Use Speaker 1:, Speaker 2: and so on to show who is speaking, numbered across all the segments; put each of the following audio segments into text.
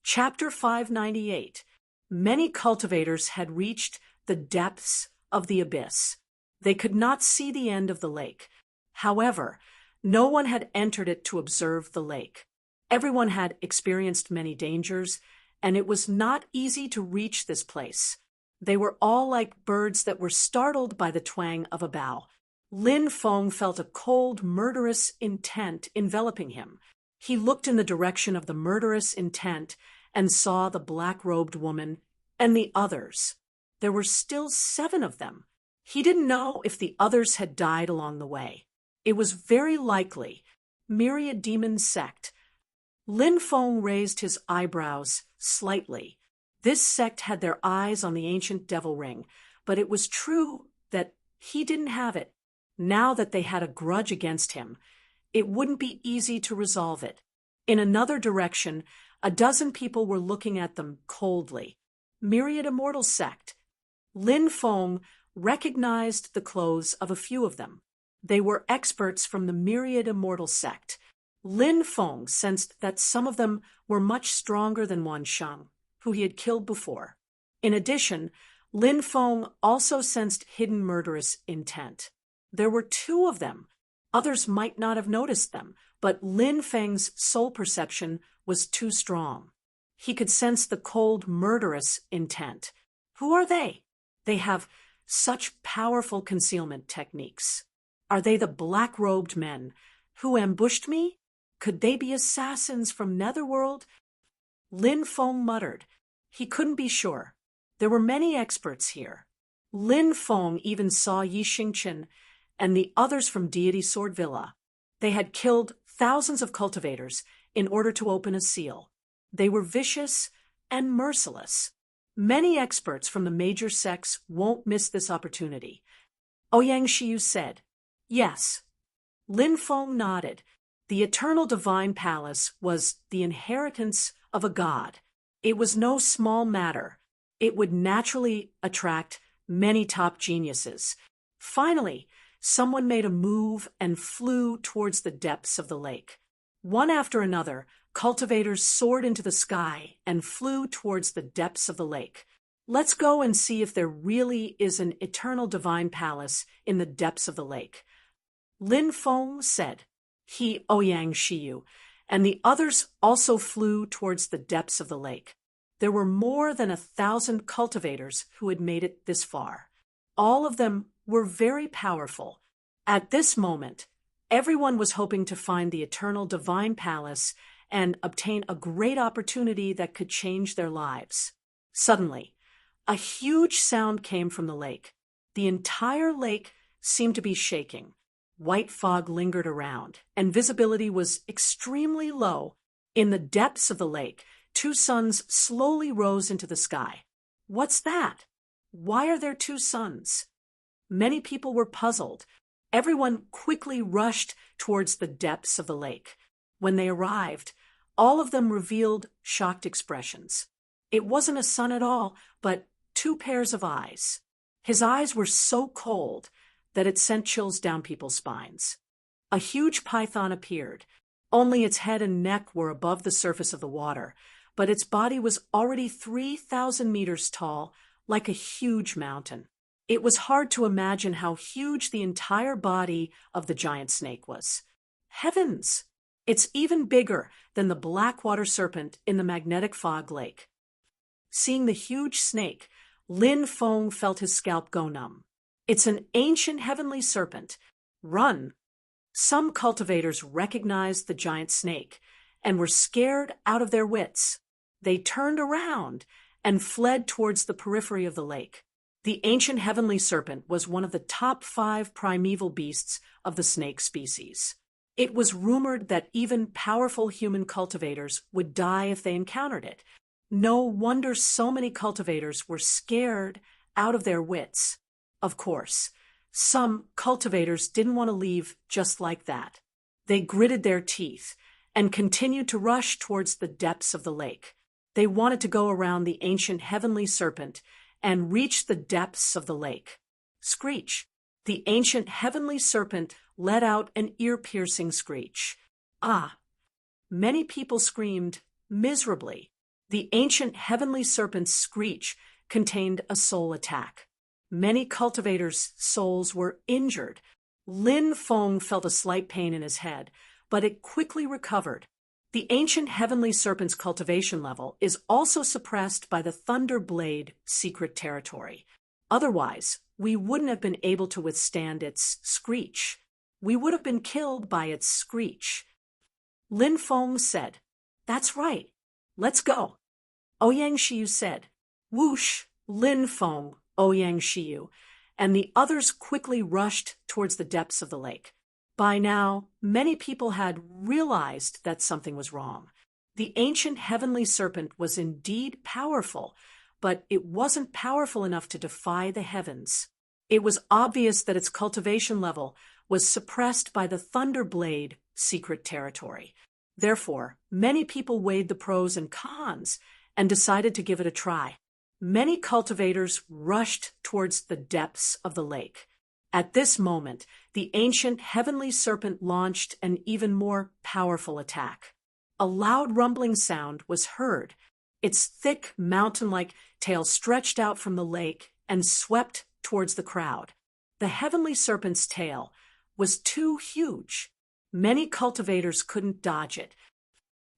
Speaker 1: Chapter 598. Many cultivators had reached the depths of the abyss. They could not see the end of the lake. However, no one had entered it to observe the lake. Everyone had experienced many dangers, and it was not easy to reach this place. They were all like birds that were startled by the twang of a bow. Lin Feng felt a cold, murderous intent enveloping him. He looked in the direction of the murderous intent and saw the black-robed woman and the others. There were still 7 of them. He didn't know if the others had died along the way. It was very likely. Myriad Demon Sect. Lin Feng raised his eyebrows slightly. This sect had their eyes on the ancient devil ring, but it was true that he didn't have it. Now that they had a grudge against him, it wouldn't be easy to resolve it. In another direction, a dozen people were looking at them coldly. Myriad Immortal Sect. Lin Feng recognized the clothes of a few of them. They were experts from the Myriad Immortal Sect. Lin Feng sensed that some of them were much stronger than Wan Sheng, who he had killed before. In addition, Lin Feng also sensed hidden murderous intent. There were 2 of them. Others might not have noticed them, but Lin Feng's soul perception was too strong. He could sense the cold, murderous intent. Who are they? They have such powerful concealment techniques. Are they the black-robed men who ambushed me? Could they be assassins from Netherworld? Lin Feng muttered. He couldn't be sure. There were many experts here. Lin Feng even saw Yi Xingqian and the others from Deity Sword Villa. They had killed thousands of cultivators in order to open a seal. They were vicious and merciless. Many experts from the major sects won't miss this opportunity. Ouyang Shiyu said, "Yes." Lin Feng nodded. The Eternal Divine Palace was the inheritance of a god. It was no small matter. It would naturally attract many top geniuses. Finally, someone made a move and flew towards the depths of the lake. One after another, cultivators soared into the sky and flew towards the depths of the lake. Let's go and see if there really is an Eternal Divine Palace in the depths of the lake. Lin Feng said. He, Ouyang Shiyu, and the others also flew towards the depths of the lake. There were more than 1,000 cultivators who had made it this far. All of them were very powerful. At this moment, everyone was hoping to find the Eternal Divine Palace and obtain a great opportunity that could change their lives. Suddenly, a huge sound came from the lake. The entire lake seemed to be shaking. White fog lingered around, and visibility was extremely low. In the depths of the lake, 2 suns slowly rose into the sky. What's that? Why are there 2 suns? Many people were puzzled. Everyone quickly rushed towards the depths of the lake. When they arrived, all of them revealed shocked expressions. It wasn't a sun at all, but 2 pairs of eyes. His eyes were so cold that it sent chills down people's spines. A huge python appeared. Only its head and neck were above the surface of the water, but its body was already 3,000 meters tall, like a huge mountain. It was hard to imagine how huge the entire body of the giant snake was. Heavens! It's even bigger than the black water serpent in the magnetic fog lake. Seeing the huge snake, Lin Feng felt his scalp go numb. It's an ancient heavenly serpent. Run! Some cultivators recognized the giant snake and were scared out of their wits. They turned around and fled towards the periphery of the lake. The ancient heavenly serpent was one of the top 5 primeval beasts of the snake species. It was rumored that even powerful human cultivators would die if they encountered it. No wonder so many cultivators were scared out of their wits. Of course, some cultivators didn't want to leave just like that. They gritted their teeth and continued to rush towards the depths of the lake. They wanted to go around the ancient heavenly serpent and reach the depths of the lake. Screech! The ancient heavenly serpent let out an ear-piercing screech. Ah! Many people screamed miserably. The ancient heavenly serpent's screech contained a soul attack. Many cultivators' souls were injured. Lin Feng felt a slight pain in his head, but it quickly recovered. The ancient heavenly serpent's cultivation level is also suppressed by the Thunder Blade secret territory. Otherwise, we wouldn't have been able to withstand its screech. We would have been killed by its screech. Lin Feng said, "That's right. Let's go." Ouyang Shiyu said, "Whoosh, Lin Feng, Ouyang Shiyu," and the others quickly rushed towards the depths of the lake. By now, many people had realized that something was wrong. The ancient heavenly serpent was indeed powerful, but it wasn't powerful enough to defy the heavens. It was obvious that its cultivation level was suppressed by the Thunder Blade secret territory. Therefore, many people weighed the pros and cons and decided to give it a try. Many cultivators rushed towards the depths of the lake. At this moment, the ancient heavenly serpent launched an even more powerful attack. A loud rumbling sound was heard. Its thick, mountain-like tail stretched out from the lake and swept towards the crowd. The heavenly serpent's tail was too huge. Many cultivators couldn't dodge it.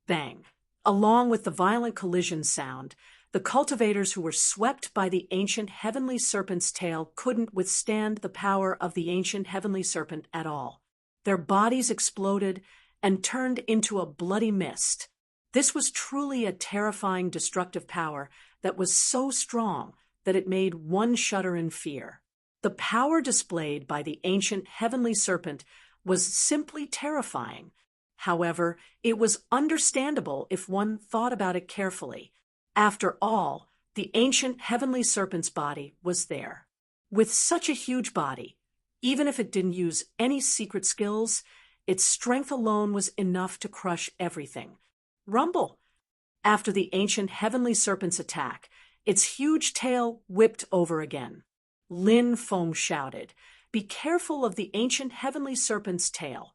Speaker 1: Bang! Along with the violent collision sound, the cultivators who were swept by the ancient heavenly serpent's tail couldn't withstand the power of the ancient heavenly serpent at all. Their bodies exploded and turned into a bloody mist. This was truly a terrifying destructive power that was so strong that it made one shudder in fear. The power displayed by the ancient heavenly serpent was simply terrifying. However, it was understandable if one thought about it carefully. After all, the ancient heavenly serpent's body was there. With such a huge body, even if it didn't use any secret skills, its strength alone was enough to crush everything. Rumble! After the ancient heavenly serpent's attack, its huge tail whipped over again. Lin Feng shouted, "Be careful of the ancient heavenly serpent's tail."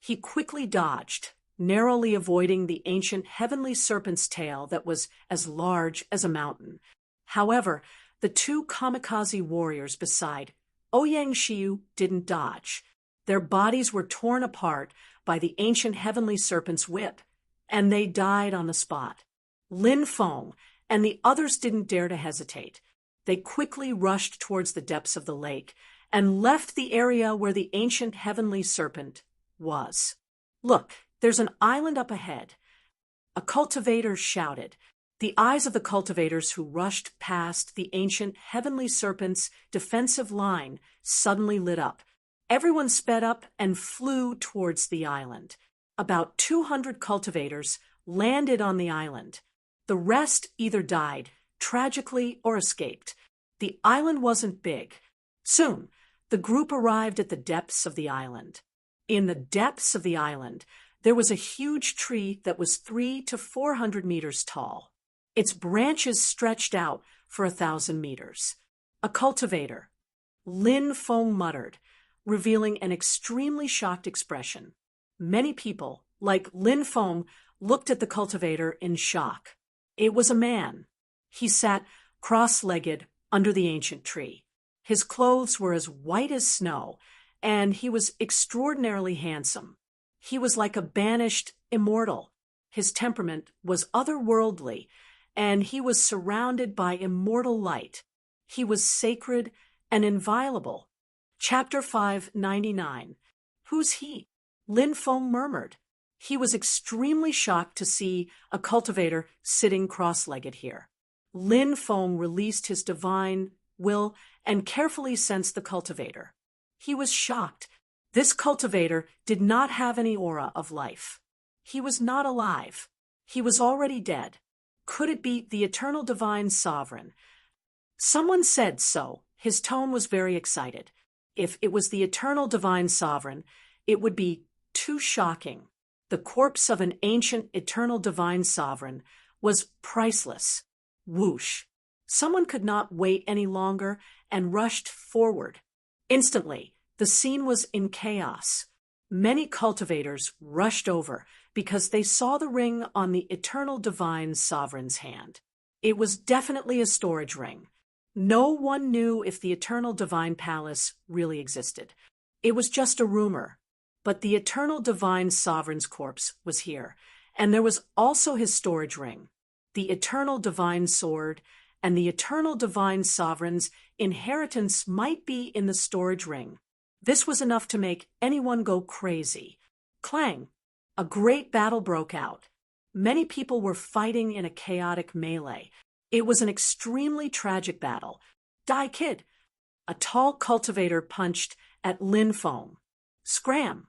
Speaker 1: He quickly dodged, narrowly avoiding the ancient heavenly serpent's tail that was as large as a mountain. However, the two kamikaze warriors beside Ouyang Shiyu didn't dodge. Their bodies were torn apart by the ancient heavenly serpent's whip, and they died on the spot. Lin Feng and the others didn't dare to hesitate. They quickly rushed towards the depths of the lake and left the area where the ancient heavenly serpent was. "Look, there's an island up ahead," a cultivator shouted. The eyes of the cultivators who rushed past the ancient heavenly serpent's defensive line suddenly lit up. Everyone sped up and flew towards the island. About 200 cultivators landed on the island. The rest either died tragically or escaped. The island wasn't big. Soon, the group arrived at the depths of the island. In the depths of the island, there was a huge tree that was 300 to 400 meters tall. Its branches stretched out for 1,000 meters. A cultivator, Lin Feng muttered, revealing an extremely shocked expression. Many people, like Lin Feng, looked at the cultivator in shock. It was a man. He sat cross-legged under the ancient tree. His clothes were as white as snow, and he was extraordinarily handsome. He was like a banished immortal. His temperament was otherworldly, and he was surrounded by immortal light. He was sacred and inviolable. Chapter 599. Who's he? Lin Feng murmured. He was extremely shocked to see a cultivator sitting cross-legged here. Lin Feng released his divine will and carefully sensed the cultivator. He was shocked. This cultivator did not have any aura of life. He was not alive. He was already dead. Could it be the eternal divine sovereign? Someone said so. His tone was very excited. If it was the eternal divine sovereign, it would be too shocking. The corpse of an ancient eternal divine sovereign was priceless. Whoosh! Someone could not wait any longer and rushed forward. Instantly, the scene was in chaos. Many cultivators rushed over because they saw the ring on the eternal divine sovereign's hand. It was definitely a storage ring. No one knew if the eternal divine palace really existed. It was just a rumor. But the eternal divine sovereign's corpse was here, and there was also his storage ring, the eternal divine sword, and the eternal divine sovereign's inheritance might be in the storage ring. This was enough to make anyone go crazy. Clang! A great battle broke out. Many people were fighting in a chaotic melee. It was an extremely tragic battle. Die, kid! A tall cultivator punched at Lin Feng. Scram!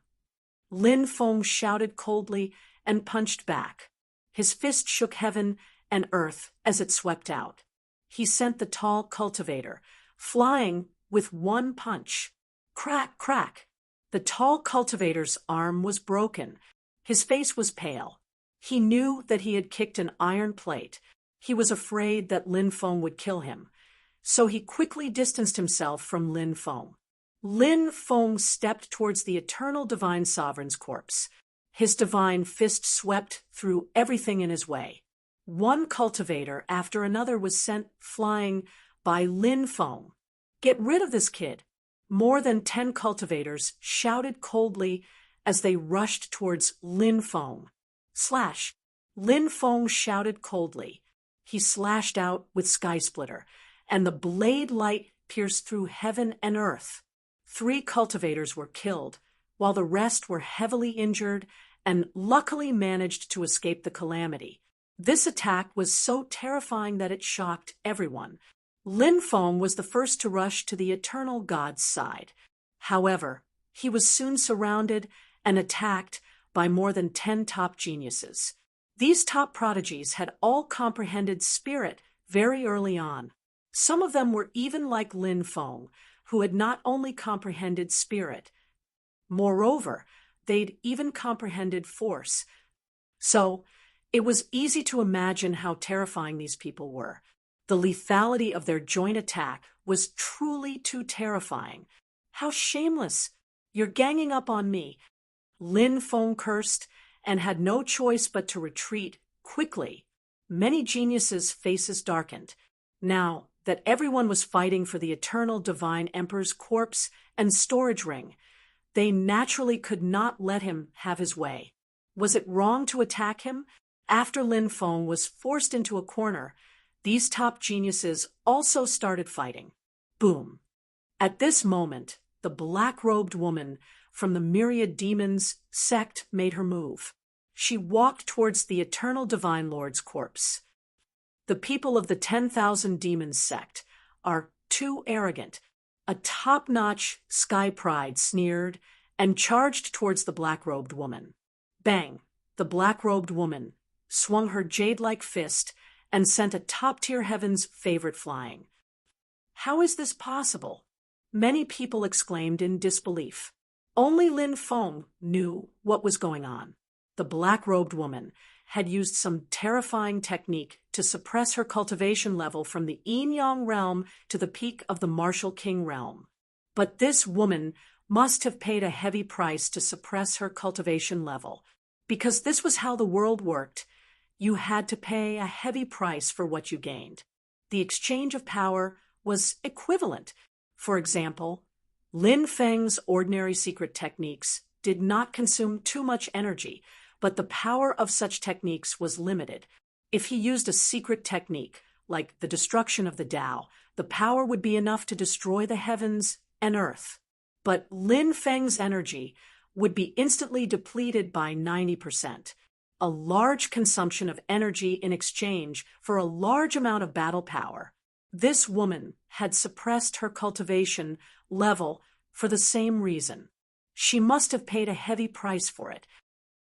Speaker 1: Lin Feng shouted coldly and punched back. His fist shook heaven and earth as it swept out. He sent the tall cultivator flying with one punch. Crack, crack! The tall cultivator's arm was broken. His face was pale. He knew that he had kicked an iron plate. He was afraid that Lin Feng would kill him. So he quickly distanced himself from Lin Feng. Lin Feng stepped towards the eternal divine sovereign's corpse. His divine fist swept through everything in his way. One cultivator after another was sent flying by Lin Feng. Get rid of this kid! More than 10 cultivators shouted coldly as they rushed towards Lin Feng. Slash! Lin Feng shouted coldly. He slashed out with Sky Splitter, and the blade light pierced through heaven and earth. 3 cultivators were killed, while the rest were heavily injured and luckily managed to escape the calamity. This attack was so terrifying that it shocked everyone. Lin Feng was the first to rush to the eternal god's side. However, he was soon surrounded and attacked by more than 10 top geniuses. These top prodigies had all comprehended spirit very early on. Some of them were even like Lin Feng, who had not only comprehended spirit, moreover, they'd even comprehended force. So, it was easy to imagine how terrifying these people were. The lethality of their joint attack was truly too terrifying. How shameless! You're ganging up on me. Lin Feng cursed and had no choice but to retreat quickly. Many geniuses' faces darkened. Now that everyone was fighting for the eternal divine emperor's corpse and storage ring, they naturally could not let him have his way. Was it wrong to attack him? After Lin Feng was forced into a corner, these top geniuses also started fighting. Boom! At this moment, the black-robed woman from the Myriad Demons sect made her move. She walked towards the eternal divine lord's corpse. The people of the 10,000 Demons sect are too arrogant. A top-notch sky pride sneered and charged towards the black-robed woman. Bang! The black-robed woman swung her jade-like fist and sent a top-tier heaven's favorite flying. How is this possible? Many people exclaimed in disbelief. Only Lin Feng knew what was going on. The black-robed woman had used some terrifying technique to suppress her cultivation level from the Yin-Yang realm to the peak of the Martial King realm. But this woman must have paid a heavy price to suppress her cultivation level. Because this was how the world worked, you had to pay a heavy price for what you gained. The exchange of power was equivalent. For example, Lin Feng's ordinary secret techniques did not consume too much energy, but the power of such techniques was limited. If he used a secret technique, like the destruction of the Tao, the power would be enough to destroy the heavens and earth. But Lin Feng's energy would be instantly depleted by 90%. A large consumption of energy in exchange for a large amount of battle power. This woman had suppressed her cultivation level for the same reason. She must have paid a heavy price for it.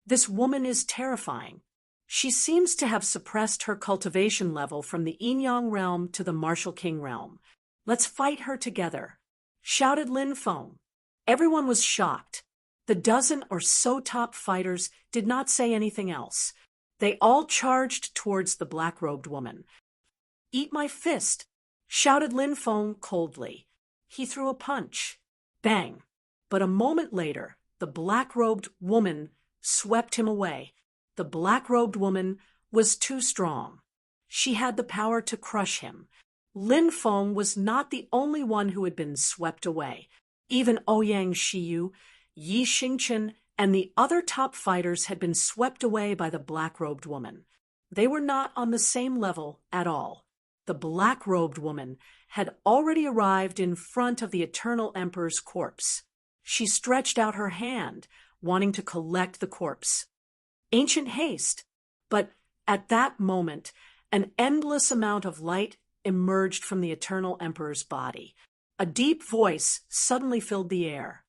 Speaker 1: This woman is terrifying. She seems to have suppressed her cultivation level from the Yin-Yang realm to the Martial King realm. Let's fight her together, shouted Lin Feng. Everyone was shocked. The dozen or so top fighters did not say anything else. They all charged towards the black-robed woman. Eat my fist, shouted Lin Feng coldly. He threw a punch. Bang! But a moment later, the black-robed woman swept him away. The black-robed woman was too strong. She had the power to crush him. Lin Feng was not the only one who had been swept away. Even Ouyang Shiyu, Yi Xingchen, and the other top fighters had been swept away by the black-robed woman. They were not on the same level at all. The black-robed woman had already arrived in front of the Eternal Emperor's corpse. She stretched out her hand, wanting to collect the corpse. Ancient haste! But at that moment, an endless amount of light emerged from the Eternal Emperor's body. A deep voice suddenly filled the air.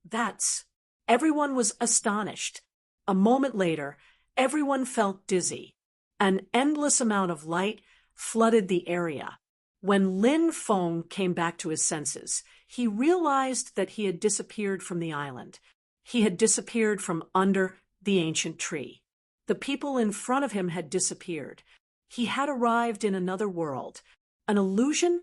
Speaker 1: That's... Everyone was astonished. A moment later, everyone felt dizzy. An endless amount of light flooded the area. When Lin Feng came back to his senses, he realized that he had disappeared from the island. He had disappeared from under the ancient tree. The people in front of him had disappeared. He had arrived in another world. An illusion?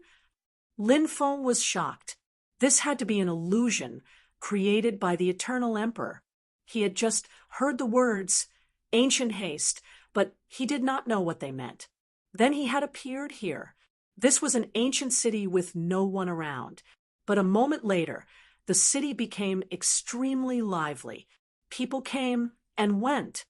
Speaker 1: Lin Feng was shocked. This had to be an illusion created by the Eternal Emperor. He had just heard the words, ancient haste, but he did not know what they meant. Then he had appeared here. This was an ancient city with no one around. But a moment later, the city became extremely lively. People came and went.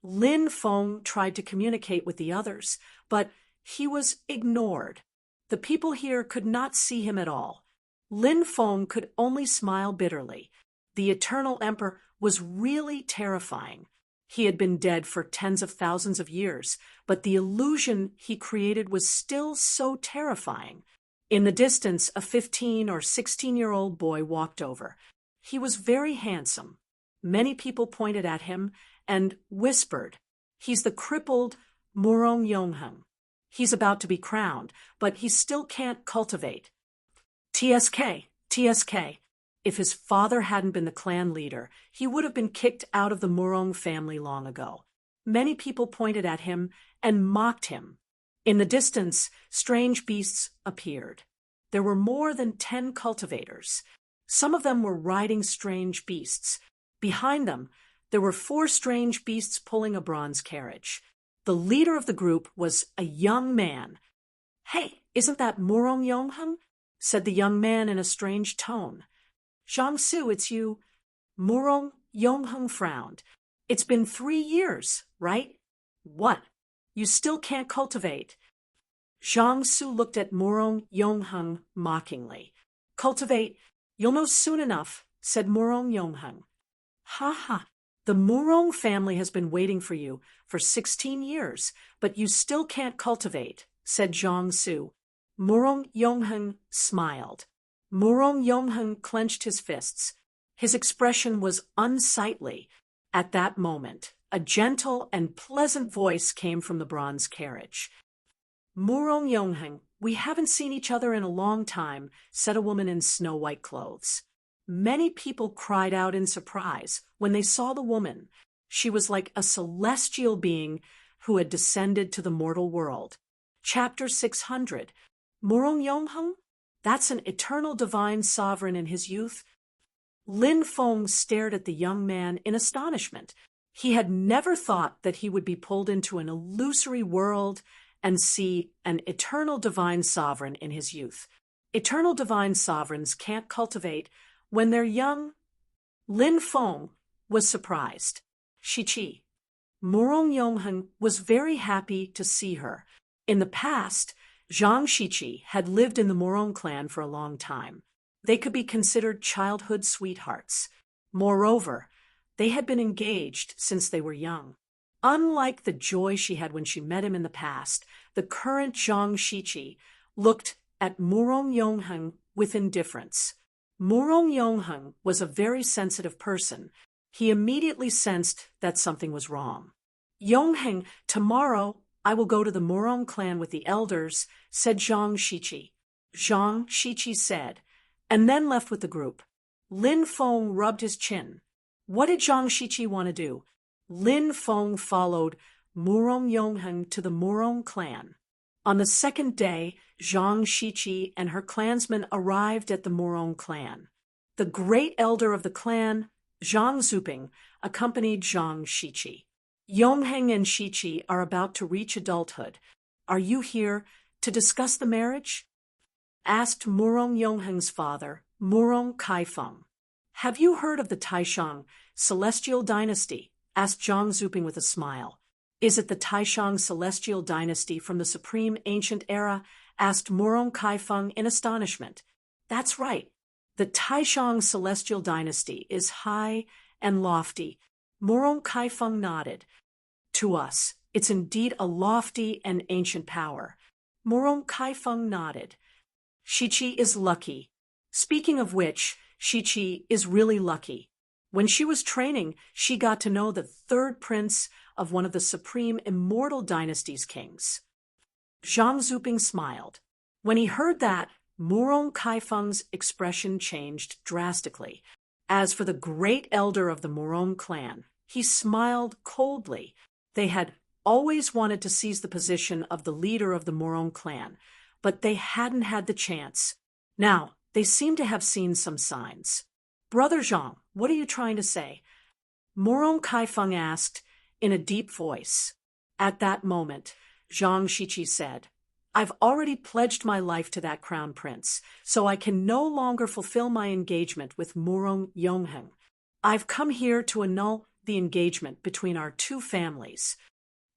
Speaker 1: Lin Feng tried to communicate with the others, but he was ignored. The people here could not see him at all. Lin Feng could only smile bitterly. The Eternal Emperor was really terrifying. He had been dead for tens of thousands of years, but the illusion he created was still so terrifying. In the distance, a 15 or 16-year-old boy walked over. He was very handsome. Many people pointed at him and whispered, "He's the crippled Murong Yongheng. He's about to be crowned, but he still can't cultivate." TSK. If his father hadn't been the clan leader, he would have been kicked out of the Murong family long ago. Many people pointed at him and mocked him. In the distance, strange beasts appeared. There were more than 10 cultivators. Some of them were riding strange beasts. Behind them, there were 4 strange beasts pulling a bronze carriage. The leader of the group was a young man. "Hey, isn't that Murong Yongheng?" said the young man in a strange tone. "Jiangsu, it's you." Murong Yongheng frowned. "It's been 3 years, right?" "What? You still can't cultivate?" Jiangsu looked at Murong Yongheng mockingly. "Cultivate? You'll know soon enough," said Murong Yongheng. "Ha ha, the Murong family has been waiting for you for 16 years, but you still can't cultivate," said Jiangsu. Murong Yongheng smiled. Murong Yongheng clenched his fists. His expression was unsightly. At that moment, a gentle and pleasant voice came from the bronze carriage. "Murong Yongheng, we haven't seen each other in a long time," said a woman in snow-white clothes. Many people cried out in surprise when they saw the woman. She was like a celestial being who had descended to the mortal world. Chapter 600. Murong Yongheng? That's an eternal divine sovereign in his youth. Lin Feng stared at the young man in astonishment. He had never thought that he would be pulled into an illusory world and see an eternal divine sovereign in his youth. Eternal divine sovereigns can't cultivate when they're young. Lin Feng was surprised. Shichi. Murong Yongheng was very happy to see her. In the past, Zhang Shichi had lived in the Murong clan for a long time. They could be considered childhood sweethearts. Moreover, they had been engaged since they were young. Unlike the joy she had when she met him in the past, the current Zhang Shichi looked at Murong Yongheng with indifference. Murong Yongheng was a very sensitive person. He immediately sensed that something was wrong. "Yongheng, tomorrow I will go to the Murong clan with the elders," said Zhang Shichi. Zhang Shichi said, and then left with the group. Lin Feng rubbed his chin. What did Zhang Shichi want to do? Lin Feng followed Murong Yongheng to the Murong clan. On the second day, Zhang Shichi and her clansmen arrived at the Murong clan. The great elder of the clan, Zhang Zuping, accompanied Zhang Shichi. Yongheng and Shichi are about to reach adulthood. Are you here to discuss the marriage? Asked Murong Yongheng's father, Murong Kaifeng. Have you heard of the Taishang celestial dynasty? Asked Zhang Zuping with a smile. Is it the Taishang celestial dynasty from the supreme ancient era? Asked Murong Kaifeng in astonishment. That's right. The Taishang celestial dynasty is high and lofty. Murong Kaifeng nodded. To us, it's indeed a lofty and ancient power. Murong Kaifeng nodded. Shichi is lucky. Speaking of which, Shichi is really lucky. When she was training, she got to know the third prince of one of the supreme immortal dynasty's kings. Zhang Zuping smiled. When he heard that, Murong Kaifeng's expression changed drastically. As for the great elder of the Murong clan, he smiled coldly. They had always wanted to seize the position of the leader of the Murong clan, but they hadn't had the chance. Now, they seemed to have seen some signs. Brother Zhang, what are you trying to say? Murong Kaifeng asked in a deep voice. At that moment, Zhang Shichi said, I've already pledged my life to that crown prince, so I can no longer fulfill my engagement with Murong Yongheng. I've come here to annul the engagement between our two families.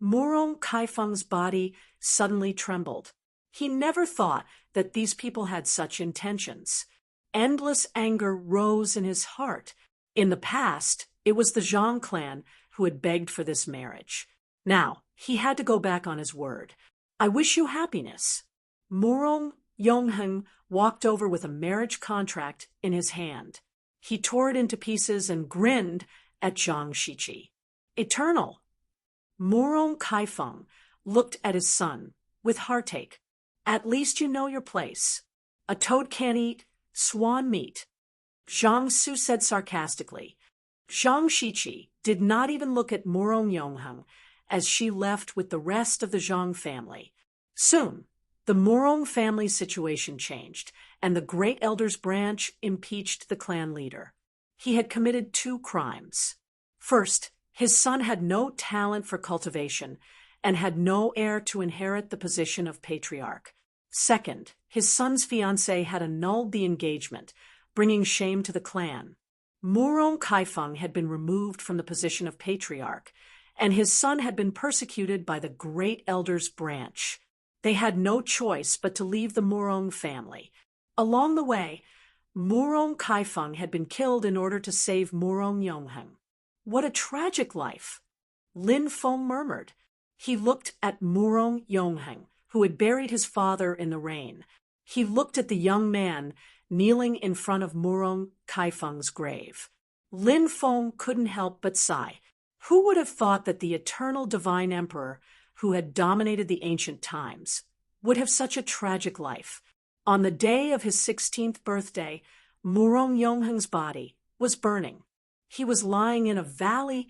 Speaker 1: Murong Kaifeng's body suddenly trembled. He never thought that these people had such intentions. Endless anger rose in his heart. In the past, it was the Zhang clan who had begged for this marriage. Now, he had to go back on his word. I wish you happiness. Murong Yongheng walked over with a marriage contract in his hand. He tore it into pieces and grinned at Zhang Shichi. Eternal. Murong Kaifeng looked at his son with heartache. At least you know your place. A toad can't eat swan meat. Zhang Su said sarcastically. Zhang Shichi did not even look at Murong Yongheng as she left with the rest of the Zhang family. Soon, the Murong family situation changed, and the great elder's branch impeached the clan leader. He had committed 2 crimes. First, his son had no talent for cultivation and had no heir to inherit the position of patriarch. Second, his son's fiancée had annulled the engagement, bringing shame to the clan. Murong Kaifeng had been removed from the position of patriarch, and his son had been persecuted by the great elder's branch. They had no choice but to leave the Murong family. Along the way, Murong Kaifeng had been killed in order to save Murong Yongheng. What a tragic life! Lin Feng murmured. He looked at Murong Yongheng, who had buried his father in the rain. He looked at the young man kneeling in front of Murong Kaifeng's grave. Lin Feng couldn't help but sigh. Who would have thought that the eternal divine emperor, who had dominated the ancient times, would have such a tragic life? On the day of his 16th birthday, Murong Yongheng's body was burning. He was lying in a valley,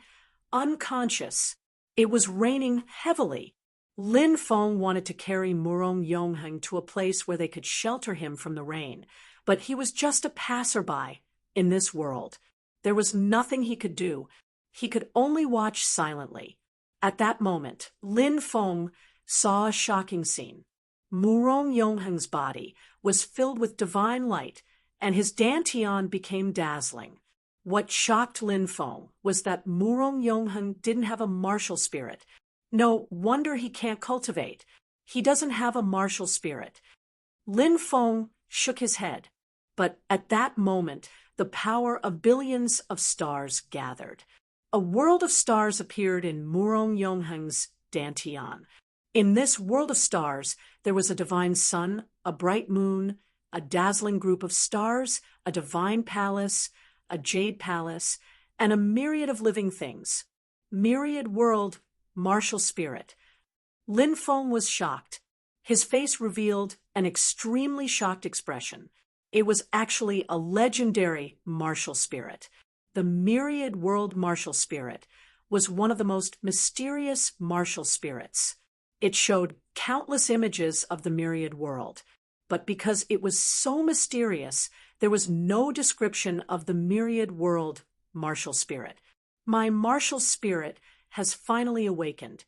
Speaker 1: unconscious. It was raining heavily. Lin Feng wanted to carry Murong Yongheng to a place where they could shelter him from the rain, but he was just a passerby in this world. There was nothing he could do. He could only watch silently. At that moment, Lin Feng saw a shocking scene. Murong Yongheng's body was filled with divine light, and his dantian became dazzling. What shocked Lin Feng was that Murong Yongheng didn't have a martial spirit. No wonder he can't cultivate. He doesn't have a martial spirit. Lin Feng shook his head, but at that moment, the power of billions of stars gathered. A world of stars appeared in Murong Yongheng's dantian. In this world of stars, there was a divine sun, a bright moon, a dazzling group of stars, a divine palace, a jade palace, and a myriad of living things. Myriad world, martial spirit. Lin Feng was shocked. His face revealed an extremely shocked expression. It was actually a legendary martial spirit. The myriad world martial spirit was one of the most mysterious martial spirits. It showed countless images of the myriad world, but because it was so mysterious, there was no description of the myriad world martial spirit. My martial spirit has finally awakened.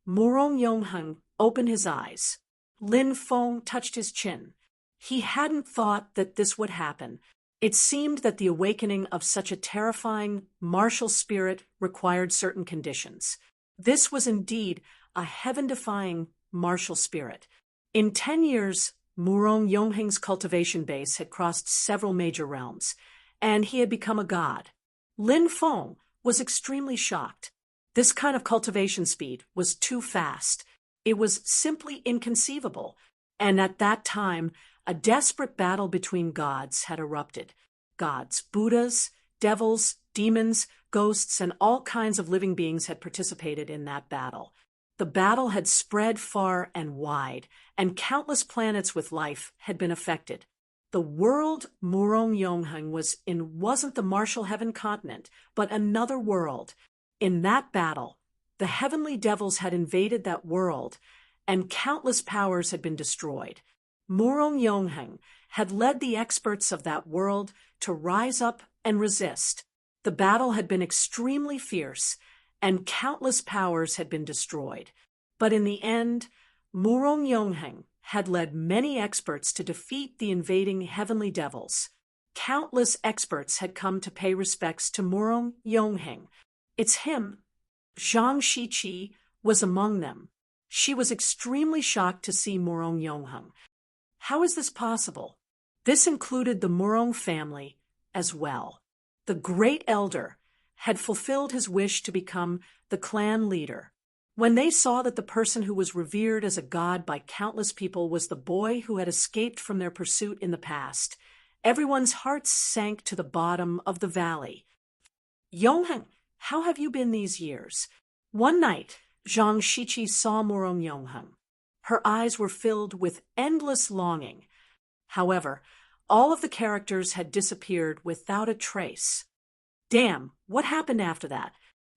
Speaker 1: Murong Yongheng opened his eyes. Lin Feng touched his chin. He hadn't thought that this would happen. It seemed that the awakening of such a terrifying, martial spirit required certain conditions. This was indeed a heaven-defying martial spirit. In 10 years, Murong Yongheng's cultivation base had crossed several major realms, and he had become a god. Lin Feng was extremely shocked. This kind of cultivation speed was too fast. It was simply inconceivable, and at that time, a desperate battle between gods had erupted. Gods, Buddhas, devils, demons, ghosts, and all kinds of living beings had participated in that battle. The battle had spread far and wide, and countless planets with life had been affected. The world Murong Yongheng was in wasn't the martial heaven continent, but another world. In that battle, the heavenly devils had invaded that world, and countless powers had been destroyed. Murong Yongheng had led the experts of that world to rise up and resist. The battle had been extremely fierce, and countless powers had been destroyed. But in the end, Murong Yongheng had led many experts to defeat the invading heavenly devils. Countless experts had come to pay respects to Murong Yongheng. It's him. Zhang Shiqi was among them. She was extremely shocked to see Murong Yongheng. How is this possible? This included the Murong family as well. The great elder had fulfilled his wish to become the clan leader. When they saw that the person who was revered as a god by countless people was the boy who had escaped from their pursuit in the past, everyone's hearts sank to the bottom of the valley. Yongheng, how have you been these years? One night, Zhang Shiqi saw Murong Yongheng. Her eyes were filled with endless longing. However, all of the characters had disappeared without a trace. Damn, what happened after that?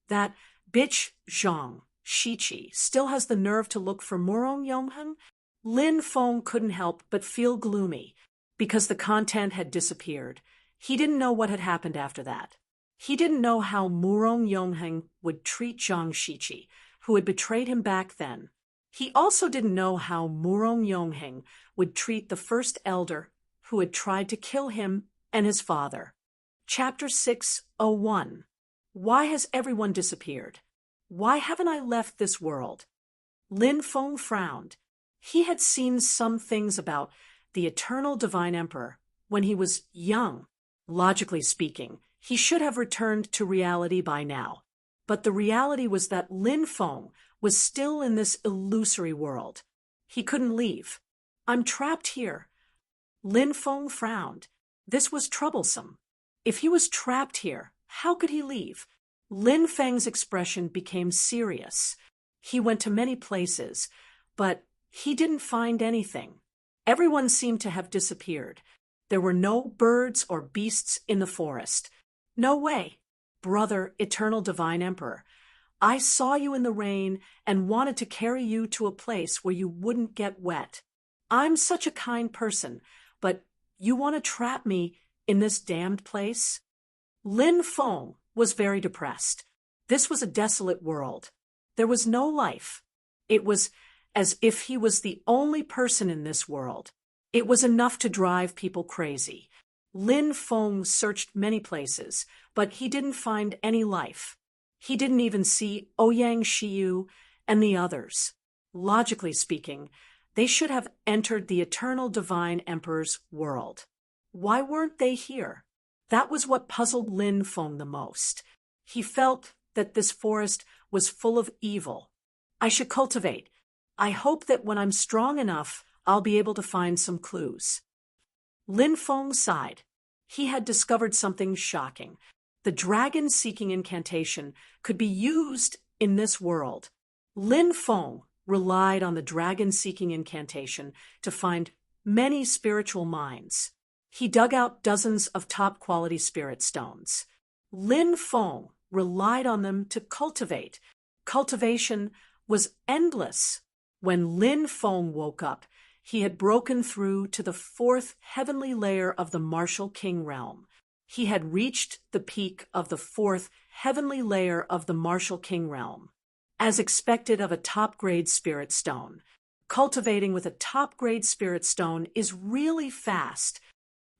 Speaker 1: That bitch Zhang Shiqi still has the nerve to look for Murong Yongheng? Lin Feng couldn't help but feel gloomy, because the content had disappeared. He didn't know what had happened after that. He didn't know how Murong Yongheng would treat Zhang Shiqi, who had betrayed him back then. He also didn't know how Murong Yongheng would treat the first elder who had tried to kill him and his father. Chapter 601. Why has everyone disappeared? Why haven't I left this world? Lin Feng frowned. He had seen some things about the eternal divine emperor when he was young. Logically speaking, he should have returned to reality by now. But the reality was that Lin Feng was still in this illusory world. He couldn't leave. I'm trapped here. Lin Feng frowned. This was troublesome. If he was trapped here, how could he leave? Lin Feng's expression became serious. He went to many places, but he didn't find anything. Everyone seemed to have disappeared. There were no birds or beasts in the forest. No way. Brother, eternal divine emperor, I saw you in the rain and wanted to carry you to a place where you wouldn't get wet. I'm such a kind person, but you want to trap me in this damned place? Lin Feng was very depressed. This was a desolate world. There was no life. It was as if he was the only person in this world. It was enough to drive people crazy. Lin Feng searched many places, but he didn't find any life. He didn't even see Ouyang Shiyu and the others. Logically speaking, they should have entered the eternal divine emperor's world. Why weren't they here? That was what puzzled Lin Feng the most. He felt that this forest was full of evil. I should cultivate. I hope that when I'm strong enough, I'll be able to find some clues. Lin Feng sighed. He had discovered something shocking. The dragon-seeking incantation could be used in this world. Lin Feng relied on the dragon-seeking incantation to find many spiritual minds. He dug out dozens of top-quality spirit stones. Lin Feng relied on them to cultivate. Cultivation was endless. When Lin Feng woke up, he had broken through to the fourth heavenly layer of the martial king realm. He had reached the peak of the fourth heavenly layer of the martial king realm. As expected of a top-grade spirit stone, cultivating with a top-grade spirit stone is really fast,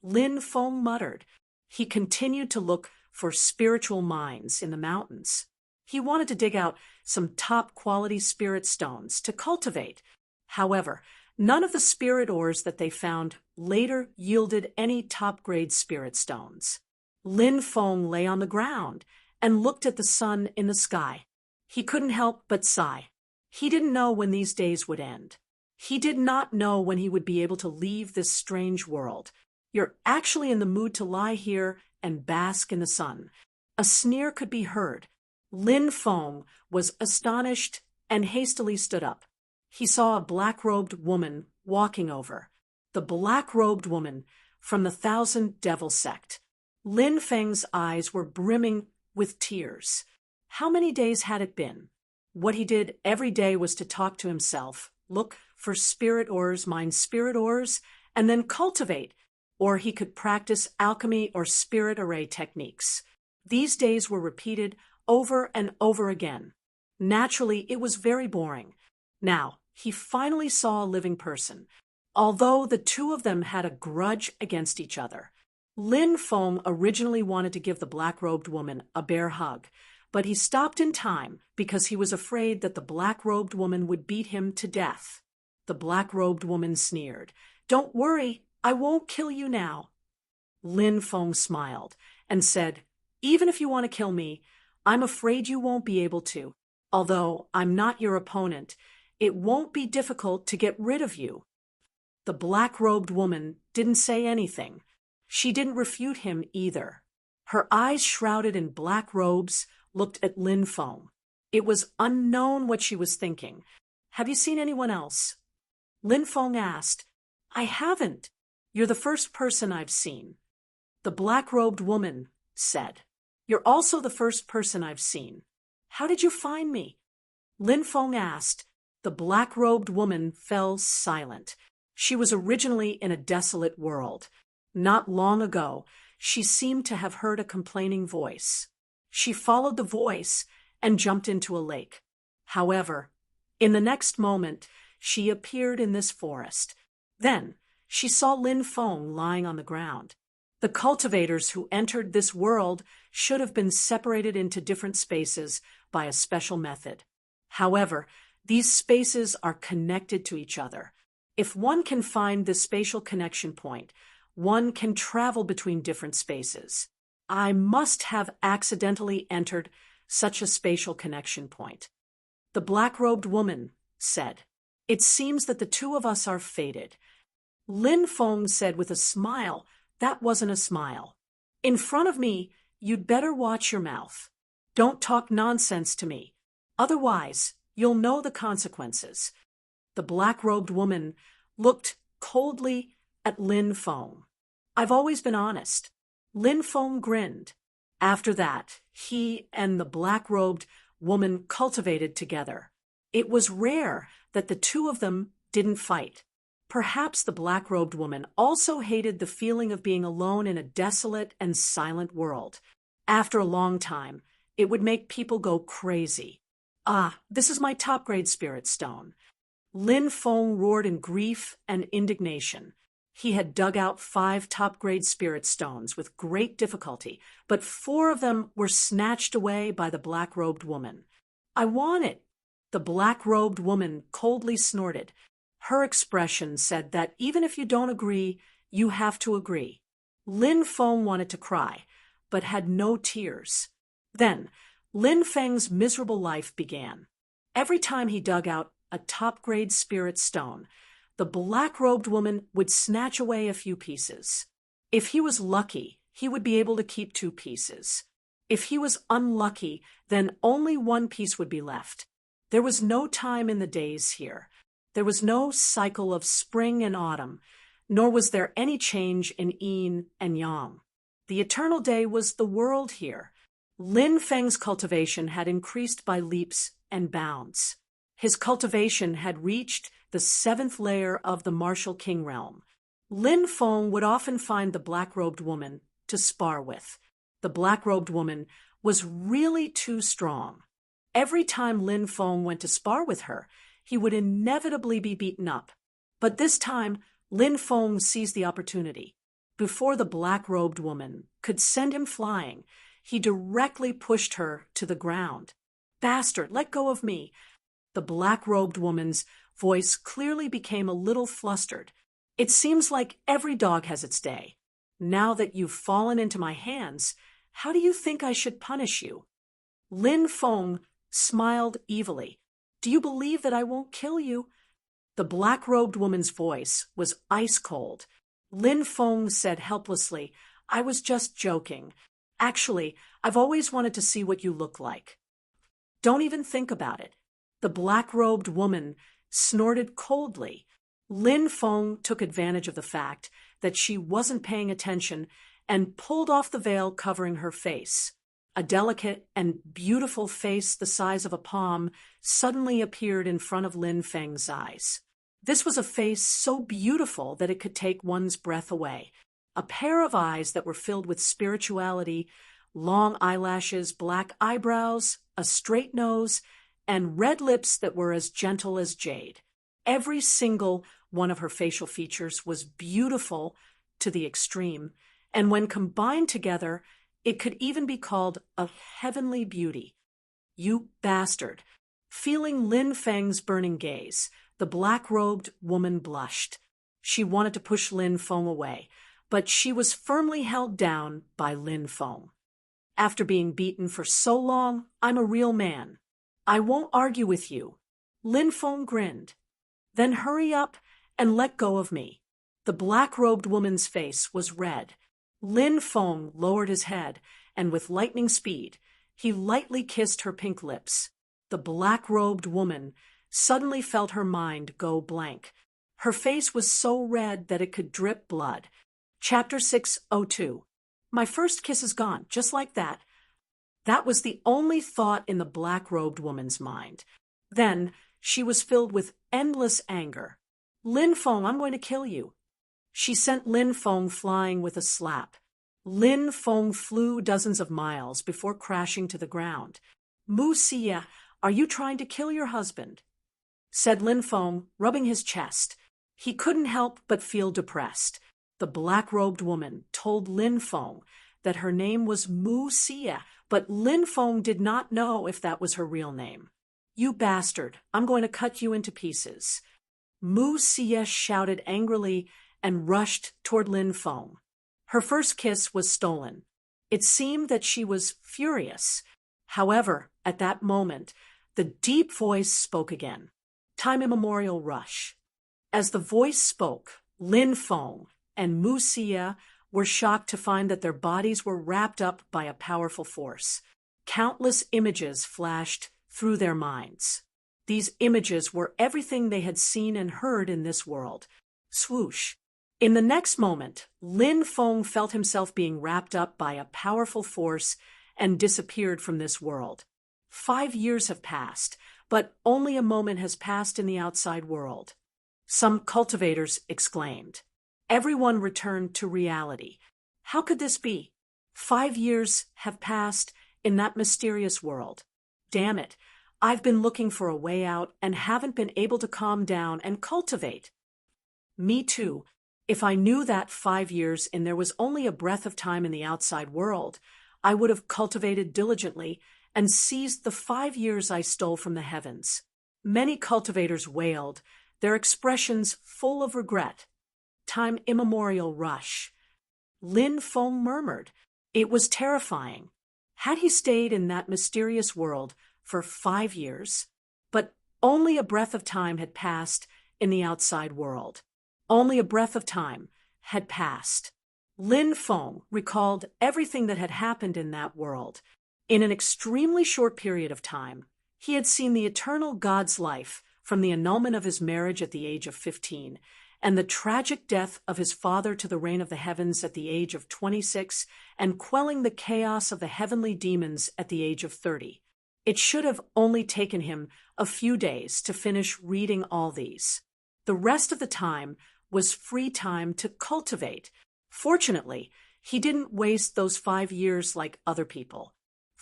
Speaker 1: Lin Feng muttered. He continued to look for spiritual mines in the mountains. He wanted to dig out some top-quality spirit stones to cultivate. However, none of the spirit ores that they found later yielded any top-grade spirit stones. Lin Feng lay on the ground and looked at the sun in the sky. He couldn't help but sigh. He didn't know when these days would end. He did not know when he would be able to leave this strange world. You're actually in the mood to lie here and bask in the sun. A sneer could be heard. Lin Feng was astonished and hastily stood up. He saw a black-robed woman walking over. The black-robed woman from the Thousand Devil sect. Lin Feng's eyes were brimming with tears. How many days had it been? What he did every day was to talk to himself, look for spirit ores, mine spirit ores, and then cultivate, or he could practice alchemy or spirit array techniques. These days were repeated over and over again. Naturally, it was very boring. Now, he finally saw a living person, although the two of them had a grudge against each other. Lin Feng originally wanted to give the black-robed woman a bear hug, but he stopped in time because he was afraid that the black-robed woman would beat him to death. The black-robed woman sneered. "Don't worry, I won't kill you now." Lin Feng smiled and said, "Even if you want to kill me, I'm afraid you won't be able to. Although I'm not your opponent, it won't be difficult to get rid of you." The black-robed woman didn't say anything. She didn't refute him either. Her eyes shrouded in black robes looked at Lin Feng. It was unknown what she was thinking. "Have you seen anyone else?" Lin Feng asked. "I haven't. You're the first person I've seen." The black-robed woman said. "You're also the first person I've seen. How did you find me?" Lin Feng asked. The black-robed woman fell silent. She was originally in a desolate world. Not long ago, she seemed to have heard a complaining voice. She followed the voice and jumped into a lake. However, in the next moment, she appeared in this forest. Then, she saw Lin Feng lying on the ground. The cultivators who entered this world should have been separated into different spaces by a special method. However, these spaces are connected to each other. If one can find this spatial connection point, one can travel between different spaces. I must have accidentally entered such a spatial connection point. The black-robed woman said, "It seems that the two of us are fated." Lin Feng said with a smile that wasn't a smile. "In front of me, you'd better watch your mouth. Don't talk nonsense to me. Otherwise, you'll know the consequences." The black-robed woman looked coldly at Lin Feng. "I've always been honest." Lin Feng grinned. After that, he and the black-robed woman cultivated together. It was rare that the two of them didn't fight. Perhaps the black-robed woman also hated the feeling of being alone in a desolate and silent world. After a long time, it would make people go crazy. "Ah, this is my top-grade spirit stone." Lin Feng roared in grief and indignation. He had dug out 5 top-grade spirit stones with great difficulty, but 4 of them were snatched away by the black-robed woman. "I want it." The black-robed woman coldly snorted. Her expression said that even if you don't agree, you have to agree. Lin Feng wanted to cry, but had no tears. Then, Lin Feng's miserable life began. Every time he dug out a top-grade spirit stone, the black-robed woman would snatch away a few pieces. If he was lucky, he would be able to keep 2 pieces. If he was unlucky, then only 1 piece would be left. There was no time in the days here. There was no cycle of spring and autumn, nor was there any change in yin and yang. The eternal day was the world here. Lin Feng's cultivation had increased by leaps and bounds. His cultivation had reached the 7th layer of the martial king realm. Lin Feng would often find the black-robed woman to spar with. The black-robed woman was really too strong. Every time Lin Feng went to spar with her, he would inevitably be beaten up. But this time, Lin Feng seized the opportunity. Before the black-robed woman could send him flying, he directly pushed her to the ground. "Bastard, let go of me!" The black-robed woman's voice clearly became a little flustered. "It seems like every dog has its day. Now that you've fallen into my hands, how do you think I should punish you?" Lin Feng smiled evilly. "Do you believe that I won't kill you?" The black-robed woman's voice was ice cold. Lin Feng said helplessly, "I was just joking. Actually, I've always wanted to see what you look like." "Don't even think about it." The black-robed woman snorted coldly. Lin Feng took advantage of the fact that she wasn't paying attention and pulled off the veil covering her face. A delicate and beautiful face the size of a palm suddenly appeared in front of Lin Feng's eyes. This was a face so beautiful that it could take one's breath away. A pair of eyes that were filled with spirituality, long eyelashes, black eyebrows, a straight nose, and red lips that were as gentle as jade. Every single one of her facial features was beautiful to the extreme, and when combined together, it could even be called a heavenly beauty. "You bastard!" Feeling Lin Feng's burning gaze, the black-robed woman blushed. She wanted to push Lin Feng away, but she was firmly held down by Lin Feng. "After being beaten for so long, I'm a real man. I won't argue with you." Lin Feng grinned. "Then hurry up and let go of me." The black-robed woman's face was red. Lin Feng lowered his head, and with lightning speed, he lightly kissed her pink lips. The black-robed woman suddenly felt her mind go blank. Her face was so red that it could drip blood. Chapter 602. My first kiss is gone, just like that. That was the only thought in the black-robed woman's mind. Then she was filled with endless anger. "Lin Feng, I'm going to kill you." She sent Lin Feng flying with a slap. Lin Feng flew dozens of miles before crashing to the ground. "Mu Xie, are you trying to kill your husband?" said Lin Feng, rubbing his chest. He couldn't help but feel depressed. The black-robed woman told Lin Feng that her name was Mu Xie, but Lin Feng did not know if that was her real name. "You bastard, I'm going to cut you into pieces." Mu Xie shouted angrily and rushed toward Lin Feng. Her first kiss was stolen. It seemed that she was furious. However, at that moment, the deep voice spoke again. Time immemorial rush. As the voice spoke, Lin Feng and Mu Xie were shocked to find that their bodies were wrapped up by a powerful force. Countless images flashed through their minds. These images were everything they had seen and heard in this world. Swoosh. In the next moment, Lin Feng felt himself being wrapped up by a powerful force and disappeared from this world. 5 years have passed, but only a moment has passed in the outside world. Some cultivators exclaimed. Everyone returned to reality. How could this be? 5 years have passed in that mysterious world. Damn it, I've been looking for a way out and haven't been able to calm down and cultivate. Me too. If I knew that 5 years and there was only a breath of time in the outside world, I would have cultivated diligently and seized the 5 years I stole from the heavens. Many cultivators wailed, their expressions full of regret. Time immemorial rush. Lin Feng murmured. It was terrifying. Had he stayed in that mysterious world for 5 years? But only a breath of time had passed in the outside world. Only a breath of time had passed. Lin Feng recalled everything that had happened in that world. In an extremely short period of time, he had seen the eternal God's life from the annulment of his marriage at the age of 15, and the tragic death of his father to the reign of the heavens at the age of 26, and quelling the chaos of the heavenly demons at the age of 30. It should have only taken him a few days to finish reading all these. The rest of the time was free time to cultivate. Fortunately, he didn't waste those 5 years like other people.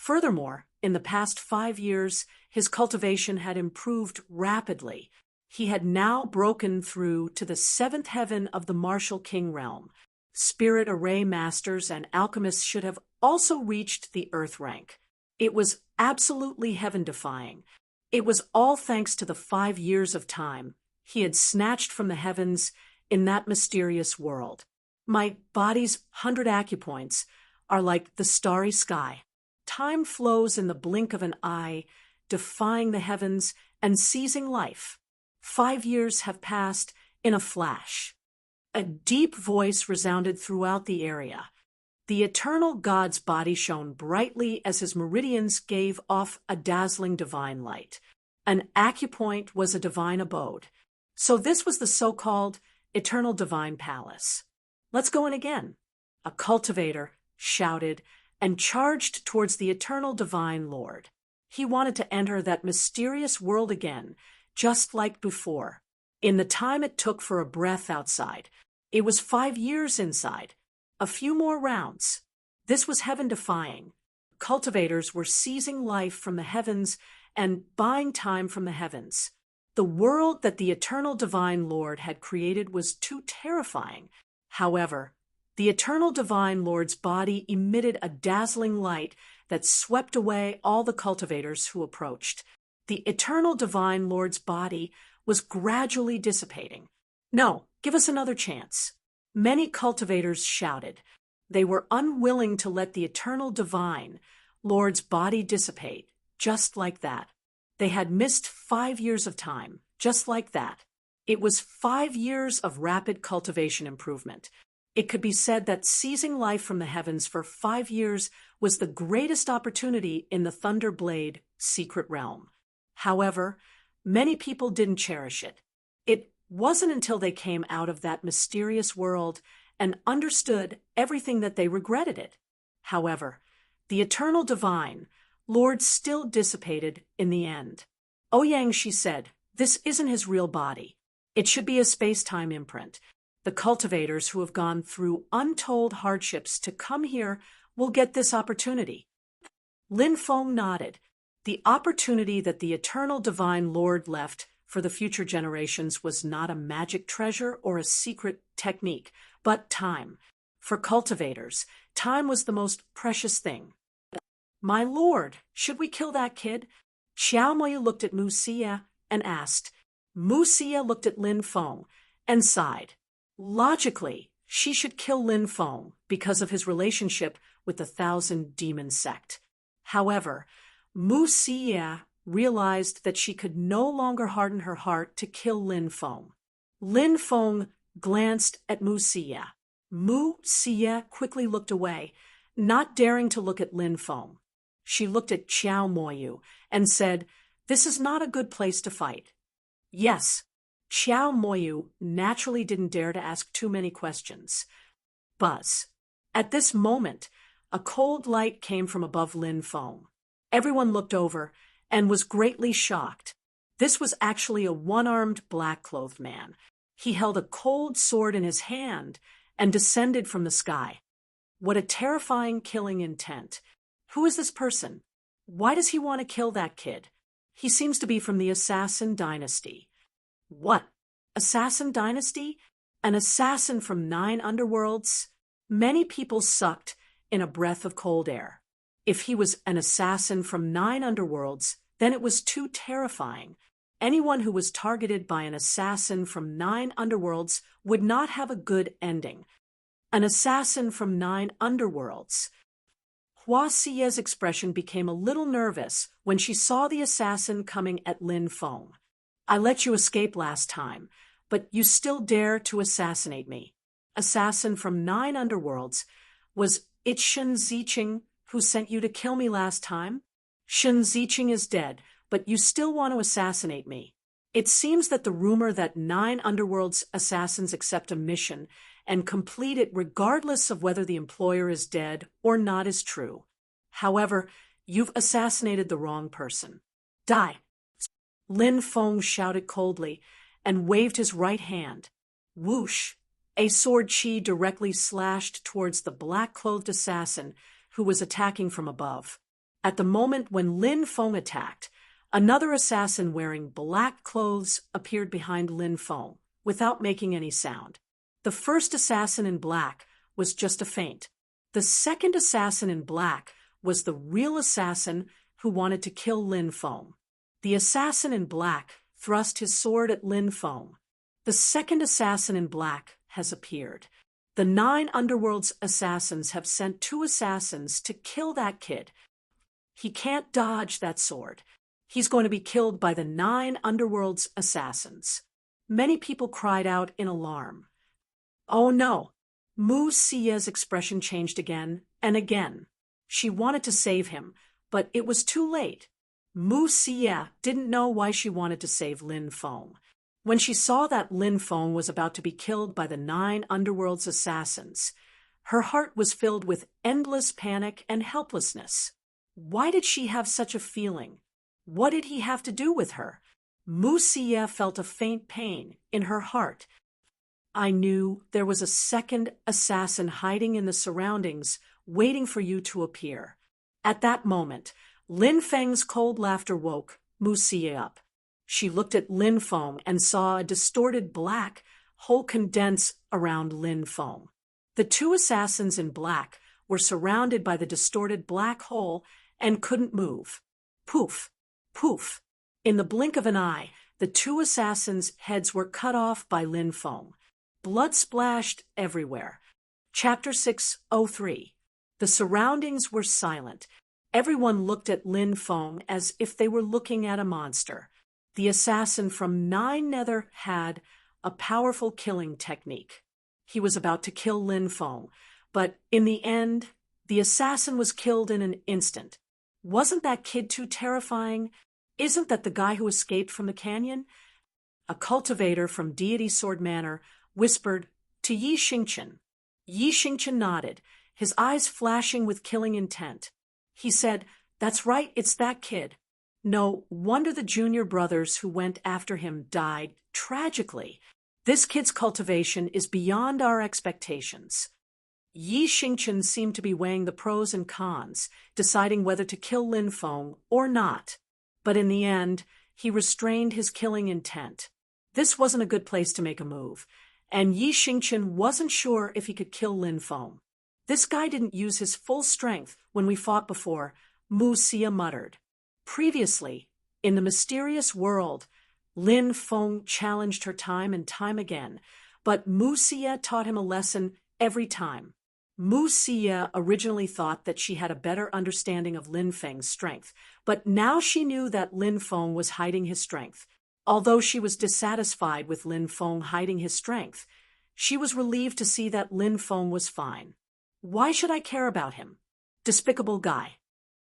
Speaker 1: Furthermore, in the past 5 years, his cultivation had improved rapidly. He had now broken through to the seventh heaven of the martial king realm. Spirit array masters and alchemists should have also reached the earth rank. It was absolutely heaven-defying. It was all thanks to the 5 years of time he had snatched from the heavens in that mysterious world. My body's 100 acupoints are like the starry sky. Time flows in the blink of an eye, defying the heavens and seizing life. 5 years have passed in a flash. A deep voice resounded throughout the area. The eternal God's body shone brightly as his meridians gave off a dazzling divine light. An acupoint was a divine abode. So this was the so-called eternal divine palace. Let's go in again. A cultivator shouted and charged towards the eternal divine Lord. He wanted to enter that mysterious world again, just like before. In the time it took for a breath outside, it was 5 years inside. A few more rounds. This was heaven-defying. Cultivators were seizing life from the heavens and buying time from the heavens. The world that the eternal divine Lord had created was too terrifying. However, the eternal divine Lord's body emitted a dazzling light that swept away all the cultivators who approached. The eternal divine Lord's body was gradually dissipating. No, give us another chance. Many cultivators shouted. They were unwilling to let the eternal divine Lord's body dissipate, just like that. They had missed 5 years of time, just like that. It was 5 years of rapid cultivation improvement. It could be said that seizing life from the heavens for 5 years was the greatest opportunity in the Thunderblade secret realm. However, many people didn't cherish it. It wasn't until they came out of that mysterious world and understood everything that they regretted it. However, the eternal divine Lord still dissipated in the end. Ouyang, she said, this isn't his real body. It should be a space-time imprint. The cultivators who have gone through untold hardships to come here will get this opportunity. Lin Feng nodded. The opportunity that the eternal divine Lord left for the future generations was not a magic treasure or a secret technique, but time. For cultivators, time was the most precious thing. My lord, should we kill that kid? Xiao Moyu looked at Mu Xie and asked. Mu Xie looked at Lin Feng and sighed. Logically, she should kill Lin Feng because of his relationship with the Thousand Demon sect. However, Mu Xie realized that she could no longer harden her heart to kill Lin Feng. Lin Feng glanced at Mu Xie. Mu Xie quickly looked away, not daring to look at Lin Feng. She looked at Xiao Moyu and said, "This is not a good place to fight." Yes, Xiao Moyu naturally didn't dare to ask too many questions. Buzz. At this moment, a cold light came from above Lin Feng. Everyone looked over and was greatly shocked. This was actually a one-armed black-clothed man. He held a cold sword in his hand and descended from the sky. What a terrifying killing intent. Who is this person? Why does he want to kill that kid? He seems to be from the Assassin Dynasty. What? Assassin Dynasty? An assassin from 9 underworlds? Many people sucked in a breath of cold air. If he was an assassin from 9 underworlds, then it was too terrifying. Anyone who was targeted by an assassin from 9 underworlds would not have a good ending. An assassin from 9 underworlds. Hua Xie's expression became a little nervous when she saw the assassin coming at Lin Feng. I let you escape last time, but you still dare to assassinate me. Assassin from 9 underworlds. Was it Shen Ziqing who sent you to kill me last time? Shen Ziqing is dead, but you still want to assassinate me. It seems that the rumor that 9 underworlds assassins accept a mission and complete it regardless of whether the employer is dead or not is true. However, you've assassinated the wrong person. Die! Lin Feng shouted coldly and waved his right hand. Whoosh! A sword chi directly slashed towards the black-clothed assassin who was attacking from above. At the moment when Lin Feng attacked, another assassin wearing black clothes appeared behind Lin Feng, without making any sound. The first assassin in black was just a feint. The second assassin in black was the real assassin who wanted to kill Lin Feng. The assassin in black thrust his sword at Lin Feng. The second assassin in black has appeared. The 9 Underworld's assassins have sent 2 assassins to kill that kid. He can't dodge that sword. He's going to be killed by the 9 Underworld's assassins. Many people cried out in alarm. Oh no! Mu Xia's expression changed again and again. She wanted to save him, but it was too late. Mu Xia didn't know why she wanted to save Lin Feng. When she saw that Lin Feng was about to be killed by the 9 Underworld's assassins, her heart was filled with endless panic and helplessness. Why did she have such a feeling? What did he have to do with her? Mu Xia felt a faint pain in her heart. I knew there was a second assassin hiding in the surroundings, waiting for you to appear. At that moment, Lin Feng's cold laughter woke Mu Xia up. She looked at Lin Feng and saw a distorted black hole condense around Lin Feng. The 2 assassins in black were surrounded by the distorted black hole and couldn't move. Poof! Poof! In the blink of an eye, the 2 assassins' heads were cut off by Lin Feng. Blood splashed everywhere. Chapter 603. The surroundings were silent. Everyone looked at Lin Feng as if they were looking at a monster. The assassin from 9 Nether had a powerful killing technique. He was about to kill Lin Feng, but in the end, the assassin was killed in an instant. Wasn't that kid too terrifying? Isn't that the guy who escaped from the canyon? A cultivator from Deity Sword Manor whispered to Yi Xingchen. Yi Xingchen nodded, his eyes flashing with killing intent. He said, "That's right, it's that kid." No wonder the junior brothers who went after him died tragically. This kid's cultivation is beyond our expectations. Yi Xingchen seemed to be weighing the pros and cons, deciding whether to kill Lin Feng or not. But in the end, he restrained his killing intent. This wasn't a good place to make a move, and Yi Xingchen wasn't sure if he could kill Lin Feng. "This guy didn't use his full strength when we fought before," Mu Xia muttered. Previously, in the mysterious world, Lin Feng challenged her time and time again, but Mu Xia taught him a lesson every time. Mu Xia originally thought that she had a better understanding of Lin Feng's strength, but now she knew that Lin Feng was hiding his strength. Although she was dissatisfied with Lin Feng hiding his strength, she was relieved to see that Lin Feng was fine. Why should I care about him? Despicable guy.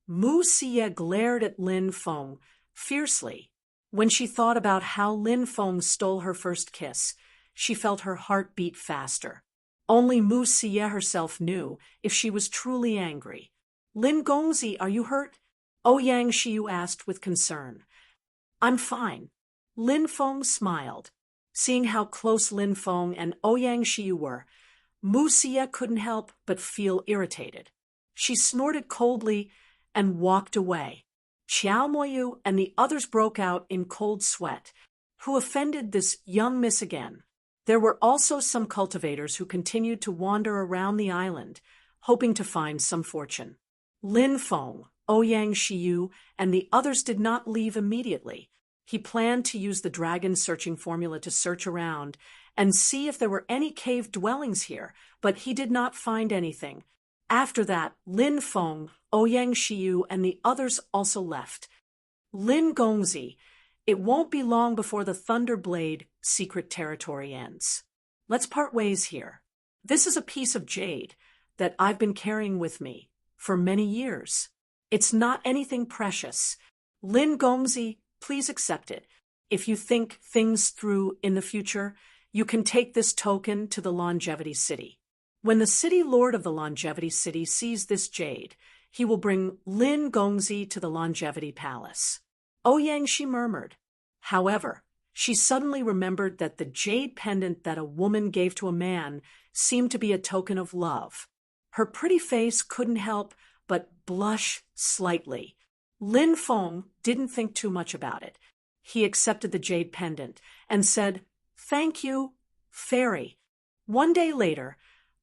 Speaker 1: Mu Xia glared at Lin Feng fiercely. When she thought about how Lin Feng stole her first kiss, she felt her heart beat faster. Only Mu Xia herself knew if she was truly angry. "Lin Gongzi, are you hurt?" Ouyang Xiu asked with concern. "I'm fine." Lin Feng smiled. Seeing how close Lin Feng and Ouyang Xiu were, Mu Xia couldn't help but feel irritated. She snorted coldly and walked away. Qiao Moyu and the others broke out in cold sweat. Who offended this young miss again? There were also some cultivators who continued to wander around the island, hoping to find some fortune. Lin Feng, Ouyang Xiu, and the others did not leave immediately. He planned to use the dragon searching formula to search around and see if there were any cave dwellings here, but he did not find anything. After that, Lin Feng, Ouyang Xiu, and the others also left. Lin Gongzi, it won't be long before the Thunderblade secret territory ends. Let's part ways here. This is a piece of jade that I've been carrying with me for many years. It's not anything precious. Lin Gongzi, please accept it. If you think things through in the future, you can take this token to the Longevity City. When the city lord of the Longevity City sees this jade, he will bring Lin Gongzi to the Longevity Palace. Ouyang Shi murmured. However, she suddenly remembered that the jade pendant that a woman gave to a man seemed to be a token of love. Her pretty face couldn't help but blush slightly. Lin Feng didn't think too much about it. He accepted the jade pendant and said, "Thank you, fairy." One day later,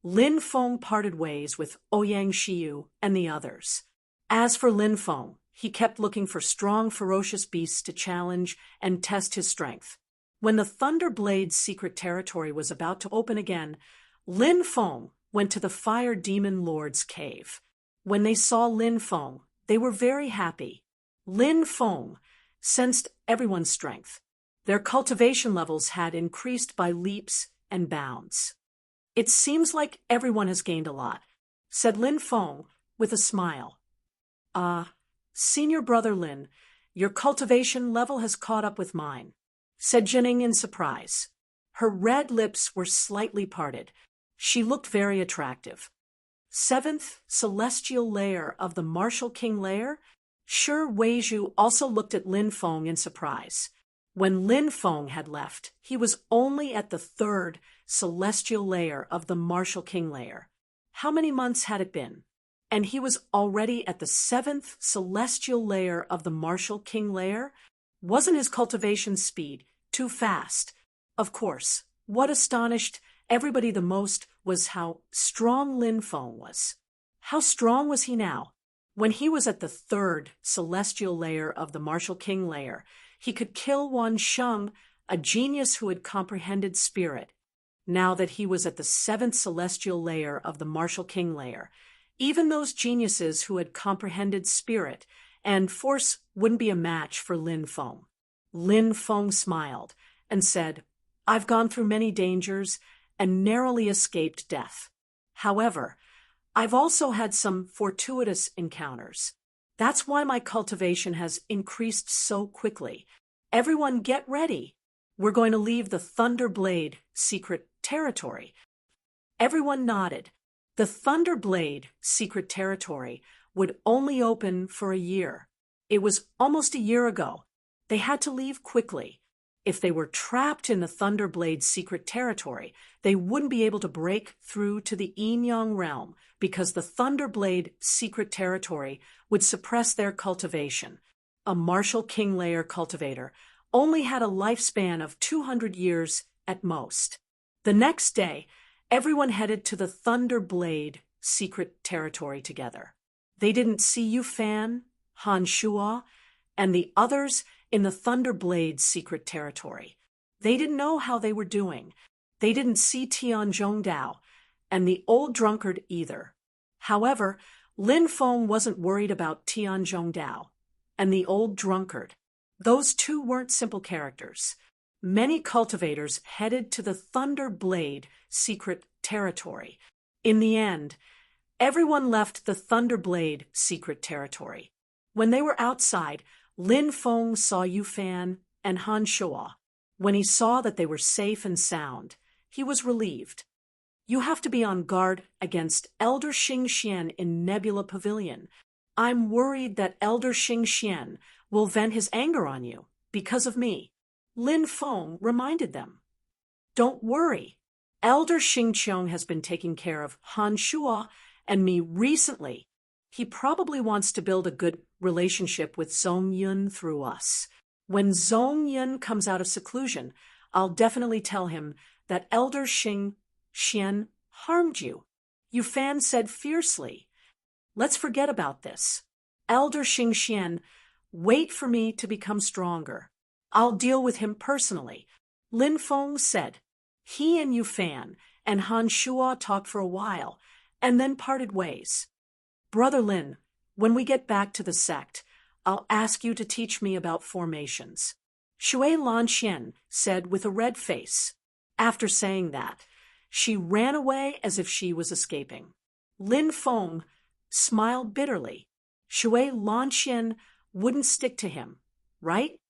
Speaker 1: Lin Feng parted ways with Ouyang Xiu and the others. As for Lin Feng, he kept looking for strong, ferocious beasts to challenge and test his strength. When the Thunder Blade's secret territory was about to open again, Lin Feng went to the Fire Demon Lord's cave. When they saw Lin Feng, they were very happy. Lin Feng sensed everyone's strength. Their cultivation levels had increased by leaps and bounds. "It seems like everyone has gained a lot," said Lin Feng with a smile. Senior brother Lin, your cultivation level has caught up with mine," said Jining in surprise. Her red lips were slightly parted. She looked very attractive. "Seventh celestial layer of the Martial King layer?" Sure Weizhu also looked at Lin Feng in surprise. When Lin Feng had left, he was only at the third celestial layer of the Martial King layer. How many months had it been? And he was already at the seventh celestial layer of the Martial King layer? Wasn't his cultivation speed too fast? Of course, what astonished everybody the most was how strong Lin Feng was. How strong was he now? When he was at the third celestial layer of the Martial King layer, he could kill Wan Sheng, a genius who had comprehended spirit. Now that he was at the seventh celestial layer of the Martial King layer, even those geniuses who had comprehended spirit and force wouldn't be a match for Lin Feng. Lin Feng smiled and said, "I've gone through many dangers and narrowly escaped death. However, I've also had some fortuitous encounters. That's why my cultivation has increased so quickly. Everyone get ready. We're going to leave the Thunder Blade secret territory." Everyone nodded. The Thunder Blade secret territory would only open for a year. It was almost a year ago. They had to leave quickly. If they were trapped in the Thunder Blade secret territory, they wouldn't be able to break through to the Yin-Yang realm because the Thunder Blade secret territory would suppress their cultivation. A Martial King layer cultivator only had a lifespan of 200 years at most. The next day, everyone headed to the Thunder Blade secret territory together. They didn't see Yu Fan, Han Shuo, and the others in the Thunder Blade secret territory. They didn't know how they were doing. They didn't see Tian Zhongdao and the old drunkard either. However, Lin Feng wasn't worried about Tian Zhongdao and the old drunkard. Those two weren't simple characters. Many cultivators headed to the Thunder Blade secret territory. In the end, everyone left the Thunder Blade secret territory. When they were outside, Lin Feng saw Yu Fan and Han Shuo. When he saw that they were safe and sound, he was relieved. "You have to be on guard against Elder Xing Xian in Nebula Pavilion. I'm worried that Elder Xing Xian will vent his anger on you because of me," Lin Feng reminded them. "Don't worry. Elder Xing Qiong has been taking care of Han Shuo and me recently. He probably wants to build a good relationship with Zhong Yun through us. When Zhong Yun comes out of seclusion, I'll definitely tell him that Elder Xing Xian harmed you," Yu Fan said fiercely. "Let's forget about this. Elder Xing Xian, wait for me to become stronger. I'll deal with him personally," Lin Feng said. He and Yu Fan and Han Shuo talked for a while and then parted ways. "Brother Lin, when we get back to the sect, I'll ask you to teach me about formations," Shui Lanxian said with a red face. After saying that, she ran away as if she was escaping. Lin Feng smiled bitterly. Shui Lanxian wouldn't stick to him, right?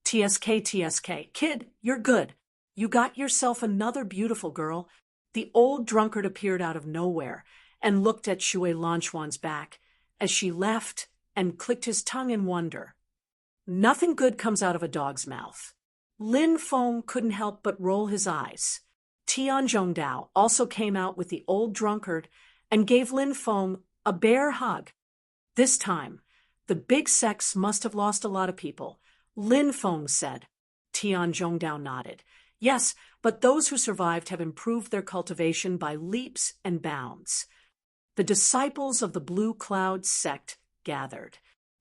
Speaker 1: TSK, kid, you're good. You got yourself another beautiful girl." The old drunkard appeared out of nowhere and looked at Shui Lanxuan's back as she left and clicked his tongue in wonder. Nothing good comes out of a dog's mouth. Lin Feng couldn't help but roll his eyes. Tian Zhongdao also came out with the old drunkard and gave Lin Feng a bear hug. This time, the big sects must have lost a lot of people, Lin Feng said. Tian Zhongdao nodded. Yes, but those who survived have improved their cultivation by leaps and bounds. The disciples of the Blue Cloud sect gathered.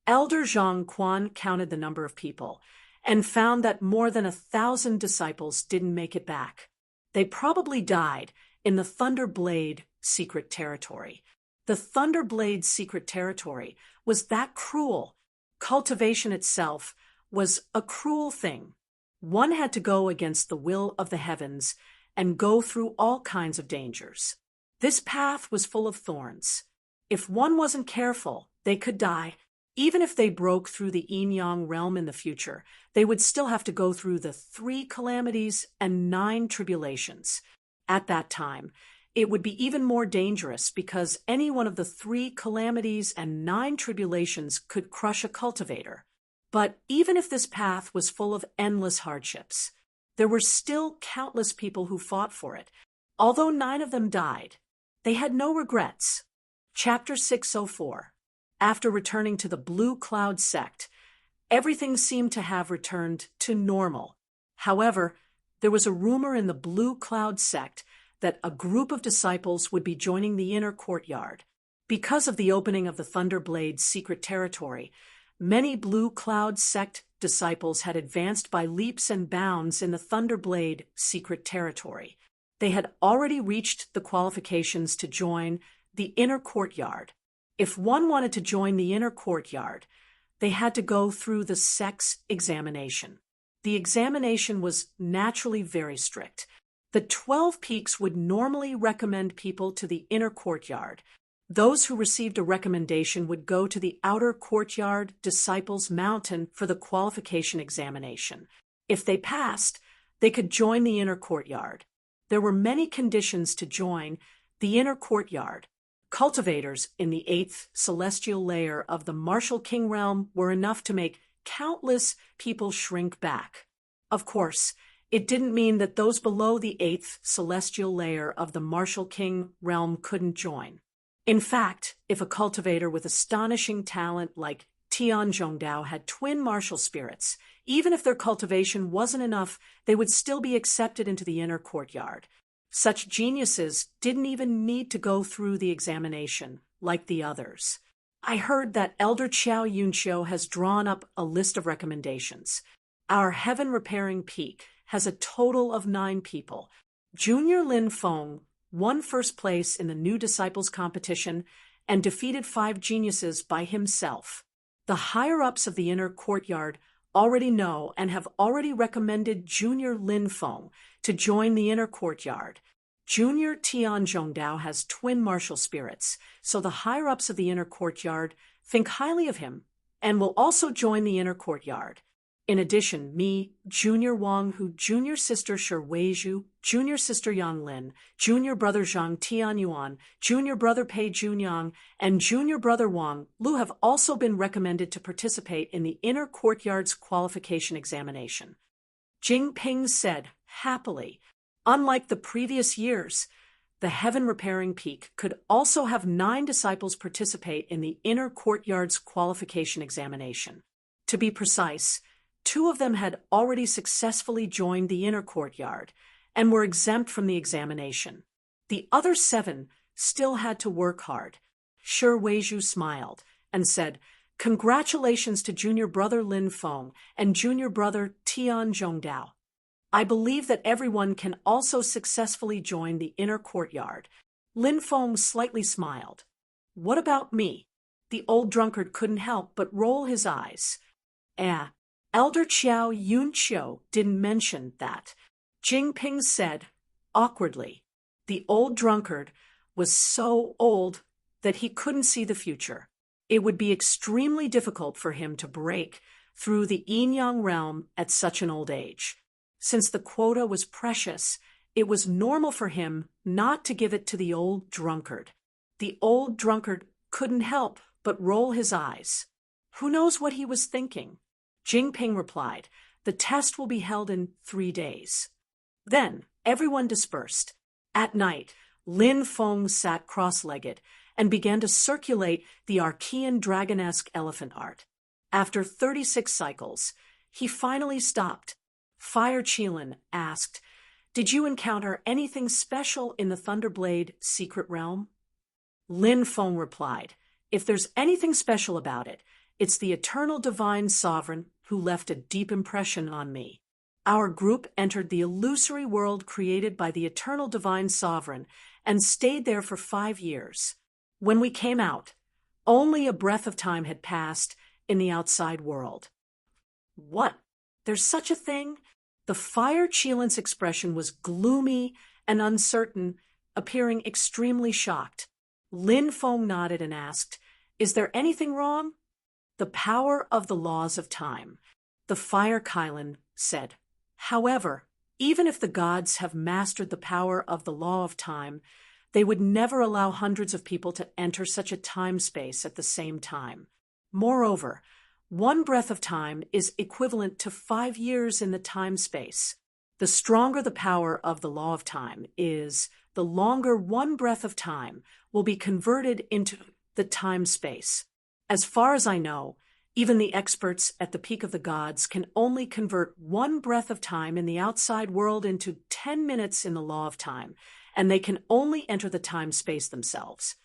Speaker 1: Elder Zhang Quan counted the number of people and found that more than 1,000 disciples didn't make it back. They probably died in the Thunderblade secret territory. The Thunderblade secret territory was that cruel. Cultivation itself was a cruel thing. One had to go against the will of the heavens and go through all kinds of dangers. This path was full of thorns. If one wasn't careful, they could die. Even if they broke through the yin-yang realm in the future, they would still have to go through the 3 calamities and 9 tribulations. At that time, it would be even more dangerous because any one of the 3 calamities and 9 tribulations could crush a cultivator. But even if this path was full of endless hardships, there were still countless people who fought for it. Although 9 of them died, they had no regrets. Chapter 604. After returning to the Blue Cloud sect, everything seemed to have returned to normal. However, there was a rumor in the Blue Cloud sect that a group of disciples would be joining the inner courtyard. Because of the opening of the Thunderblade secret territory, many Blue Cloud sect disciples had advanced by leaps and bounds in the Thunderblade secret territory. They had already reached the qualifications to join the inner courtyard. If one wanted to join the inner courtyard, they had to go through the sect's examination. The examination was naturally very strict. The 12 Peaks would normally recommend people to the inner courtyard. Those who received a recommendation would go to the outer courtyard Disciples Mountain for the qualification examination. If they passed, they could join the inner courtyard. There were many conditions to join the inner courtyard. Cultivators in the 8th celestial layer of the Martial King realm were enough to make countless people shrink back. Of course, it didn't mean that those below the 8th celestial layer of the Martial King realm couldn't join. In fact, if a cultivator with astonishing talent like Tian Zhongdao had twin martial spirits, even if their cultivation wasn't enough, they would still be accepted into the inner courtyard. Such geniuses didn't even need to go through the examination, like the others. I heard that Elder Qiao Yunqiu has drawn up a list of recommendations. Our heaven-repairing peak has a total of 9 people. Junior Lin Feng won first place in the New Disciples competition and defeated 5 geniuses by himself. The higher-ups of the inner courtyard already know and have already recommended Junior Lin Feng to join the inner courtyard. Junior Tian Zhongdao has twin martial spirits, so the higher-ups of the inner courtyard think highly of him and will also join the inner courtyard. In addition, me, Junior Wang Hu, Junior Sister Shi Weizhu, Junior Sister Yang Lin, Junior Brother Zhang Tianyuan, Junior Brother Pei Junyang, and Junior Brother Wang Lu have also been recommended to participate in the inner courtyard's qualification examination. Jingping said, happily. Unlike the previous years, the heaven-repairing peak could also have 9 disciples participate in the inner courtyard's qualification examination. To be precise, 2 of them had already successfully joined the inner courtyard and were exempt from the examination. The other 7 still had to work hard. Shi Weizhu smiled and said, congratulations to Junior Brother Lin Feng and Junior Brother Tian Zhongdao. I believe that everyone can also successfully join the inner courtyard. Lin Feng slightly smiled. What about me? The old drunkard couldn't help but roll his eyes. Elder Qiao Yunqiu didn't mention that. Jingping said, awkwardly. The old drunkard was so old that he couldn't see the future. It would be extremely difficult for him to break through the yin-yang realm at such an old age. Since the quota was precious, it was normal for him not to give it to the old drunkard. The old drunkard couldn't help but roll his eyes. Who knows what he was thinking? Jingping replied, the test will be held in 3 days. Then everyone dispersed. At night, Lin Feng sat cross-legged and began to circulate the Archean dragonesque elephant art. After 36 cycles, he finally stopped. Fire Qilin asked, "Did you encounter anything special in the Thunderblade secret realm?" Lin Feng replied, "If there's anything special about it, it's the eternal divine sovereign who left a deep impression on me. Our group entered the illusory world created by the eternal divine sovereign and stayed there for 5 years. When we came out, only a breath of time had passed in the outside world." "What? There's such a thing?" The Fire Qilin's expression was gloomy and uncertain, appearing extremely shocked. Lin Feng nodded and asked, "Is there anything wrong?" "The power of the laws of time," the Fire Qilin said. "However, even if the gods have mastered the power of the law of time, they would never allow hundreds of people to enter such a time space at the same time. Moreover, 1 breath of time is equivalent to 5 years in the time space. The stronger the power of the law of time is, the longer 1 breath of time will be converted into the time space. As far as I know, even the experts at the peak of the gods can only convert 1 breath of time in the outside world into 10 minutes in the law of time, and they can only enter the time space themselves."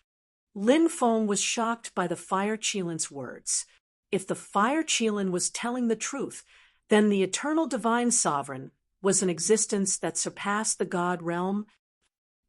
Speaker 1: Lin Feng was shocked by the Fire Qilin's words. If the Fire Qilin was telling the truth, then the eternal divine sovereign was an existence that surpassed the god realm.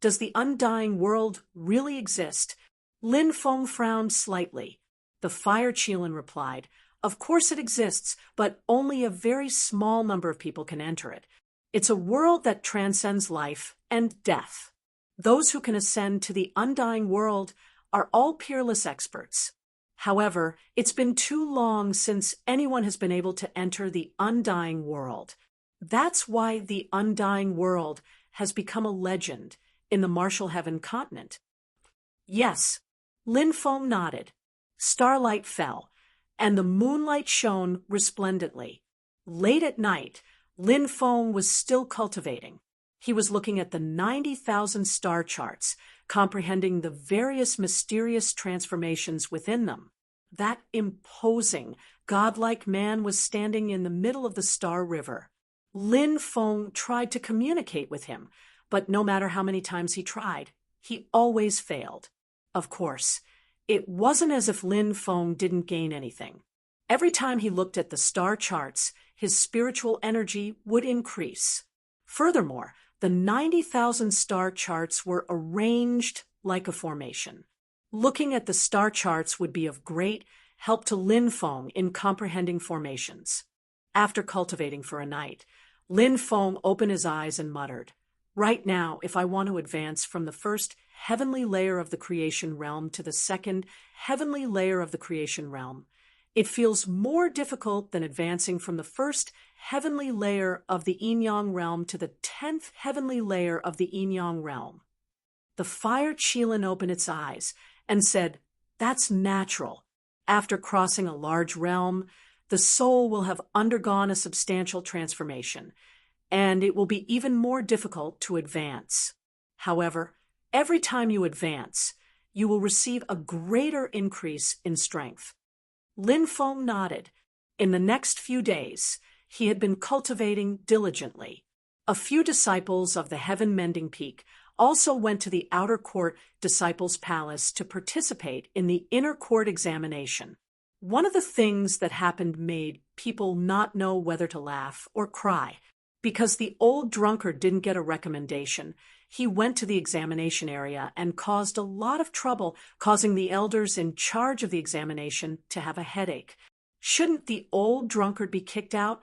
Speaker 1: Does the undying world really exist? Lin Feng frowned slightly. The Fire Qilin replied, "Of course it exists, but only a very small number of people can enter it. It's a world that transcends life and death. Those who can ascend to the undying world are all peerless experts. However, it's been too long since anyone has been able to enter the undying world. That's why the undying world has become a legend in the Martial Heaven continent." "Yes," Lin Feng nodded. Starlight fell, and the moonlight shone resplendently. Late at night, Lin Feng was still cultivating. He was looking at the 90,000 star charts, comprehending the various mysterious transformations within them. That imposing, godlike man was standing in the middle of the Star River. Lin Feng tried to communicate with him, but no matter how many times he tried, he always failed. Of course, it wasn't as if Lin Feng didn't gain anything. Every time he looked at the star charts, his spiritual energy would increase. Furthermore, the 90,000 star charts were arranged like a formation. Looking at the star charts would be of great help to Lin Feng in comprehending formations. After cultivating for a night, Lin Feng opened his eyes and muttered, "Right now, if I want to advance from the first heavenly layer of the creation realm to the second heavenly layer of the creation realm, it feels more difficult than advancing from the first heavenly layer of the yin-yang realm to the 10th heavenly layer of the yin-yang realm." The Fire Qilin opened its eyes and said, "That's natural. After crossing a large realm, the soul will have undergone a substantial transformation, and it will be even more difficult to advance. However, every time you advance, you will receive a greater increase in strength." Lin Feng nodded. In the next few days, he had been cultivating diligently. A few disciples of the Heaven Mending Peak also went to the outer court disciples' palace to participate in the inner court examination. One of the things that happened made people not know whether to laugh or cry. Because the old drunkard didn't get a recommendation, he went to the examination area and caused a lot of trouble, causing the elders in charge of the examination to have a headache. Shouldn't the old drunkard be kicked out?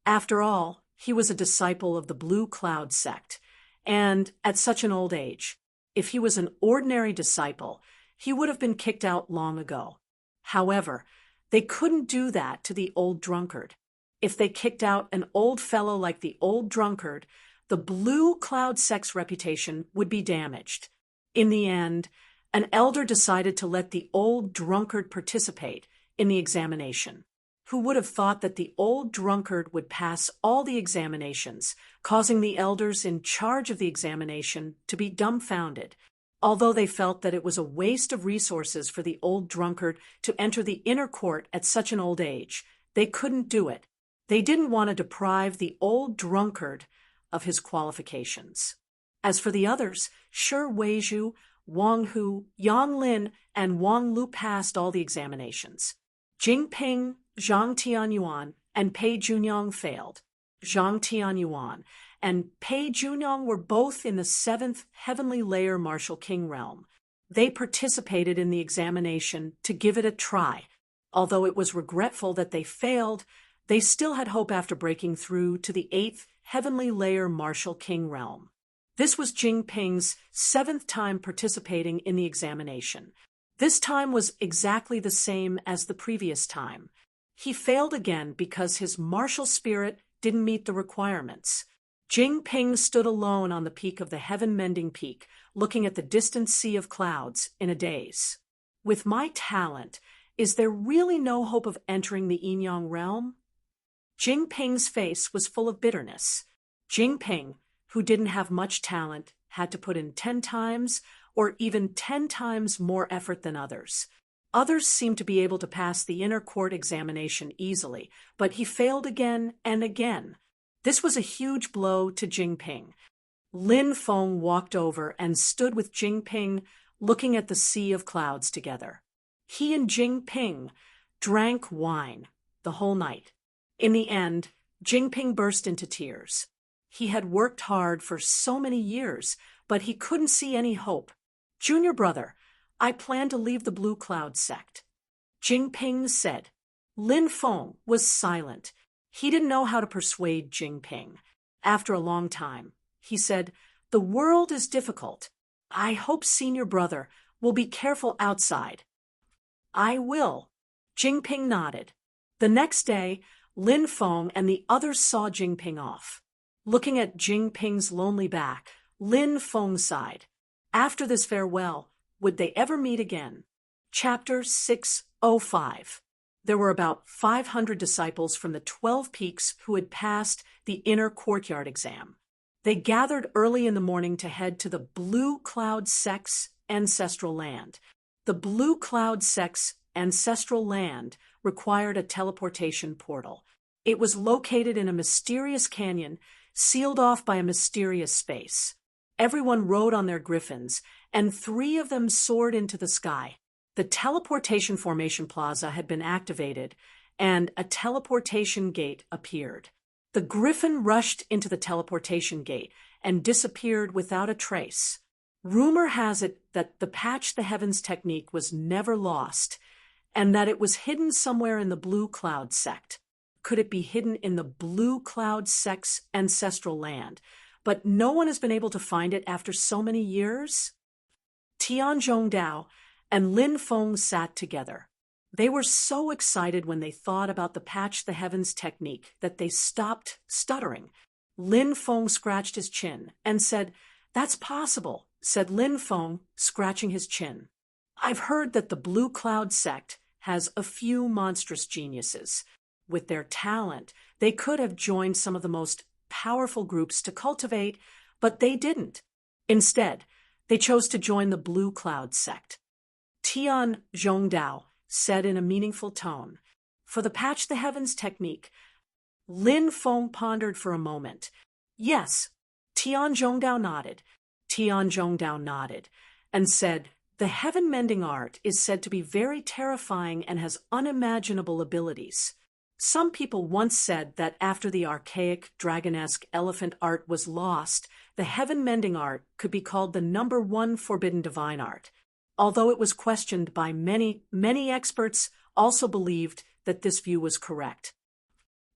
Speaker 1: After all, he was a disciple of the Blue Cloud sect, and at such an old age, if he was an ordinary disciple, he would have been kicked out long ago. However, they couldn't do that to the old drunkard. If they kicked out an old fellow like the old drunkard, the Blue Cloud sect's reputation would be damaged. In the end, an elder decided to let the old drunkard participate in the examination. Who would have thought that the old drunkard would pass all the examinations, causing the elders in charge of the examination to be dumbfounded. Although they felt that it was a waste of resources for the old drunkard to enter the inner court at such an old age, they couldn't do it. They didn't want to deprive the old drunkard of his qualifications. As for the others, Shi Weizhu, Wang Hu, Yang Lin, and Wang Lu passed all the examinations. Jing Ping, Zhang Tianyuan, and Pei Junyang failed. Zhang Tianyuan and Pei Junyang were both in the 7th heavenly layer martial king realm. They participated in the examination to give it a try. Although it was regretful that they failed, they still had hope after breaking through to the 8th heavenly layer martial king realm. This was Jing Ping's 7th time participating in the examination. This time was exactly the same as the previous time. He failed again because his martial spirit didn't meet the requirements. Jing Ping stood alone on the peak of the heaven-mending peak, looking at the distant sea of clouds in a daze. With my talent, is there really no hope of entering the Yin-Yang realm? Jing Ping's face was full of bitterness. Jing Ping, who didn't have much talent, had to put in 10 times or even 10 times more effort than others. Others seemed to be able to pass the inner court examination easily, but he failed again and again. This was a huge blow to Jing Ping. Lin Feng walked over and stood with Jing Ping, looking at the sea of clouds together. He and Jing Ping drank wine the whole night. In the end, Jing Ping burst into tears. He had worked hard for so many years, but he couldn't see any hope. "Junior brother, I plan to leave the Blue Cloud sect," Jing Ping said. Lin Feng was silent. He didn't know how to persuade Jing Ping. After a long time, he said, "The world is difficult. I hope senior brother will be careful outside." "I will." Jing Ping nodded. The next day, Lin Feng and the others saw Jing Ping off. Looking at Jing Ping's lonely back, Lin Feng sighed. After this farewell, would they ever meet again? Chapter 605. There were about 500 disciples from the 12 peaks who had passed the inner courtyard exam. They gathered early in the morning to head to the Blue Cloud sect's ancestral land. The Blue Cloud sect's ancestral land required a teleportation portal. It was located in a mysterious canyon, sealed off by a mysterious space. Everyone rode on their griffins, and 3 of them soared into the sky. The teleportation formation plaza had been activated, and a teleportation gate appeared. The griffin rushed into the teleportation gate and disappeared without a trace. Rumor has it that the Patch the Heavens technique was never lost, and that it was hidden somewhere in the Blue Cloud sect. Could it be hidden in the Blue Cloud sect's ancestral land? But no one has been able to find it after so many years? Tian Zhongdao and Lin Feng sat together. They were so excited when they thought about the Patch the Heavens technique that they stopped stuttering. Lin Feng scratched his chin and said, "That's possible," said Lin Feng, scratching his chin. "I've heard that the Blue Cloud sect has a few monstrous geniuses. With their talent, they could have joined some of the most powerful groups to cultivate, but they didn't. Instead, they chose to join the Blue Cloud sect." Tian Zhongdao said in a meaningful tone, "For the Patch the Heavens technique." Lin Feng pondered for a moment. "Yes." Tian Zhongdao nodded. Tian Zhongdao nodded and said, "The heaven-mending art is said to be very terrifying and has unimaginable abilities. Some people once said that after the archaic, dragonesque elephant art was lost, the heaven-mending art could be called the #1 forbidden divine art. Although it was questioned by many experts, also believed that this view was correct.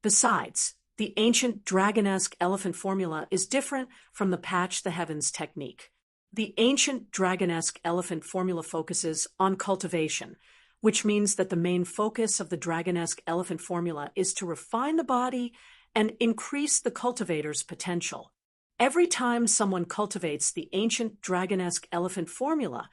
Speaker 1: Besides, the ancient dragonesque elephant formula is different from the Patch the Heavens technique. The ancient dragonesque elephant formula focuses on cultivation, which means that the main focus of the dragonesque elephant formula is to refine the body and increase the cultivator's potential. Every time someone cultivates the ancient dragonesque elephant formula,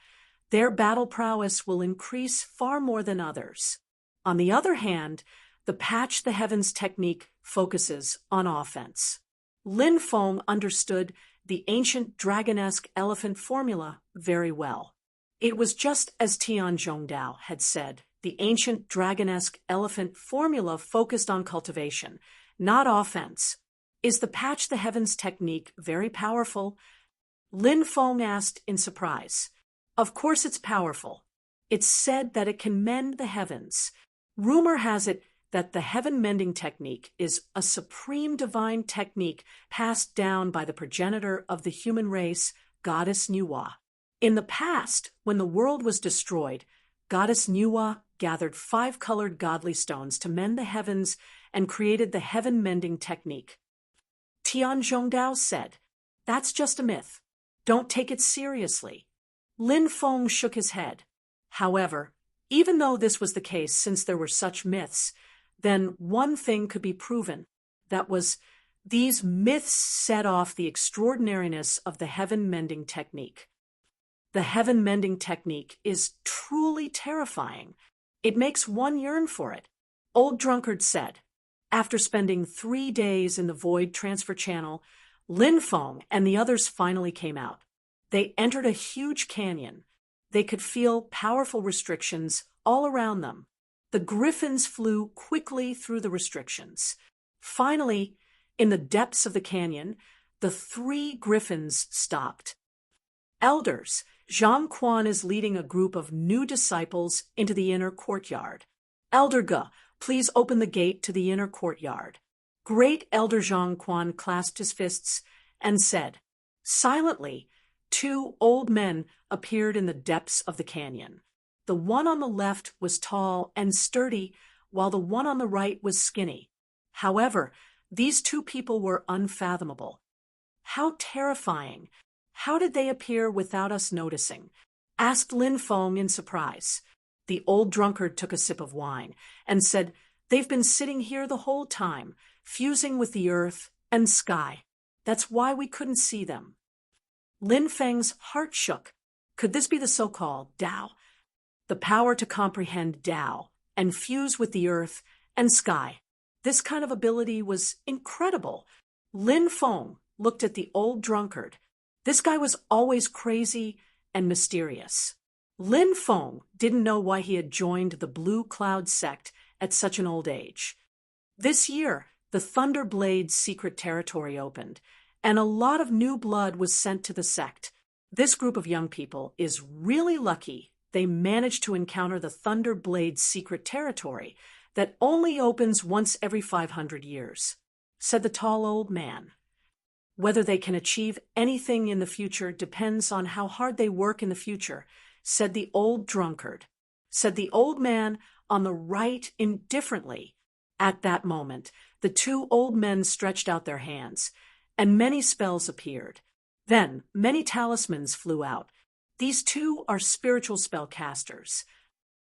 Speaker 1: their battle prowess will increase far more than others. On the other hand, the Patch the Heavens technique focuses on offense. Lin Feng understood the ancient dragonesque elephant formula very well. It was just as Tian Zhongdao had said. The ancient dragonesque elephant formula focused on cultivation, not offense. Is the patch the heavens technique very powerful? Lin Feng asked in surprise. Of course it's powerful. It's said that it can mend the heavens. Rumor has it that the heaven-mending technique is a supreme divine technique passed down by the progenitor of the human race, Goddess Nuwa. In the past, when the world was destroyed, Goddess Nuwa gathered 5 colored godly stones to mend the heavens and created the heaven-mending technique. Tian Zhongdao said, "That's just a myth. Don't take it seriously." Lin Feng shook his head. However, even though this was the case since there were such myths, then one thing could be proven. That was, these myths set off the extraordinariness of the heaven-mending technique. The heaven-mending technique is truly terrifying. It makes one yearn for it. Old Drunkard said. After spending 3 days in the Void Transfer Channel, Lin Feng and the others finally came out. They entered a huge canyon. They could feel powerful restrictions all around them. The griffins flew quickly through the restrictions. Finally, in the depths of the canyon, the 3 griffins stopped. Elders, Zhang Quan is leading a group of new disciples into the inner courtyard. Elder Ge, please open the gate to the inner courtyard. Great Elder Zhang Quan clasped his fists and said, silently, 2 old men appeared in the depths of the canyon. The one on the left was tall and sturdy, while the one on the right was skinny. However, these 2 people were unfathomable. How terrifying! How did they appear without us noticing? Asked Lin Feng in surprise. The old drunkard took a sip of wine and said, they've been sitting here the whole time, fusing with the earth and sky. That's why we couldn't see them. Lin Feng's heart shook. Could this be the so-called Tao? The power to comprehend Tao and fuse with the earth and sky. This kind of ability was incredible. Lin Feng looked at the old drunkard. This guy was always crazy and mysterious. Lin Feng didn't know why he had joined the Blue Cloud sect at such an old age. This year, the Thunder Blade's secret territory opened, and a lot of new blood was sent to the sect. This group of young people is really lucky they managed to encounter the Thunder Blade's secret territory that only opens once every 500 years, said the tall old man. Whether they can achieve anything in the future depends on how hard they work in the future, said the old drunkard. Said the old man on the right indifferently. At that moment, the 2 old men stretched out their hands, and many spells appeared. Then many talismans flew out. These 2 are spiritual spellcasters.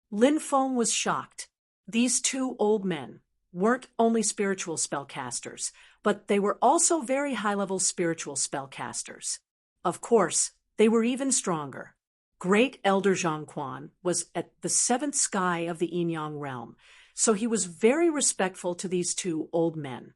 Speaker 1: Lin Feng was shocked. These 2 old men weren't only spiritual spellcasters, but they were also very high-level spiritual spellcasters. Of course, they were even stronger. Great Elder Zhang Quan was at the 7th sky of the Yin-Yang realm, so he was very respectful to these 2 old men.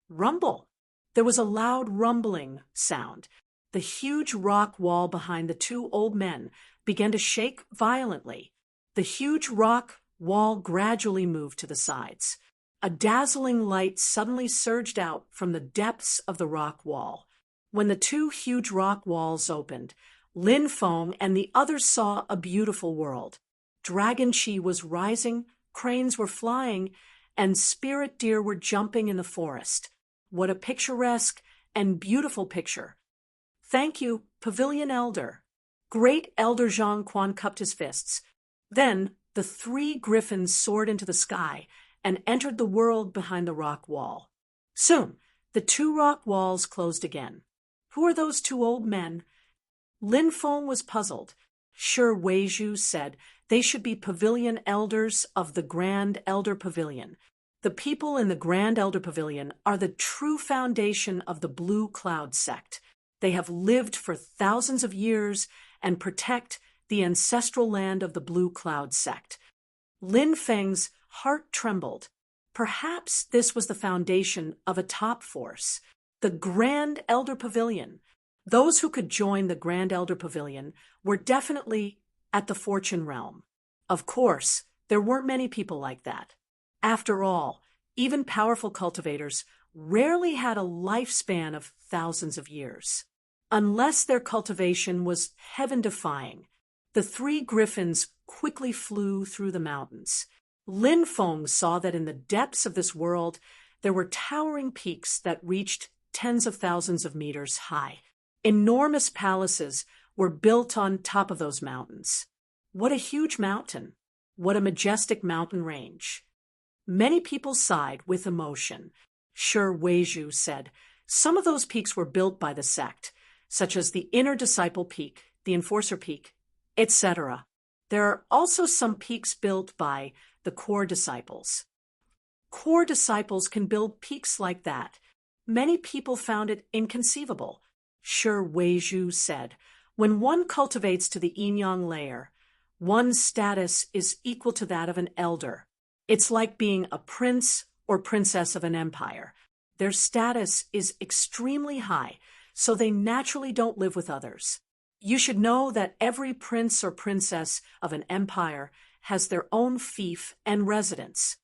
Speaker 1: Rumble! There was a loud rumbling sound. The huge rock wall behind the 2 old men began to shake violently. The huge rock wall gradually moved to the sides. A dazzling light suddenly surged out from the depths of the rock wall. When the 2 huge rock walls opened, Lin Feng and the others saw a beautiful world. Dragon Chi was rising, cranes were flying, and spirit deer were jumping in the forest. What a picturesque and beautiful picture. Thank you, Pavilion Elder. Great Elder Zhang Quan cupped his fists. Then the 3 griffins soared into the sky and entered the world behind the rock wall. Soon, the 2 rock walls closed again. Who are those 2 old men? Lin Feng was puzzled. Sure, Weizhu said they should be pavilion elders of the Grand Elder Pavilion. The people in the Grand Elder Pavilion are the true foundation of the Blue Cloud sect. They have lived for thousands of years and protect the ancestral land of the Blue Cloud sect. Lin Feng's heart trembled. Perhaps this was the foundation of a top force, the Grand Elder Pavilion. Those who could join the Grand Elder Pavilion were definitely at the fortune realm. Of course, there weren't many people like that. After all, even powerful cultivators rarely had a lifespan of thousands of years. Unless their cultivation was heaven-defying, the three griffins quickly flew through the mountains. Lin Feng saw that in the depths of this world, there were towering peaks that reached tens of thousands of meters high. Enormous palaces were built on top of those mountains. What a huge mountain! What a majestic mountain range! Many people sighed with emotion. Sure, Weizhu said, some of those peaks were built by the sect, such as the Inner Disciple Peak, the Enforcer Peak, etc. There are also some peaks built by the core disciples. Core disciples can build peaks like that. Many people found it inconceivable. Sure, Weizhu said, when one cultivates to the yin-yang layer, one's status is equal to that of an elder. It's like being a prince or princess of an empire. Their status is extremely high, so they naturally don't live with others. You should know that every prince or princess of an empire has their own fief and residence.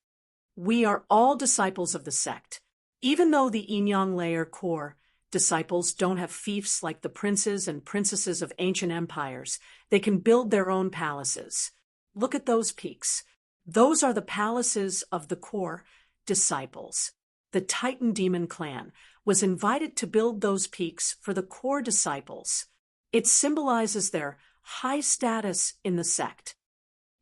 Speaker 1: We are all disciples of the sect. Even though the yin-yang layer core disciples don't have fiefs like the princes and princesses of ancient empires, they can build their own palaces. Look at those peaks. Those are the palaces of the core disciples. The Titan Demon clan was invited to build those peaks for the core disciples. It symbolizes their high status in the sect.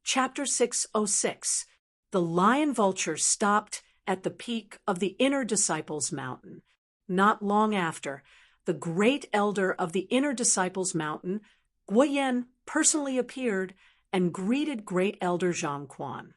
Speaker 1: Chapter 606. The lion vulture stopped at the peak of the Inner Disciples Mountain. Not long after, the great elder of the Inner Disciples Mountain, Guoyan, personally appeared and greeted great elder Zhang Quan.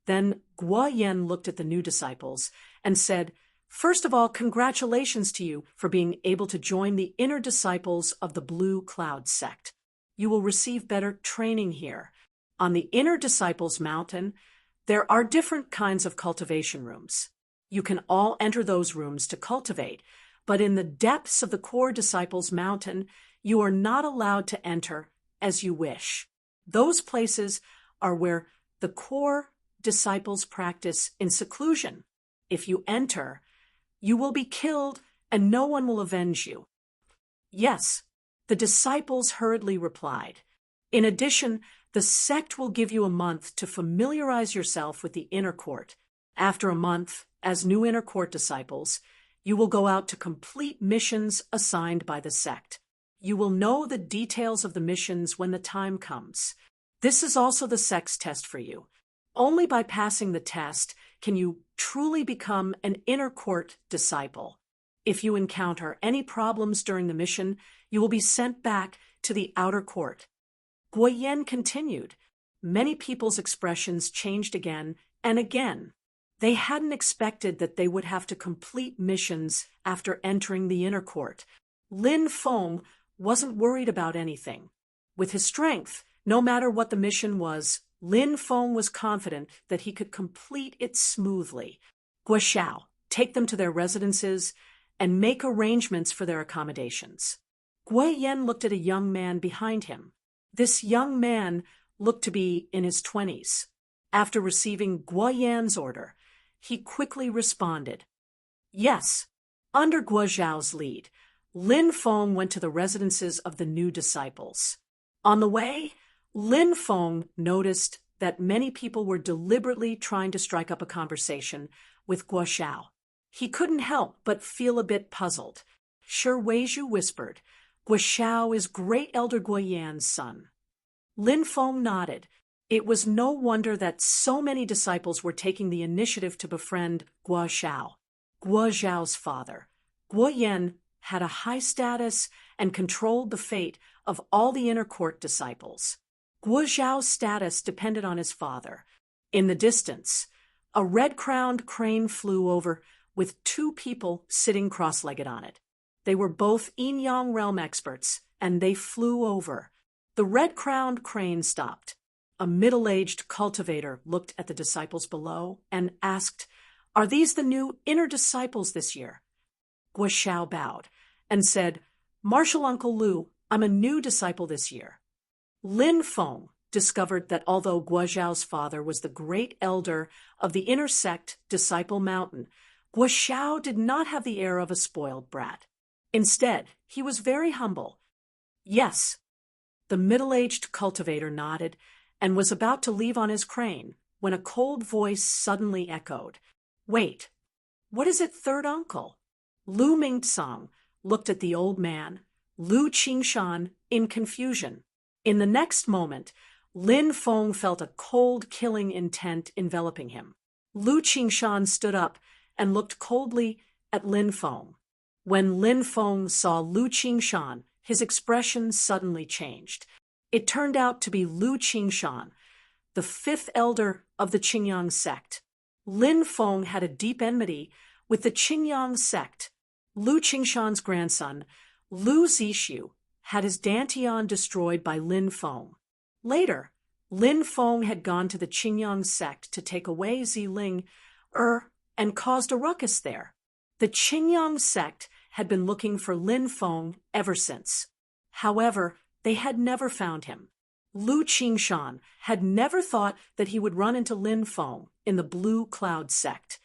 Speaker 1: Then Guoyan looked at the new disciples and said, "First of all, congratulations to you for being able to join the Inner Disciples of the Blue Cloud sect. You will receive better training here. On the Inner Disciples Mountain, there are different kinds of cultivation rooms. You can all enter those rooms to cultivate, but in the depths of the Core Disciples Mountain, you are not allowed to enter as you wish. Those places are where the Core Disciples practice in seclusion. If you enter, you will be killed and no one will avenge you." "Yes," the disciples hurriedly replied. "In addition, the sect will give you a month to familiarize yourself with the inner court. After a month, as new inner court disciples, you will go out to complete missions assigned by the sect. You will know the details of the missions when the time comes. This is also the sect's test for you. Only by passing the test can you truly become an inner court disciple. If you encounter any problems during the mission, you will be sent back to the outer court." Guoyan continued. Many people's expressions changed again and again. They hadn't expected that they would have to complete missions after entering the inner court. Lin Feng wasn't worried about anything. With his strength, no matter what the mission was, Lin Feng was confident that he could complete it smoothly. "Guoxiao, take them to their residences and make arrangements for their accommodations." Guoyan looked at a young man behind him. This young man looked to be in his 20s. After receiving Guoyan's order, he quickly responded. Yes. Under Guoxiao's lead, Lin Feng went to the residences of the new disciples. On the way, Lin Feng noticed that many people were deliberately trying to strike up a conversation with Guoxiao. He couldn't help but feel a bit puzzled. Sure, Weizhu whispered, "Guoxiao is Great Elder Guoyan's son." Lin Feng nodded. It was no wonder that so many disciples were taking the initiative to befriend Guoxiao. Guoxiao's father, Guoyan, had a high status and controlled the fate of all the inner court disciples. Guoxiao's status depended on his father. In the distance, a red-crowned crane flew over with two people sitting cross-legged on it. They were both yin-yang realm experts, and they flew over. The red-crowned crane stopped. A middle-aged cultivator looked at the disciples below and asked, "Are these the new inner disciples this year?" Guoxiao bowed and said, Marshal Uncle Lu, I'm a new disciple this year. Lin Feng discovered that although Guozhao's father was the great elder of the inner sect Disciple Mountain, Guozhao did not have the air of a spoiled brat. Instead, he was very humble. Yes, the middle-aged cultivator nodded and was about to leave on his crane when a cold voice suddenly echoed. Wait, what is it, third uncle? Lu Mingtsang looked at the old man, Lu Qingshan, in confusion. In the next moment, Lin Feng felt a cold, killing intent enveloping him. Lu Qingshan stood up and looked coldly at Lin Feng. When Lin Feng saw Lu Qingshan, his expression suddenly changed. It turned out to be Lu Qingshan, the fifth elder of the Qingyang sect. Lin Feng had a deep enmity with the Qingyang sect. Lu Qingshan's grandson, Lu Zishu, had his dantian destroyed by Lin Feng. Later, Lin Feng had gone to the Qingyang sect to take away Ziling, and caused a ruckus there. The Qingyang sect had been looking for Lin Feng ever since. However, they had never found him. Lu Qingshan had never thought that he would run into Lin Feng in the Blue Cloud sect.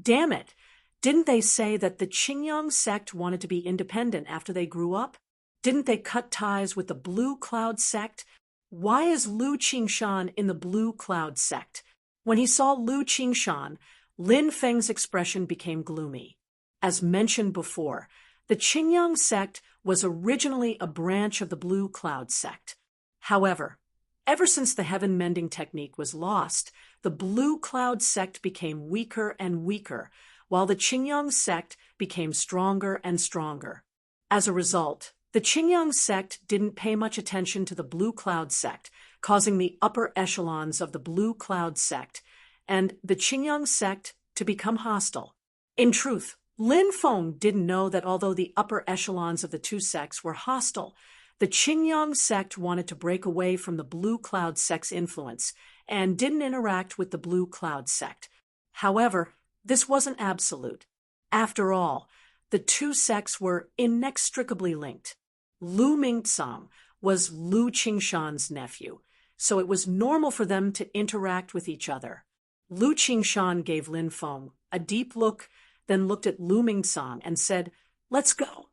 Speaker 1: Damn it! Didn't they say that the Qingyang sect wanted to be independent after they grew up? Didn't they cut ties with the Blue Cloud sect? Why is Lu Qingshan in the Blue Cloud sect? When he saw Lu Qingshan, Lin Feng's expression became gloomy. As mentioned before, the Qingyang sect was originally a branch of the Blue Cloud sect. However, ever since the heaven-mending technique was lost, the Blue Cloud sect became weaker and weaker, while the Qingyang sect became stronger and stronger. As a result, the Qingyang sect didn't pay much attention to the Blue Cloud sect, causing the upper echelons of the Blue Cloud sect and the Qingyang sect to become hostile. In truth, Lin Feng didn't know that although the upper echelons of the two sects were hostile, the Qingyang sect wanted to break away from the Blue Cloud sect's influence and didn't interact with the Blue Cloud sect. However, this wasn't absolute. After all, the two sects were inextricably linked. Lu Mingtsang was Lu Qingshan's nephew, so it was normal for them to interact with each other. Lu Qingshan gave Lin Feng a deep look, then looked at Lu Mingtsang and said, "Let's go."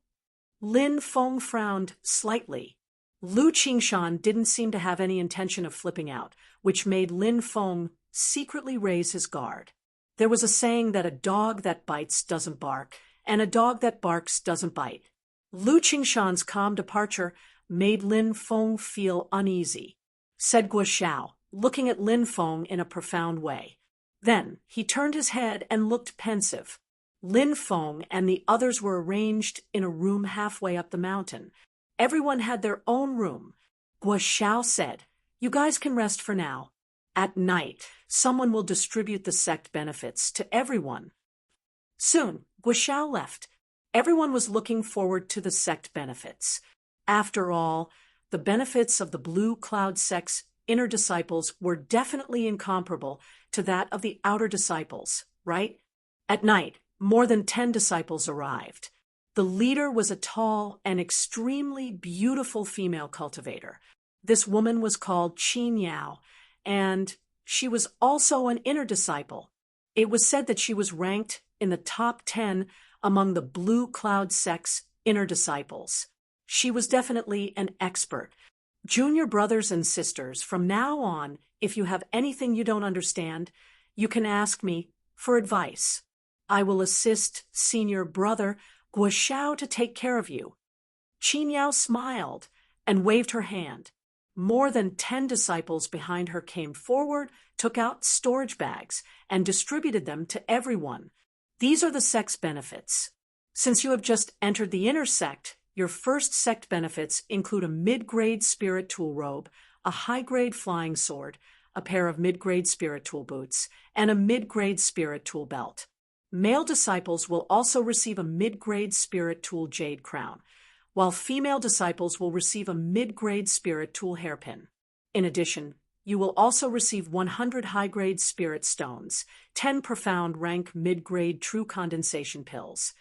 Speaker 1: Lin Feng frowned slightly. Lu Qingshan didn't seem to have any intention of flipping out, which made Lin Feng secretly raise his guard. There was a saying that a dog that bites doesn't bark, and a dog that barks doesn't bite. Lu Qingshan's calm departure made Lin Feng feel uneasy. Said Guozhao, looking at Lin Feng in a profound way. Then he turned his head and looked pensive. Lin Feng and the others were arranged in a room halfway up the mountain. Everyone had their own room. Guozhao said, "You guys can rest for now. At night, someone will distribute the sect benefits to everyone." Soon, Guozhao left. Everyone was looking forward to the sect benefits. After all, the benefits of the Blue Cloud sect's inner disciples were definitely incomparable to that of the outer disciples, right? At night, more than 10 disciples arrived. The leader was a tall and extremely beautiful female cultivator. This woman was called Qin Yao, and she was also an inner disciple. It was said that she was ranked in the top 10 among the Blue Cloud sect's inner disciples. She was definitely an expert. Junior brothers and sisters, from now on, if you have anything you don't understand, you can ask me for advice. I will assist senior brother Guozhao to take care of you. Qin Yao smiled and waved her hand. More than 10 disciples behind her came forward, took out storage bags, and distributed them to everyone. These are the sect's benefits. Since you have just entered the inner sect, your first sect benefits include a mid-grade spirit tool robe, a high-grade flying sword, a pair of mid-grade spirit tool boots, and a mid-grade spirit tool belt. Male disciples will also receive a mid-grade spirit tool jade crown, while female disciples will receive a mid-grade spirit tool hairpin. In addition, you will also receive 100 high-grade spirit stones, 10 profound rank mid-grade true condensation pills.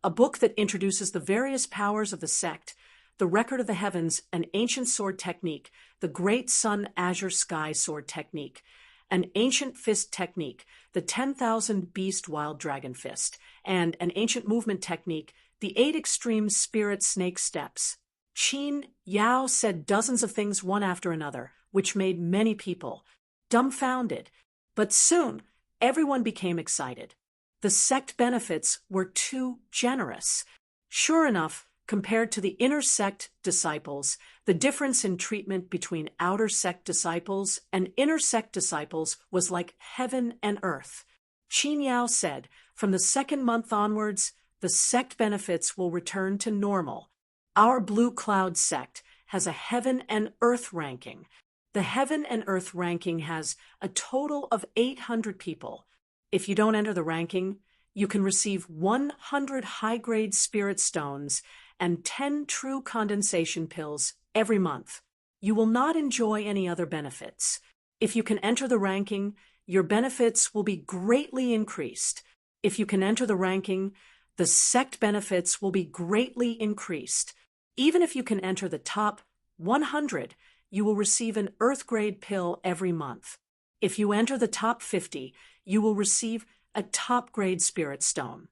Speaker 1: a book that introduces the various powers of the sect, the record of the heavens, an ancient sword technique, the great sun azure sky sword technique, an ancient fist technique, the 10,000 beast wild dragon fist, and an ancient movement technique, the 8 extreme spirit snake steps. Qin Yao said dozens of things one after another, which made many people dumbfounded. But soon, everyone became excited. The sect benefits were too generous. Sure enough, compared to the inner sect disciples, the difference in treatment between outer sect disciples and inner sect disciples was like heaven and earth. Qin Yao said, from the 2nd month onwards, the sect benefits will return to normal. Our Blue Cloud sect has a heaven and earth ranking. The heaven and earth ranking has a total of 800 people. If you don't enter the ranking, you can receive 100 high-grade spirit stones and 10 true condensation pills every month. You will not enjoy any other benefits. If you can enter the ranking, your benefits will be greatly increased. If you can enter the ranking, the sect benefits will be greatly increased. Even if you can enter the top 100, you will receive an earth-grade pill every month. If you enter the top 50, you will receive a top-grade spirit stone.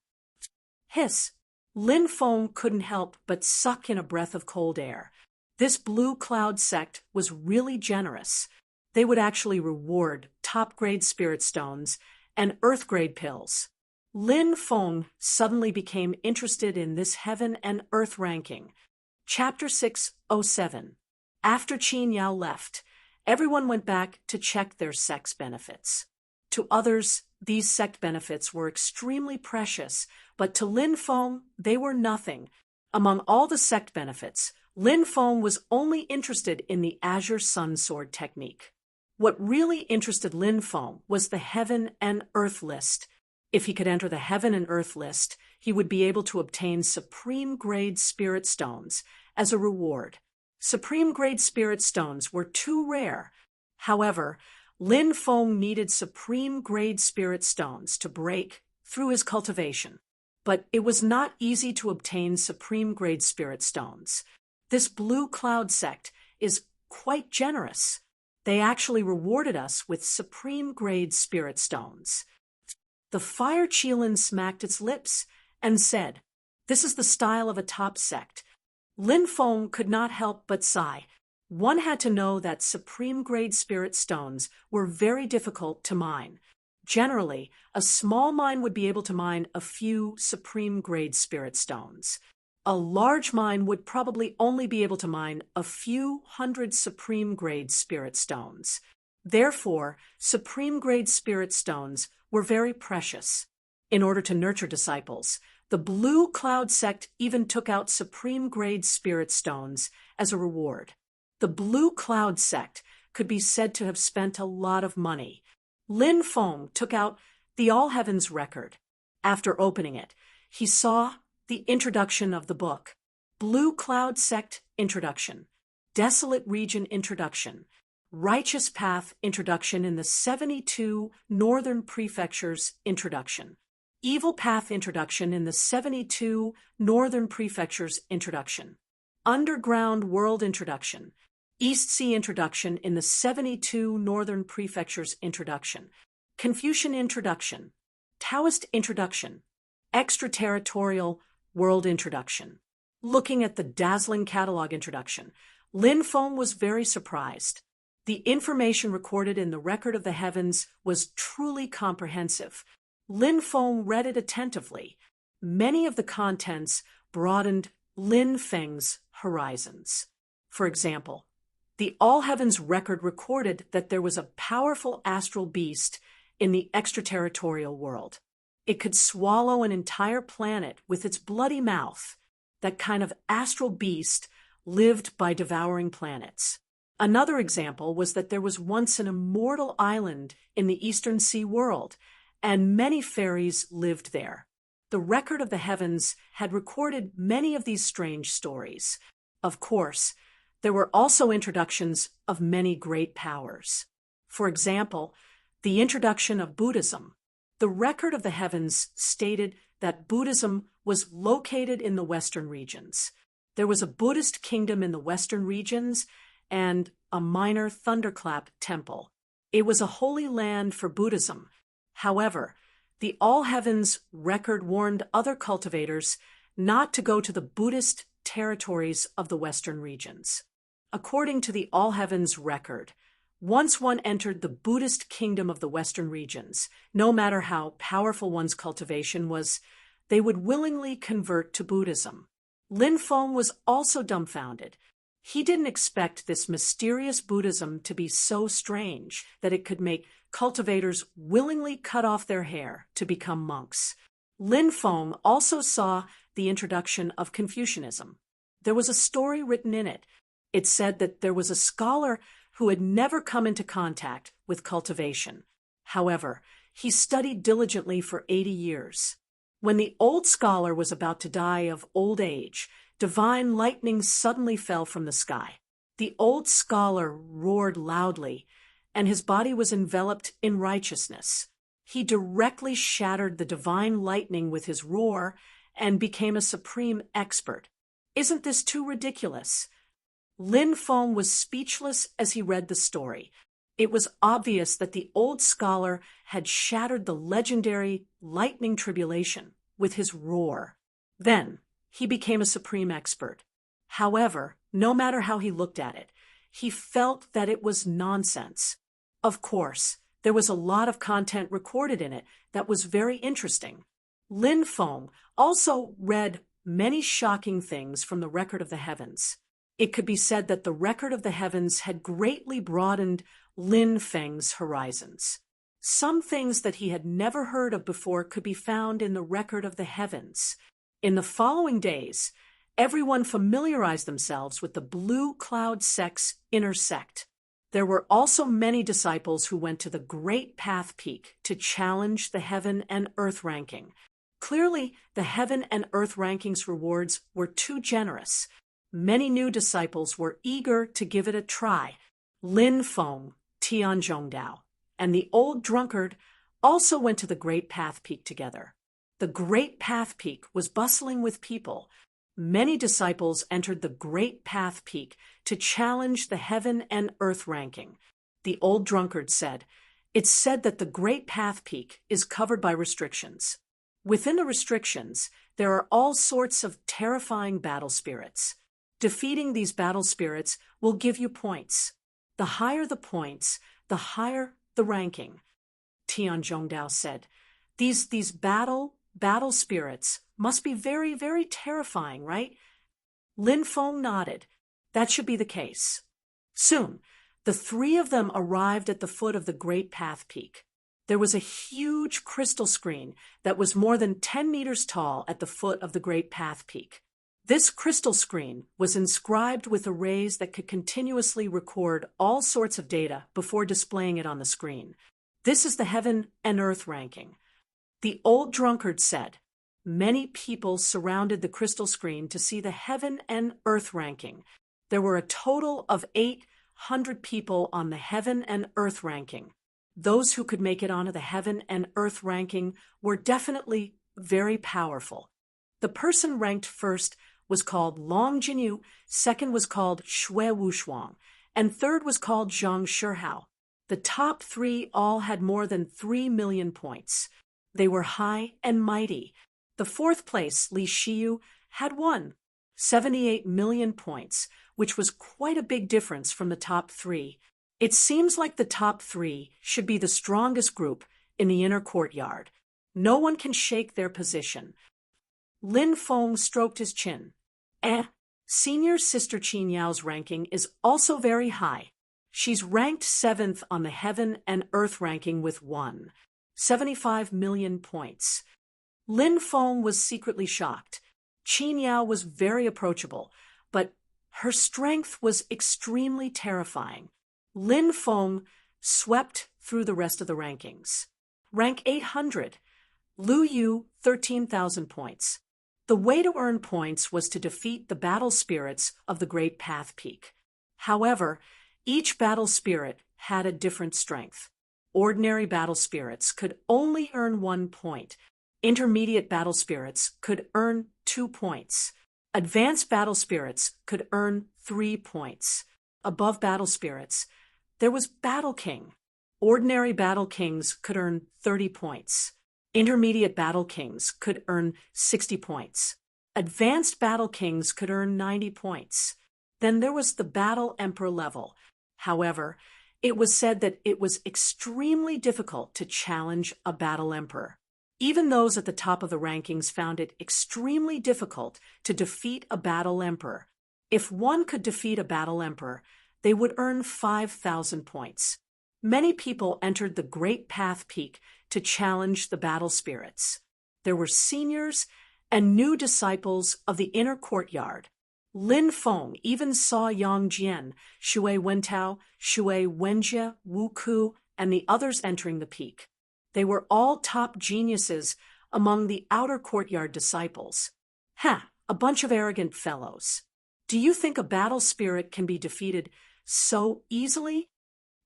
Speaker 1: Hiss! Lin Feng couldn't help but suck in a breath of cold air. This Blue Cloud sect was really generous. They would actually reward top-grade spirit stones and earth-grade pills. Lin Feng suddenly became interested in this heaven and earth ranking. Chapter 607. After Qin Yao left, everyone went back to check their sect's benefits. To others, these sect benefits were extremely precious, but to Lin Feng, they were nothing. Among all the sect benefits, Lin Feng was only interested in the Azure Sun Sword technique. What really interested Lin Feng was the Heaven and Earth list. If he could enter the Heaven and Earth list, he would be able to obtain supreme-grade spirit stones as a reward. Supreme-grade spirit stones were too rare. However, Lin Feng needed supreme-grade spirit stones to break through his cultivation. But it was not easy to obtain supreme-grade spirit stones. This Blue Cloud sect is quite generous. They actually rewarded us with supreme-grade spirit stones. The Fire Qilin smacked its lips and said, "This is the style of a top sect." Lin Feng could not help but sigh. One had to know that supreme-grade spirit stones were very difficult to mine. Generally, a small mine would be able to mine a few supreme-grade spirit stones. A large mine would probably only be able to mine a few hundred supreme-grade spirit stones. Therefore, supreme-grade spirit stones were very precious. In order to nurture disciples, the Blue Cloud sect even took out supreme-grade spirit stones as a reward. The Blue Cloud sect could be said to have spent a lot of money. Lin Feng took out the All Heavens record. After opening it, he saw the introduction of the book. Blue Cloud Sect Introduction, Desolate Region Introduction, Righteous Path Introduction in the 72 Northern Prefectures Introduction, Evil Path Introduction in the 72 Northern Prefectures Introduction, Underground World Introduction, East Sea Introduction in the 72 Northern Prefectures Introduction, Confucian Introduction, Taoist Introduction, Extraterritorial World Introduction. Looking at the dazzling catalog introduction, Lin Feng was very surprised. The information recorded in the Record of the Heavens was truly comprehensive. Lin Feng read it attentively. Many of the contents broadened Lin Feng's horizons. For example, the All Heavens record recorded that there was a powerful astral beast in the extraterritorial world. It could swallow an entire planet with its bloody mouth. That kind of astral beast lived by devouring planets. Another example was that there was once an immortal island in the Eastern Sea world, and many fairies lived there. The Record of the Heavens had recorded many of these strange stories. Of course, there were also introductions of many great powers. For example, the introduction of Buddhism. The Record of the Heavens stated that Buddhism was located in the western regions. There was a Buddhist kingdom in the western regions and a minor thunderclap temple. It was a holy land for Buddhism. However, the All Heavens record warned other cultivators not to go to the Buddhist territories of the western regions. According to the All Heavens record, once one entered the Buddhist kingdom of the western regions, no matter how powerful one's cultivation was, they would willingly convert to Buddhism. Lin Feng was also dumbfounded. He didn't expect this mysterious Buddhism to be so strange that it could make cultivators willingly cut off their hair to become monks. Lin Feng also saw the introduction of Confucianism. There was a story written in it. It said that there was a scholar who had never come into contact with cultivation. However, he studied diligently for 80 years. When the old scholar was about to die of old age, divine lightning suddenly fell from the sky. The old scholar roared loudly, and his body was enveloped in righteousness. He directly shattered the divine lightning with his roar and became a supreme expert. Isn't this too ridiculous? Lin Feng was speechless as he read the story. It was obvious that the old scholar had shattered the legendary lightning tribulation with his roar. Then, he became a supreme expert. However, no matter how he looked at it, he felt that it was nonsense. Of course, there was a lot of content recorded in it that was very interesting. Lin Feng also read many shocking things from the record of the heavens. It could be said that the record of the heavens had greatly broadened Lin Feng's horizons. Some things that he had never heard of before could be found in the record of the heavens. In the following days, everyone familiarized themselves with the blue cloud sect's inner sect. There were also many disciples who went to the Great Path Peak to challenge the heaven and earth ranking. Clearly, the heaven and earth rankings rewards were too generous. Many new disciples were eager to give it a try. Lin Feng, Tianzhongdao, and the old drunkard also went to the Great Path Peak together. The Great Path Peak was bustling with people. Many disciples entered the Great Path Peak to challenge the heaven and earth ranking. The old drunkard said, "It's said that the Great Path Peak is covered by restrictions. Within the restrictions, there are all sorts of terrifying battle spirits. Defeating these battle spirits will give you points. The higher the points, the higher the ranking." Tianzhongdao said, These battle spirits must be very, very terrifying, right? Lin Feng nodded. That should be the case. Soon, the three of them arrived at the foot of the Great Path Peak. There was a huge crystal screen that was more than 10 meters tall at the foot of the Great Path Peak. This crystal screen was inscribed with arrays that could continuously record all sorts of data before displaying it on the screen. This is the heaven and earth ranking. The old drunkard said, many people surrounded the crystal screen to see the heaven and earth ranking. There were a total of 800 people on the heaven and earth ranking. Those who could make it onto the heaven and earth ranking were definitely very powerful. The person ranked first was called Long Jinyu, second was called Shui Wushuang, and third was called Zhang Shihao. The top three all had more than 3 million points. They were high and mighty. The fourth place, Li Shiyu, had won 78 million points, which was quite a big difference from the top three. It seems like the top three should be the strongest group in the inner courtyard. No one can shake their position. Lin Feng stroked his chin. Senior sister Qin Yao's ranking is also very high. She's ranked 7th on the heaven and earth ranking with 75 million points. Lin Feng was secretly shocked. Qin Yao was very approachable, but her strength was extremely terrifying. Lin Feng swept through the rest of the rankings. Rank 800. Lu Yu, 13,000 points. The way to earn points was to defeat the battle spirits of the Great Path Peak. However, each battle spirit had a different strength. Ordinary battle spirits could only earn 1 point. Intermediate battle spirits could earn 2 points. Advanced battle spirits could earn 3 points. Above battle spirits, there was Battle King. Ordinary battle kings could earn 30 points. Intermediate battle kings could earn 60 points. Advanced battle kings could earn 90 points. Then there was the battle emperor level. However, it was said that it was extremely difficult to challenge a battle emperor. Even those at the top of the rankings found it extremely difficult to defeat a battle emperor. If one could defeat a battle emperor, they would earn 5,000 points. Many people entered the Great Path Peak to challenge the battle spirits. There were seniors and new disciples of the inner courtyard. Lin Feng even saw Yang Jian, Shui Wentao, Shui Wenjie, Wu Ku, and the others entering the peak. They were all top geniuses among the outer courtyard disciples. A bunch of arrogant fellows. Do you think a battle spirit can be defeated so easily?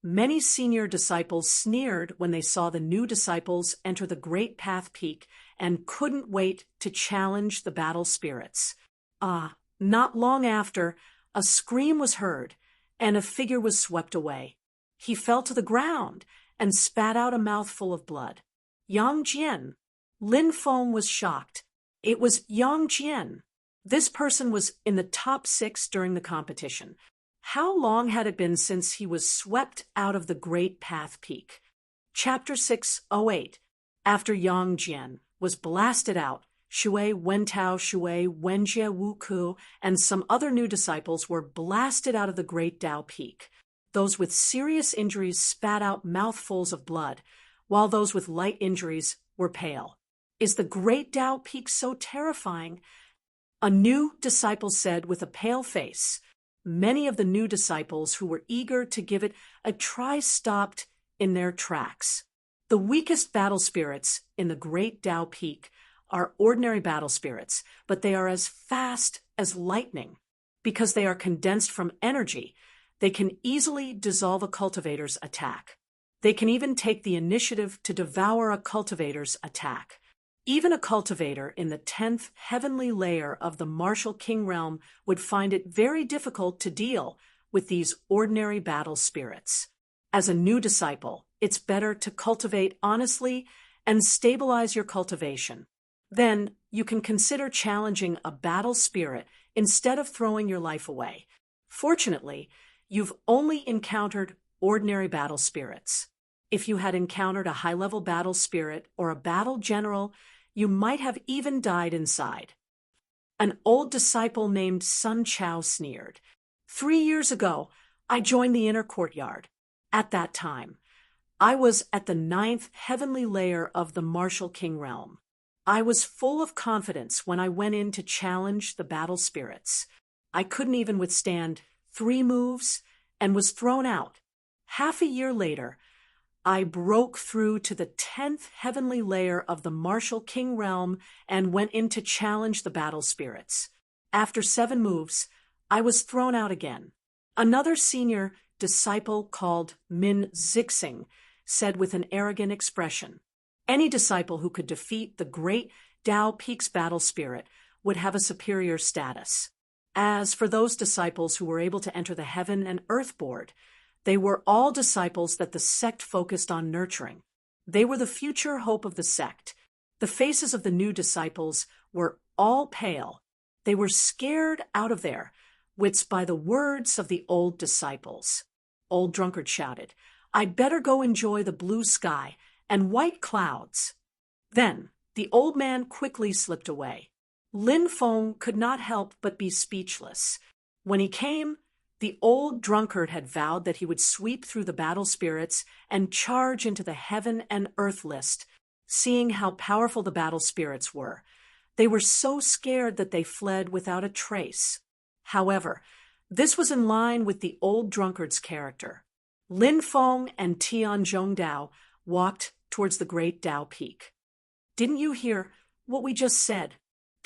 Speaker 1: Many senior disciples sneered when they saw the new disciples enter the Great Path Peak and couldn't wait to challenge the battle spirits. Not long after, a scream was heard, and a figure was swept away. He fell to the ground and spat out a mouthful of blood. Yang Jian. Lin Feng was shocked. It was Yang Jian. This person was in the top 6 during the competition. How long had it been since he was swept out of the Great Path Peak? Chapter 608. After Yang Jian was blasted out, Shui Wentao, Shui Wenjie, Wu Ku, and some other new disciples were blasted out of the Great Tao Peak. Those with serious injuries spat out mouthfuls of blood, while those with light injuries were pale. Is the Great Tao Peak so terrifying? A new disciple said with a pale face. Many of the new disciples who were eager to give it a try stopped in their tracks. The weakest battle spirits in the Great Tao Peak are ordinary battle spirits, but they are as fast as lightning. Because they are condensed from energy, they can easily dissolve a cultivator's attack. They can even take the initiative to devour a cultivator's attack. Even a cultivator in the 10th heavenly layer of the martial king realm would find it very difficult to deal with these ordinary battle spirits. As a new disciple, it's better to cultivate honestly and stabilize your cultivation. Then you can consider challenging a battle spirit instead of throwing your life away. Fortunately, you've only encountered ordinary battle spirits. If you had encountered a high-level battle spirit or a battle general, you might have even died inside. An old disciple named Sun Chao sneered. 3 years ago, I joined the inner courtyard. At that time, I was at the 9th heavenly layer of the martial king realm. I was full of confidence when I went in to challenge the battle spirits. I couldn't even withstand 3 moves and was thrown out. Half a year later, I broke through to the 10th heavenly layer of the martial king realm and went in to challenge the battle spirits. After 7 moves, I was thrown out again. Another senior disciple called Min Zixing said with an arrogant expression, any disciple who could defeat the Great Tao Peak's battle spirit would have a superior status. As for those disciples who were able to enter the Heaven and Earth Board, they were all disciples that the sect focused on nurturing. They were the future hope of the sect. The faces of the new disciples were all pale. They were scared out of their wits by the words of the old disciples. Old Drunkard shouted, I'd better go enjoy the blue sky and white clouds. Then the old man quickly slipped away. Lin Feng could not help but be speechless. When he came, the old drunkard had vowed that he would sweep through the battle spirits and charge into the Heaven and Earth list. Seeing how powerful the battle spirits were, they were so scared that they fled without a trace. However, this was in line with the old drunkard's character. Lin Feng and Tian Zhongdao walked towards the Great Tao Peak. Didn't you hear what we just said?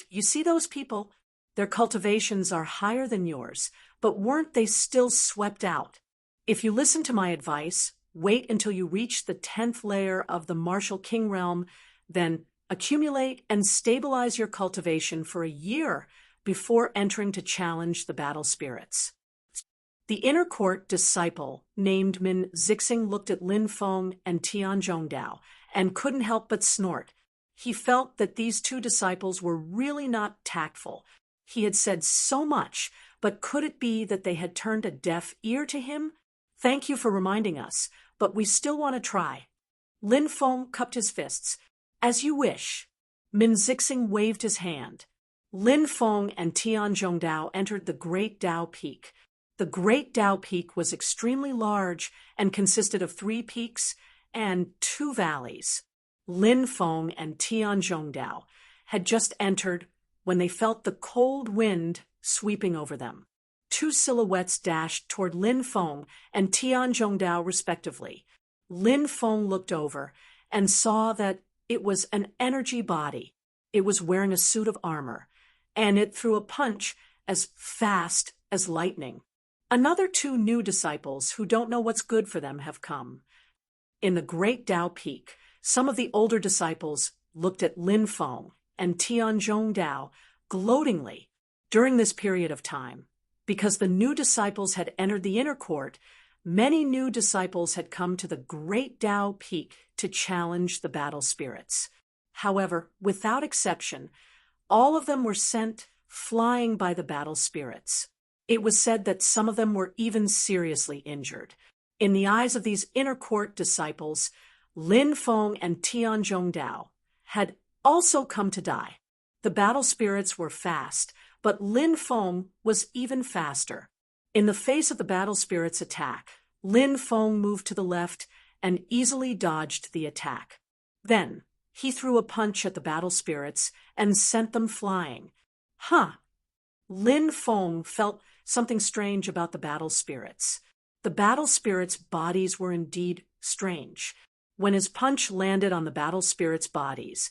Speaker 1: You see those people? Their cultivations are higher than yours, but weren't they still swept out? If you listen to my advice, wait until you reach the 10th layer of the martial king realm, then Accumulate and stabilize your cultivation for a year before entering to challenge the battle spirits. The inner court disciple named Min Zixing looked at Lin Feng and Tian Zhongdao and couldn't help but snort. He felt that these two disciples were really not tactful. He had said so much, but could it be that they had turned a deaf ear to him? Thank you for reminding us, but we still want to try. Lin Feng cupped his fists. As you wish. Min Zixing waved his hand. Lin Feng and Tian Zhongdao entered the Great Dao Peak. The Great Dao Peak was extremely large and consisted of 3 peaks and 2 valleys. Lin Feng and Tian Zhongdao had just entered when they felt the cold wind sweeping over them. 2 silhouettes dashed toward Lin Feng and Tian Zhongdao respectively. Lin Feng looked over and saw that it was an energy body. It was wearing a suit of armor, and it threw a punch as fast as lightning. Another 2 new disciples who don't know what's good for them have come. In the Great Dao Peak, some of the older disciples looked at Lin Feng and Tian Zhongdao gloatingly during this period of time. Because the new disciples had entered the inner court, many new disciples had come to the Great Dao Peak to challenge the battle spirits. However, without exception, all of them were sent flying by the battle spirits. It was said that some of them were even seriously injured. In the eyes of these inner court disciples, Lin Feng and Tian Zhongdao had also come to die. The battle spirits were fast, but Lin Feng was even faster. In the face of the battle spirit's attack, Lin Feng moved to the left and easily dodged the attack. Then, he threw a punch at the battle spirits and sent them flying. Lin Feng felt something strange about the battle spirits. The battle spirits' bodies were indeed strange. When his punch landed on the battle spirits' bodies,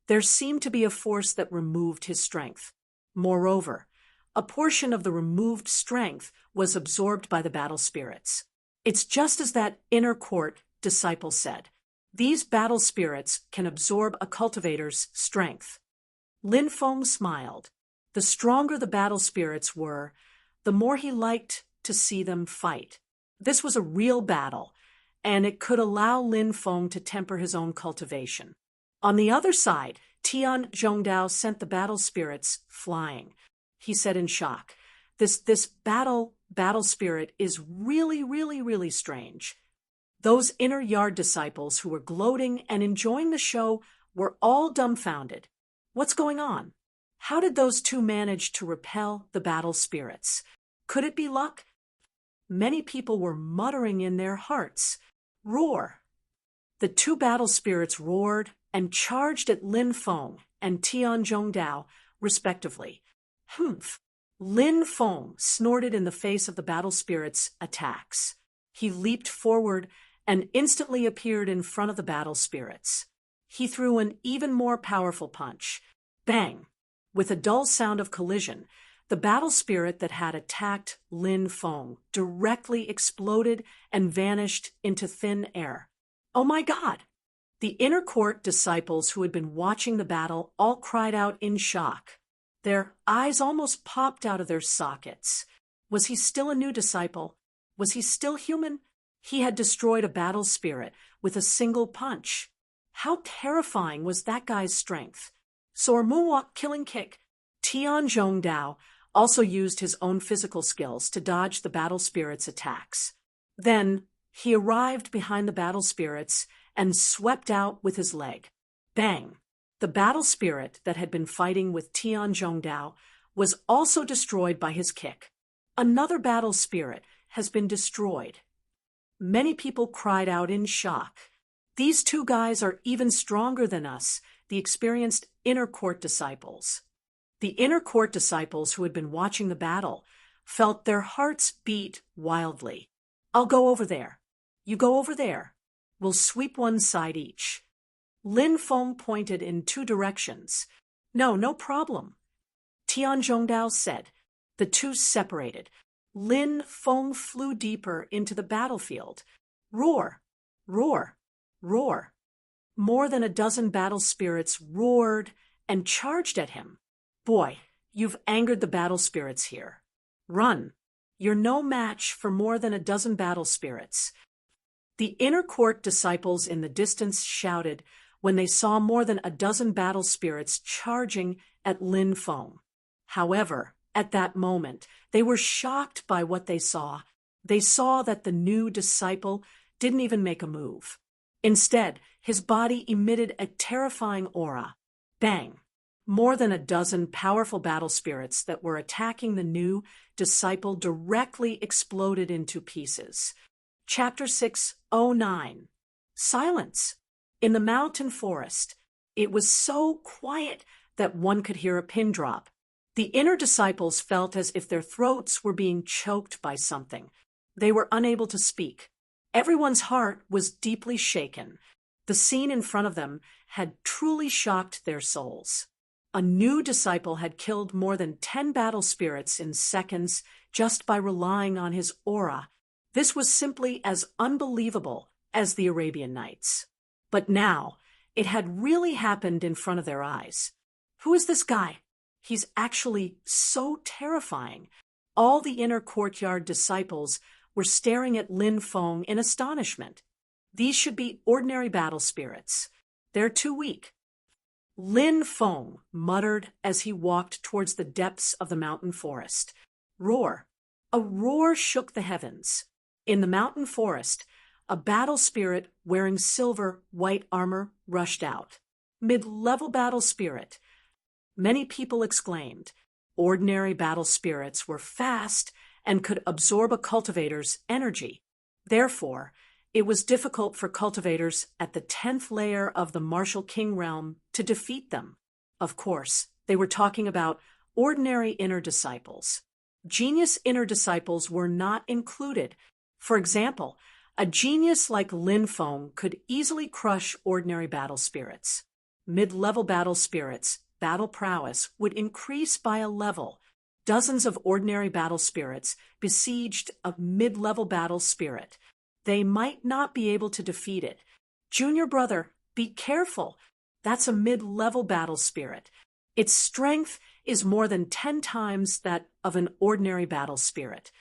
Speaker 1: there seemed to be a force that removed his strength. Moreover, a portion of the removed strength was absorbed by the battle spirits. It's just as that inner court disciple said. These battle spirits can absorb a cultivator's strength. Lin Feng smiled. The stronger the battle spirits were, the more he liked to see them fight. This was a real battle, and it could allow Lin Feng to temper his own cultivation. On the other side, Tian Zhongdao sent the battle spirits flying. He said in shock, This battle spirit is really strange. Those inner yard disciples who were gloating and enjoying the show were all dumbfounded. What's going on? How did those 2 manage to repel the battle spirits? Could it be luck? Many people were muttering in their hearts. Roar! The 2 battle spirits roared and charged at Lin Feng and Tian Zhongdao, respectively. Lin Feng snorted in the face of the battle spirits' attacks. He leaped forward and instantly appeared in front of the battle spirits. He threw an even more powerful punch. Bang! With a dull sound of collision, the battle spirit that had attacked Lin Feng directly exploded and vanished into thin air. Oh my God! The inner court disciples who had been watching the battle all cried out in shock. Their eyes almost popped out of their sockets. Was he still a new disciple? Was he still human? He had destroyed a battle spirit with a single punch. How terrifying was that guy's strength? Soar moonwalk killing kick. Tian Zhongdao also used his own physical skills to dodge the battle spirit's attacks. Then he arrived behind the battle spirits and swept out with his leg. Bang! The battle spirit that had been fighting with Tian Zhongdao was also destroyed by his kick. Another battle spirit has been destroyed. Many people cried out in shock. These 2 guys are even stronger than us, the experienced inner court disciples. The inner court disciples who had been watching the battle felt their hearts beat wildly. I'll go over there. You go over there. We'll sweep one side each. Lin Feng pointed in 2 directions. No problem. Tian Zhongdao said. The 2 separated. Lin Feng flew deeper into the battlefield. Roar! Roar! Roar! more than a dozen battle spirits roared and charged at him. Boy, you've angered the battle spirits here. Run. You're no match for more than a dozen battle spirits. The inner court disciples in the distance shouted when they saw more than a dozen battle spirits charging at Lin Feng. However, at that moment, they were shocked by what they saw. They saw that the new disciple didn't even make a move. Instead, his body emitted a terrifying aura. Bang! More than a dozen powerful battle spirits that were attacking the new disciple directly exploded into pieces. Chapter 609. Silence. In the mountain forest, it was so quiet that one could hear a pin drop. The inner disciples felt as if their throats were being choked by something. They were unable to speak. Everyone's heart was deeply shaken. The scene in front of them had truly shocked their souls. A new disciple had killed more than 10 battle spirits in seconds just by relying on his aura. This was simply as unbelievable as the Arabian Nights. But now, it had really happened in front of their eyes. Who is this guy? He's actually so terrifying. All the inner courtyard disciples were staring at Lin Feng in astonishment. These should be ordinary battle spirits. They're too weak. Lin Feng muttered as he walked towards the depths of the mountain forest. Roar. A roar shook the heavens. In the mountain forest, a battle spirit wearing silver white armor rushed out. Mid-level battle spirit. Many people exclaimed. Ordinary battle spirits were fast and could absorb a cultivator's energy. Therefore, it was difficult for cultivators at the 10th layer of the Martial King realm to defeat them. Of course, they were talking about ordinary inner disciples. Genius inner disciples were not included. For example, a genius like Lin Feng could easily crush ordinary battle spirits. Mid-level battle spirits, battle prowess, would increase by a level. Dozens of ordinary battle spirits besieged a mid-level battle spirit. They might not be able to defeat it. Junior brother, be careful. That's a mid-level battle spirit. Its strength is more than 10 times that of an ordinary battle spirit.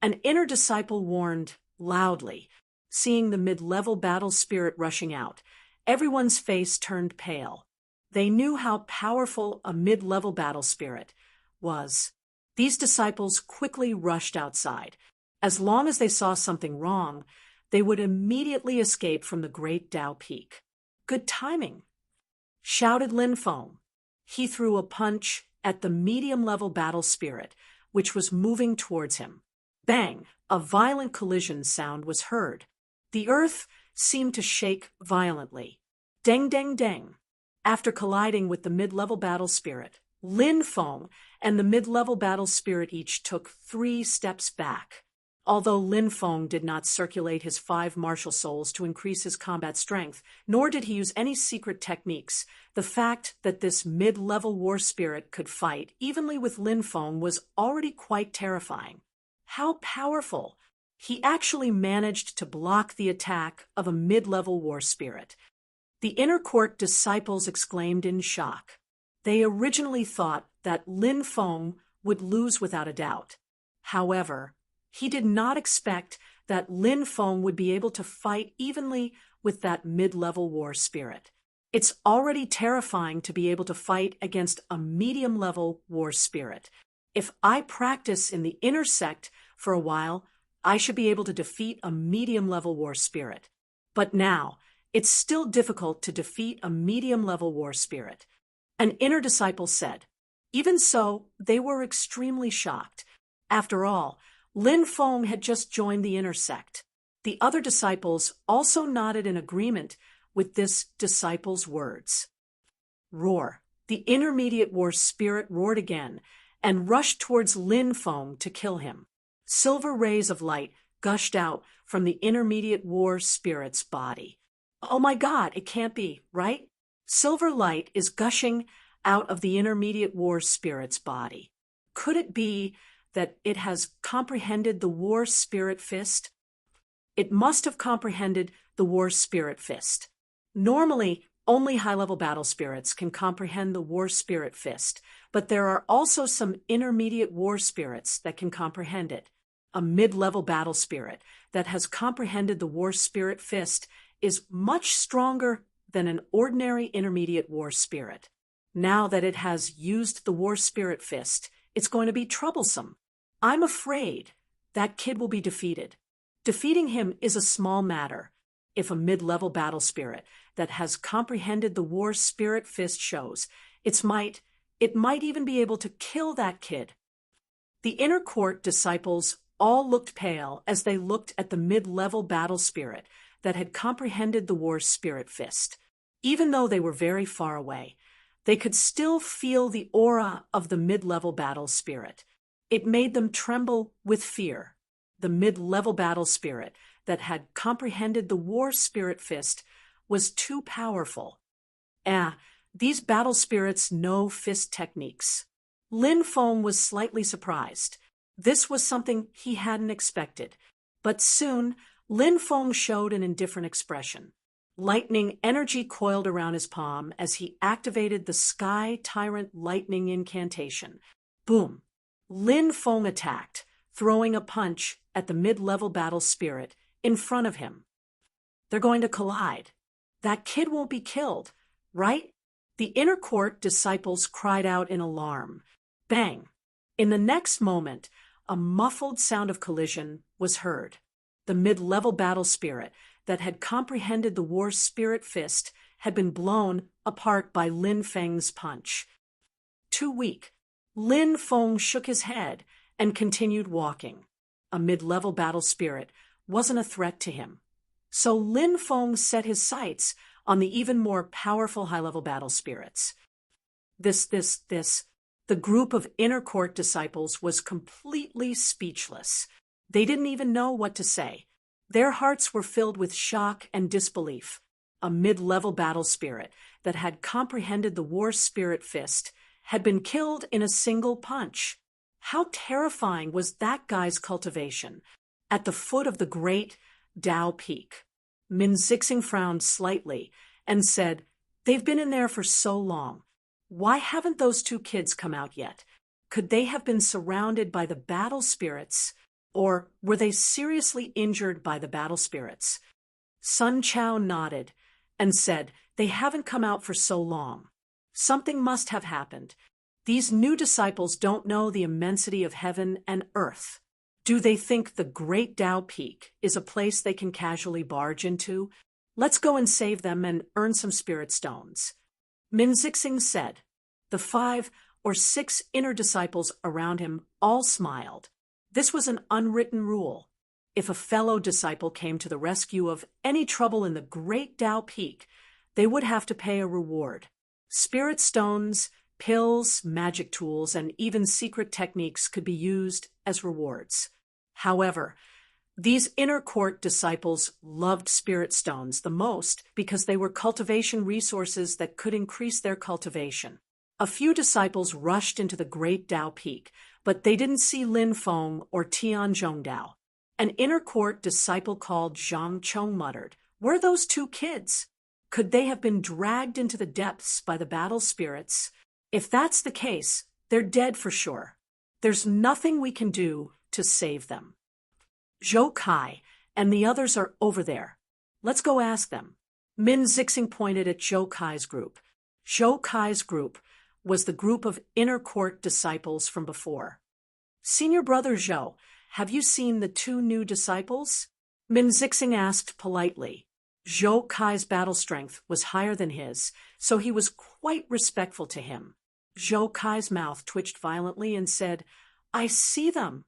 Speaker 1: An inner disciple warned loudly. Seeing the mid-level battle spirit rushing out, everyone's face turned pale. They knew how powerful a mid-level battle spirit was. These disciples quickly rushed outside. As long as they saw something wrong, they would immediately escape from the Great Tao Peak. Good timing, shouted Lin Feng. He threw a punch at the medium-level battle spirit, which was moving towards him. Bang! A violent collision sound was heard. The earth seemed to shake violently. Deng, deng, deng. After colliding with the mid-level battle spirit, Lin Feng and the mid-level battle spirit each took 3 steps back. Although Lin Feng did not circulate his 5 martial souls to increase his combat strength, nor did he use any secret techniques, the fact that this mid-level war spirit could fight evenly with Lin Feng was already quite terrifying. How powerful! He actually managed to block the attack of a mid-level war spirit. The inner court disciples exclaimed in shock. They originally thought that Lin Feng would lose without a doubt. However, he did not expect that Lin Feng would be able to fight evenly with that mid-level war spirit. It's already terrifying to be able to fight against a medium-level war spirit. If I practice in the inner sect for a while, I should be able to defeat a medium-level war spirit. But now, it's still difficult to defeat a medium-level war spirit. An inner disciple said. Even so, they were extremely shocked. After all, Lin Feng had just joined the inner sect. The other disciples also nodded in agreement with this disciple's words. Roar. The intermediate war spirit roared again and rushed towards Lin Feng to kill him. Silver rays of light gushed out from the intermediate war spirit's body. Oh my God, it can't be, right? Silver light is gushing out of the intermediate war spirit's body. Could it be that it has comprehended the war spirit fist? It must have comprehended the war spirit fist. Normally, only high-level battle spirits can comprehend the war spirit fist, but there are also some intermediate war spirits that can comprehend it. A mid-level battle spirit that has comprehended the war spirit fist is much stronger than an ordinary intermediate war spirit. Now that it has used the war spirit fist, it's going to be troublesome. I'm afraid that kid will be defeated. Defeating him is a small matter. If a mid-level battle spirit that has comprehended the war spirit fist shows, it might even be able to kill that kid. The inner court disciples all looked pale as they looked at the mid-level battle spirit that had comprehended the war spirit fist. Even though they were very far away, they could still feel the aura of the mid-level battle spirit. It made them tremble with fear. The mid-level battle spirit that had comprehended the war spirit fist was too powerful. These battle spirits know fist techniques. Lin Feng was slightly surprised. This was something he hadn't expected. But soon, Lin Feng showed an indifferent expression. Lightning energy coiled around his palm as he activated the Sky Tyrant Lightning incantation. Boom! Lin Feng attacked, throwing a punch at the mid-level battle spirit in front of him. They're going to collide. That kid won't be killed, right? The inner court disciples cried out in alarm. Bang! In the next moment, a muffled sound of collision was heard. The mid-level battle spirit that had comprehended the war spirit fist had been blown apart by Lin Feng's punch. Too weak, Lin Feng shook his head and continued walking. A mid-level battle spirit wasn't a threat to him. So Lin Feng set his sights on the even more powerful high-level battle spirits. The group of inner court disciples was completely speechless. They didn't even know what to say. Their hearts were filled with shock and disbelief. A mid-level battle spirit that had comprehended the war spirit fist had been killed in a single punch. How terrifying was that guy's cultivation? At the foot of the great Tao Peak, Min Zixing frowned slightly and said, "They've been in there for so long. Why haven't those two kids come out yet? Could they have been surrounded by the battle spirits, or were they seriously injured by the battle spirits?" Sun Chao nodded and said, "They haven't come out for so long. Something must have happened. These new disciples don't know the immensity of heaven and earth. Do they think the Great Tao Peak is a place they can casually barge into? Let's go and save them and earn some spirit stones." Min Zixing said. The 5 or 6 inner disciples around him all smiled. This was an unwritten rule. If a fellow disciple came to the rescue of any trouble in the Great Tao Peak, they would have to pay a reward. Spirit stones, pills, magic tools, and even secret techniques could be used as rewards. However, these inner court disciples loved spirit stones the most because they were cultivation resources that could increase their cultivation. A few disciples rushed into the Great Tao Peak, but they didn't see Lin Feng or Tian Zhongdao. An inner court disciple called Zhang Chong muttered, "Where are those 2 kids? Could they have been dragged into the depths by the battle spirits? If that's the case, they're dead for sure. There's nothing we can do to save them. Zhou Kai and the others are over there. Let's go ask them." Min Zixing pointed at Zhou Kai's group. Zhou Kai's group was the group of inner court disciples from before. "Senior brother Zhou, have you seen the 2 new disciples?" Min Zixing asked politely. Zhou Kai's battle strength was higher than his, so he was quite respectful to him. Zhou Kai's mouth twitched violently and said, "I see them."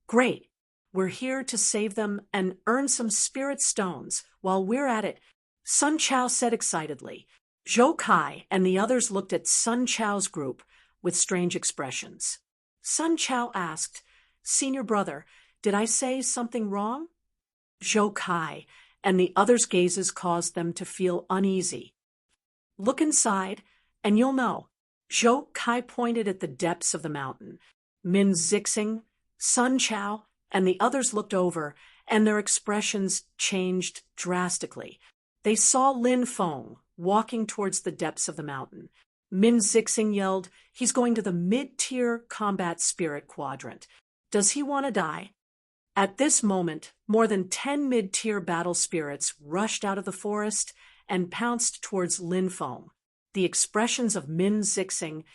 Speaker 1: "Great. We're here to save them and earn some spirit stones. While we're at it," Sun Chao said excitedly. Zhou Kai and the others looked at Sun Chao's group with strange expressions. Sun Chao asked, "Senior brother, did I say something wrong?" Zhou Kai and the others' gazes caused them to feel uneasy. "Look inside, and you'll know." Zhou Kai pointed at the depths of the mountain. Min Zixing, Sun Chao, and the others looked over, and their expressions changed drastically. They saw Lin Feng walking towards the depths of the mountain. Min Zixing yelled, "He's going to the mid-tier combat spirit quadrant. Does he want to die?" At this moment, more than 10 mid-tier battle spirits rushed out of the forest and pounced towards Lin Feng. The expressions of Min Zixing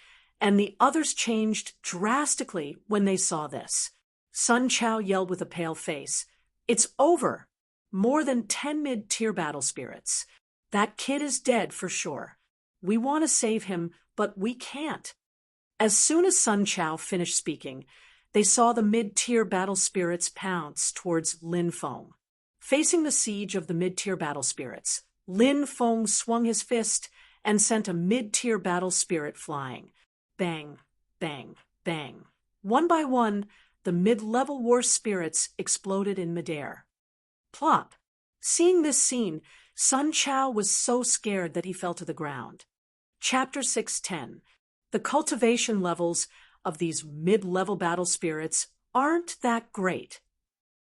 Speaker 1: and the others changed drastically when they saw this. Sun Chao yelled with a pale face, "It's over! More than 10 mid-tier battle spirits. That kid is dead for sure. We want to save him, but we can't." As soon as Sun Chao finished speaking, they saw the mid-tier battle spirits pounce towards Lin Feng. Facing the siege of the mid-tier battle spirits, Lin Feng swung his fist and sent a mid-tier battle spirit flying. Bang, bang, bang. One by one, the mid-level war spirits exploded in midair. Plop! Seeing this scene, Sun Chao was so scared that he fell to the ground. Chapter 610. The cultivation levels of these mid-level battle spirits aren't that great.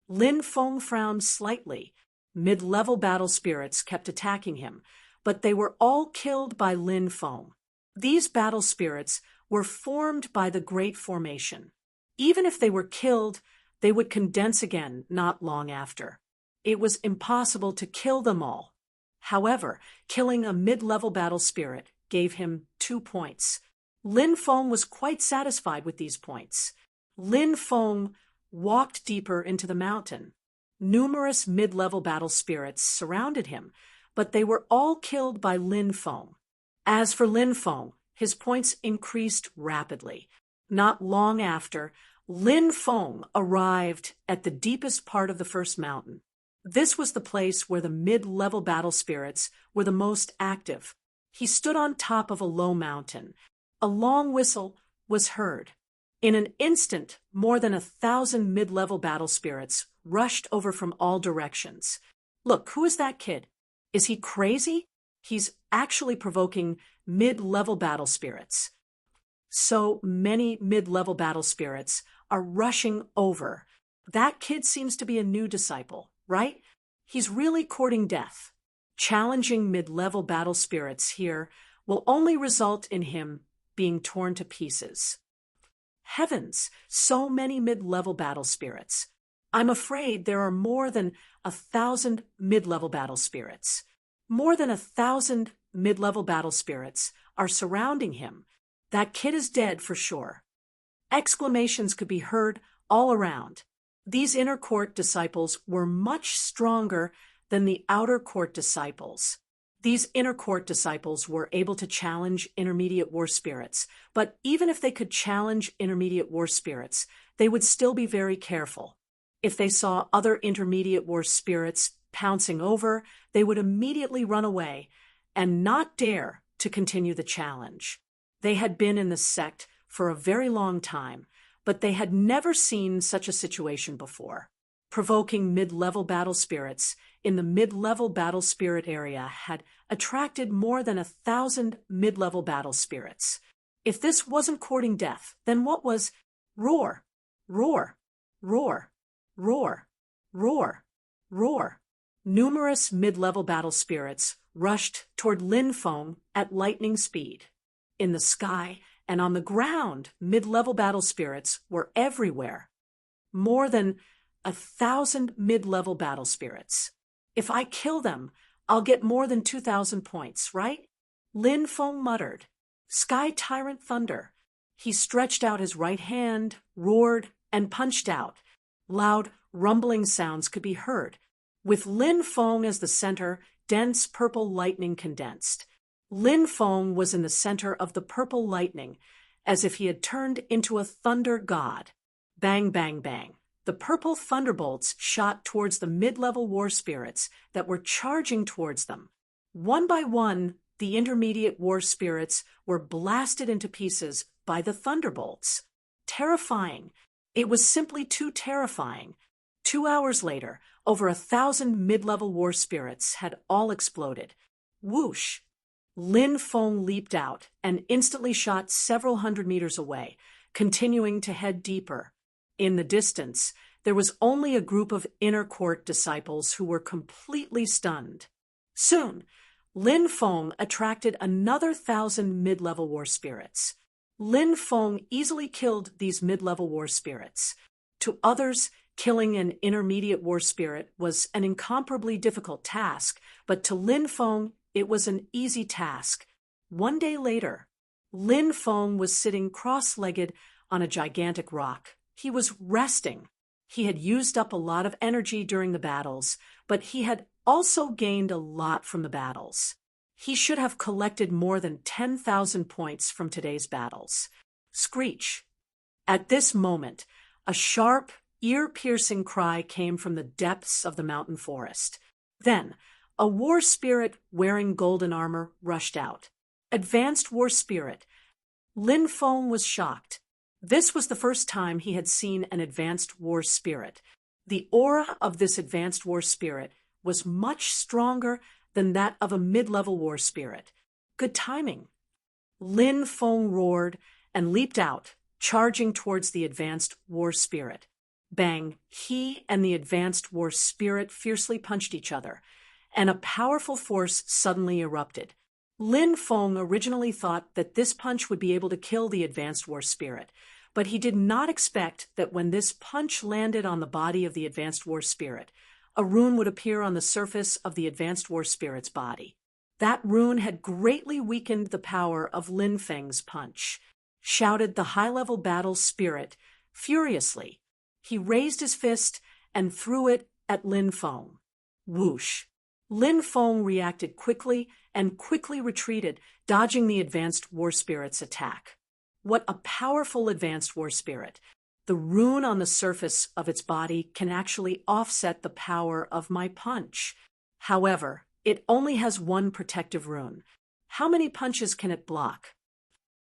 Speaker 1: Lin Feng frowned slightly. Mid-level battle spirits kept attacking him, but they were all killed by Lin Feng. These battle spirits were formed by the Great Formation. Even if they were killed, they would condense again not long after. It was impossible to kill them all. However, killing a mid-level battle spirit gave him 2 points. Lin Feng was quite satisfied with these points. Lin Feng walked deeper into the mountain. Numerous mid-level battle spirits surrounded him, but they were all killed by Lin Feng. As for Lin Feng, his points increased rapidly. Not long after, Lin Feng arrived at the deepest part of the first mountain. This was the place where the mid-level battle spirits were the most active. He stood on top of a low mountain. A long whistle was heard. In an instant, more than 1,000 mid-level battle spirits rushed over from all directions. "Look, who is that kid? Is he crazy? He's actually provoking mid-level battle spirits." So many mid-level battle spirits are rushing over. That kid seems to be a new disciple, right? He's really courting death. Challenging mid-level battle spirits here will only result in him being torn to pieces. Heavens, so many mid-level battle spirits. I'm afraid there are more than 1,000 mid-level battle spirits. More than 1,000 mid-level battle spirits are surrounding him. That kid is dead for sure. Exclamations could be heard all around. These inner court disciples were much stronger than the outer court disciples. These inner court disciples were able to challenge intermediate war spirits, but even if they could challenge intermediate war spirits, they would still be very careful. If they saw other intermediate war spirits pouncing over, they would immediately run away and not dare to continue the challenge. They had been in the sect for a very long time, but they had never seen such a situation before. Provoking mid-level battle spirits in the mid-level battle spirit area had attracted more than 1,000 mid-level battle spirits. If this wasn't courting death, then what was? Roar, roar, roar, roar, roar, roar. Numerous mid-level battle spirits rushed toward Lin Feng at lightning speed. In the sky and on the ground, mid-level battle spirits were everywhere. More than 1,000 mid-level battle spirits. If I kill them, I'll get more than 2,000 points, right? Lin Feng muttered. Sky Tyrant Thunder. He stretched out his right hand, roared, and punched out. Loud, rumbling sounds could be heard. With Lin Feng as the center, dense purple lightning condensed. Lin Feng was in the center of the purple lightning, as if he had turned into a thunder god. Bang, bang, bang. The purple thunderbolts shot towards the mid-level war spirits that were charging towards them. One by one, the intermediate war spirits were blasted into pieces by the thunderbolts. Terrifying. It was simply too terrifying. 2 hours later, over 1,000 mid-level war spirits had all exploded. Whoosh! Lin Feng leaped out and instantly shot several hundred meters away, continuing to head deeper. In the distance, there was only a group of inner court disciples who were completely stunned. Soon, Lin Feng attracted another 1,000 mid-level war spirits. Lin Feng easily killed these mid-level war spirits. To others, killing an intermediate war spirit was an incomparably difficult task, but to Lin Feng, it was an easy task. One day later, Lin Feng was sitting cross-legged on a gigantic rock. He was resting. He had used up a lot of energy during the battles, but he had also gained a lot from the battles. He should have collected more than 10,000 points from today's battles. Screech. At this moment, a sharp, ear-piercing cry came from the depths of the mountain forest. Then, a war spirit wearing golden armor rushed out. Advanced war spirit. Lin Feng was shocked. This was the first time he had seen an advanced war spirit. The aura of this advanced war spirit was much stronger than that of a mid-level war spirit. Good timing. Lin Feng roared and leaped out, charging towards the advanced war spirit. Bang! He and the advanced war spirit fiercely punched each other, and a powerful force suddenly erupted. Lin Feng originally thought that this punch would be able to kill the advanced war spirit, but he did not expect that when this punch landed on the body of the advanced war spirit, a rune would appear on the surface of the advanced war spirit's body. That rune had greatly weakened the power of Lin Feng's punch. Shouted the high-level battle spirit furiously. He raised his fist and threw it at Lin Feng. Whoosh! Lin Feng reacted quickly and quickly retreated, dodging the advanced war spirit's attack. What a powerful advanced war spirit! The rune on the surface of its body can actually offset the power of my punch. However, it only has one protective rune. How many punches can it block?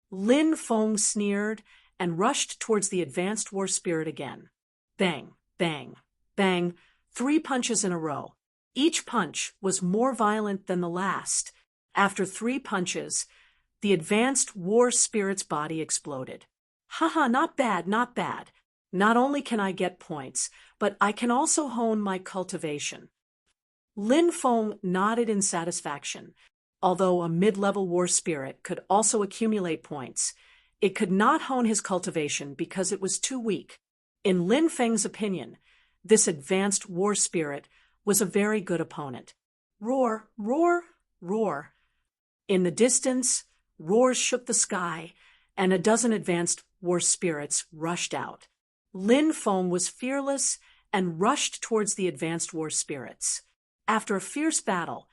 Speaker 1: Lin Feng sneered and rushed towards the advanced war spirit again. Bang, bang, bang, 3 punches in a row. Each punch was more violent than the last. After 3 punches, the advanced war spirit's body exploded. Haha, not bad, not bad. Not only can I get points, but I can also hone my cultivation. Lin Feng nodded in satisfaction. Although a mid-level war spirit could also accumulate points, it could not hone his cultivation because it was too weak. In Lin Feng's opinion, this advanced war spirit was a very good opponent. Roar, roar, roar. In the distance, roars shook the sky, and a dozen advanced war spirits rushed out. Lin Feng was fearless and rushed towards the advanced war spirits. After a fierce battle,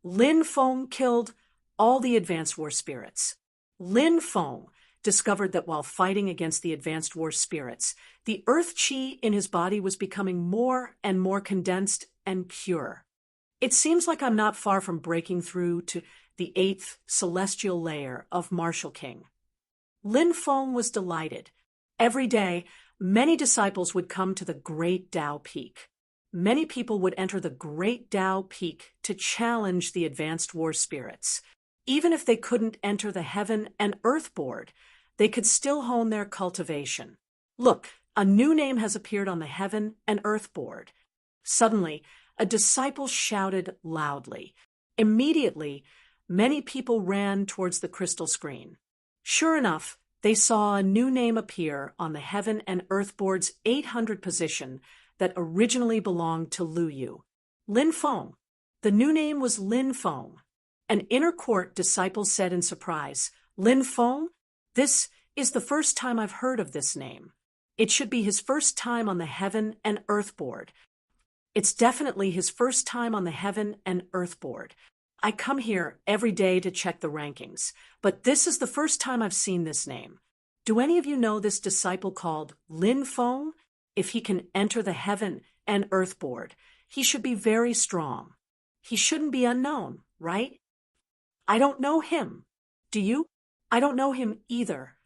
Speaker 1: Lin Feng killed all the advanced war spirits. Lin Feng discovered that while fighting against the advanced war spirits, the earth chi in his body was becoming more and more condensed and pure. It seems like I'm not far from breaking through to the 8th celestial layer of Martial King. Lin Feng was delighted. Every day, many disciples would come to the Great Tao Peak. Many people would enter the Great Tao Peak to challenge the advanced war spirits. Even if they couldn't enter the Heaven and Earth board, they could still hone their cultivation. Look, a new name has appeared on the Heaven and Earth board. Suddenly, a disciple shouted loudly. Immediately, many people ran towards the crystal screen. Sure enough, they saw a new name appear on the Heaven and Earth board's 800 position that originally belonged to Lu Yu. Lin Feng. The new name was Lin Feng. An inner court disciple said in surprise, Lin Feng? This is the first time I've heard of this name. It should be his first time on the Heaven and Earth board. It's definitely his first time on the Heaven and Earth board. I come here every day to check the rankings, but this is the first time I've seen this name. Do any of you know this disciple called Lin Feng? If he can enter the Heaven and Earth board, he should be very strong. He shouldn't be unknown, right? I don't know him. Do you? I don't know him either.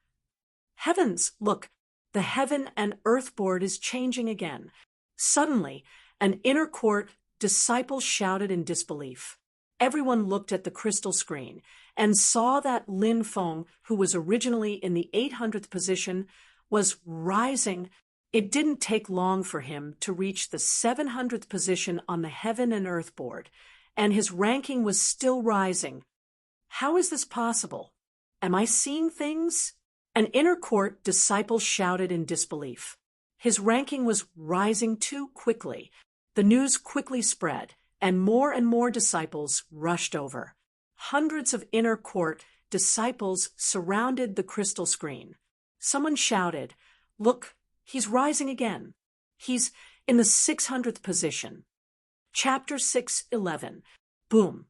Speaker 1: Heavens, look, the Heaven and Earth board is changing again. Suddenly, an inner court disciple shouted in disbelief. Everyone looked at the crystal screen and saw that Lin Feng, who was originally in the 800th position, was rising. It didn't take long for him to reach the 700th position on the Heaven and Earth board, and his ranking was still rising. How is this possible? Am I seeing things? An inner court disciple shouted in disbelief. His ranking was rising too quickly. The news quickly spread, and more disciples rushed over. Hundreds of inner court disciples surrounded the crystal screen. Someone shouted, "Look, he's rising again. He's in the 600th position." Chapter 6:11. Boom,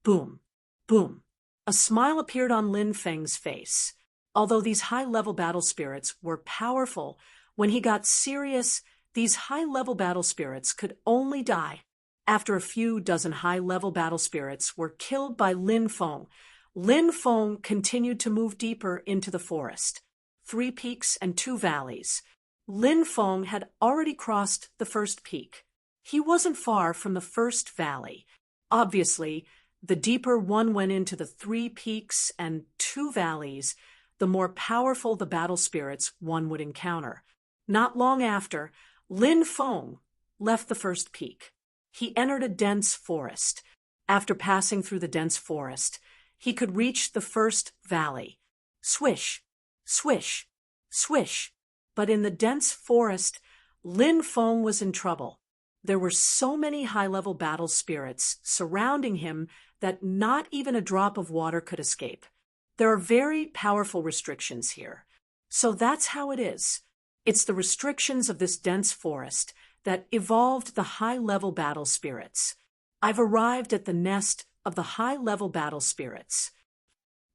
Speaker 1: boom, boom. A smile appeared on Lin Feng's face. Although these high-level battle spirits were powerful, when he got serious, these high-level battle spirits could only die. After a few dozen high-level battle spirits were killed by Lin Feng, Lin Feng continued to move deeper into the forest. 3 peaks and 2 valleys. Lin Feng had already crossed the first peak. He wasn't far from the first valley. Obviously, the deeper one went into the 3 peaks and 2 valleys, the more powerful the battle spirits one would encounter. Not long after, Lin Feng left the first peak. He entered a dense forest. After passing through the dense forest, he could reach the first valley. Swish, swish, swish. But in the dense forest, Lin Feng was in trouble. There were so many high-level battle spirits surrounding him that not even a drop of water could escape. There are very powerful restrictions here. So that's how it is. It's the restrictions of this dense forest that evolved the high-level battle spirits. I've arrived at the nest of the high-level battle spirits.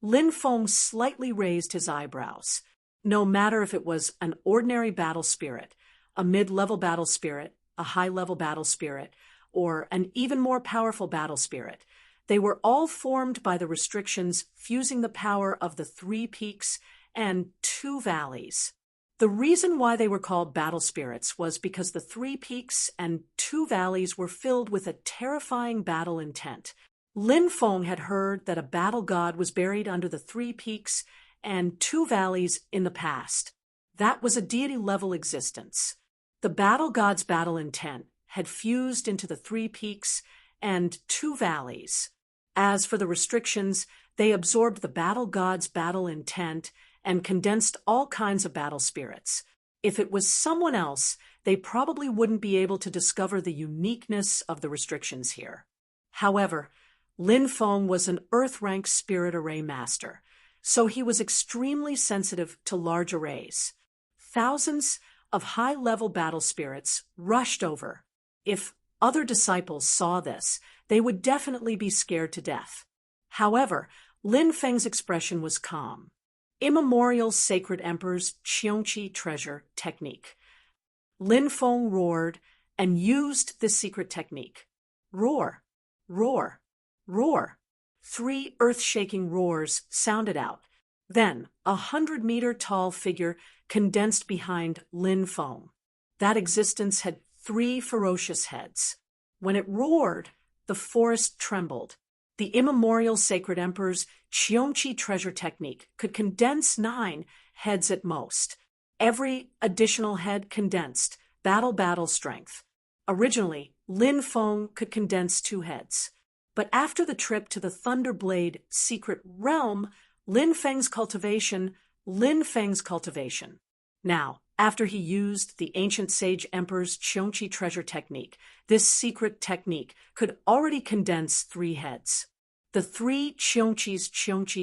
Speaker 1: Lin Feng slightly raised his eyebrows. No matter if it was an ordinary battle spirit, a mid-level battle spirit, a high-level battle spirit, or an even more powerful battle spirit, they were all formed by the restrictions fusing the power of the 3 peaks and 2 valleys. The reason why they were called battle spirits was because the 3 peaks and 2 valleys were filled with a terrifying battle intent. Lin Feng had heard that a battle god was buried under the 3 peaks and 2 valleys in the past. That was a deity-level existence. The battle god's battle intent had fused into the 3 peaks and 2 valleys. As for the restrictions, they absorbed the battle god's battle intent and condensed all kinds of battle spirits. If it was someone else, they probably wouldn't be able to discover the uniqueness of the restrictions here. However, Lin Feng was an Earth-rank spirit array master, so he was extremely sensitive to large arrays. Thousands of high-level battle spirits rushed over. If other disciples saw this, they would definitely be scared to death. However, Lin Feng's expression was calm. Immemorial Sacred Emperor's Qiongqi treasure technique. Lin Feng roared and used this secret technique. Roar, roar, roar. 3 earth-shaking roars sounded out. Then, a 100-meter-tall figure condensed behind Lin Feng. That existence had 3 ferocious heads. When it roared, the forest trembled. The immemorial Sacred Emperor's Qiongqi treasure technique could condense 9 heads at most. Every additional head condensed battle strength. Originally, Lin Feng could condense 2 heads. But after the trip to the Thunderblade secret realm, Lin Feng's cultivation. Now, after he used the ancient sage emperor's Qiongqi treasure technique, this secret technique could already condense 3 heads. The 3 Qiongqi.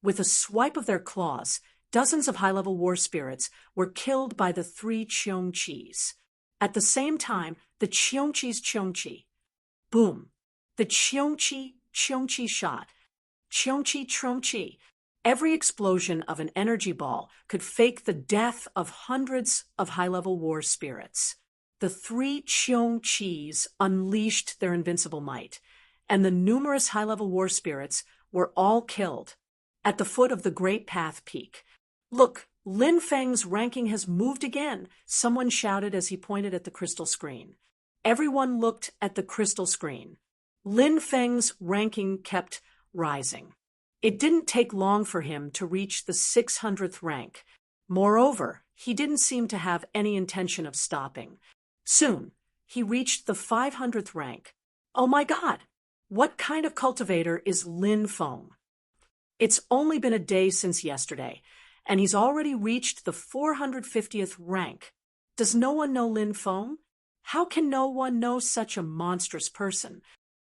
Speaker 1: With a swipe of their claws, dozens of high-level war spirits were killed by the 3 Qiongqis. At the same time, the Qiongqi. Boom. The Qiongqi shot. Qiongqi. Every explosion of an energy ball could fake the death of hundreds of high-level war spirits. The 3 Qiongqis unleashed their invincible might, and the numerous high-level war spirits were all killed. At the foot of the Great Path Peak. Look, Lin Feng's ranking has moved again, someone shouted as he pointed at the crystal screen. Everyone looked at the crystal screen. Lin Feng's ranking kept rising. It didn't take long for him to reach the 600th rank. Moreover, he didn't seem to have any intention of stopping. Soon, he reached the 500th rank. Oh my God! What kind of cultivator is Lin Feng? It's only been a day since yesterday, and he's already reached the 450th rank. Does no one know Lin Feng? How can no one know such a monstrous person?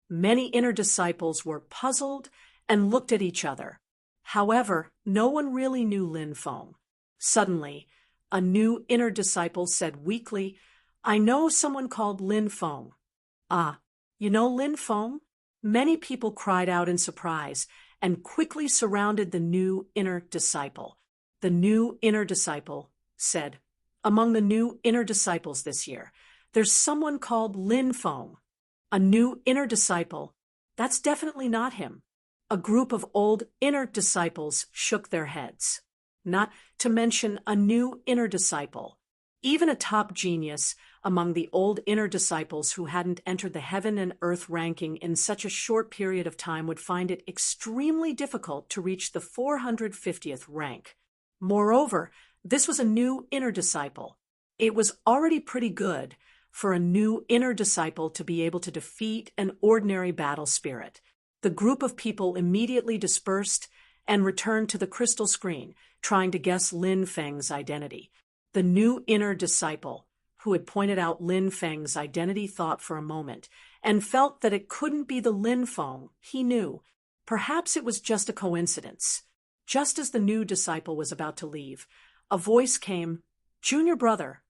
Speaker 1: Many inner disciples were puzzled and looked at each other. However, no one really knew Lin Feng. Suddenly, a new inner disciple said weakly, "I know someone called Lin Feng." "Ah, you know Lin Feng?" Many people cried out in surprise and quickly surrounded the new inner disciple. The new inner disciple said, "Among the new inner disciples this year, there's someone called Lin Feng." A new inner disciple? That's definitely not him. A group of old inner disciples shook their heads. Not to mention a new inner disciple. Even a top genius among the old inner disciples who hadn't entered the heaven and earth ranking in such a short period of time would find it extremely difficult to reach the 450th rank. Moreover, this was a new inner disciple. It was already pretty good for a new inner disciple to be able to defeat an ordinary battle spirit. The group of people immediately dispersed and returned to the crystal screen, trying to guess Lin Feng's identity. The new inner disciple, who had pointed out Lin Feng's identity, thought for a moment and felt that it couldn't be the Lin Feng he knew. Perhaps it was just a coincidence. Just as the new disciple was about to leave, a voice came, "Junior brother,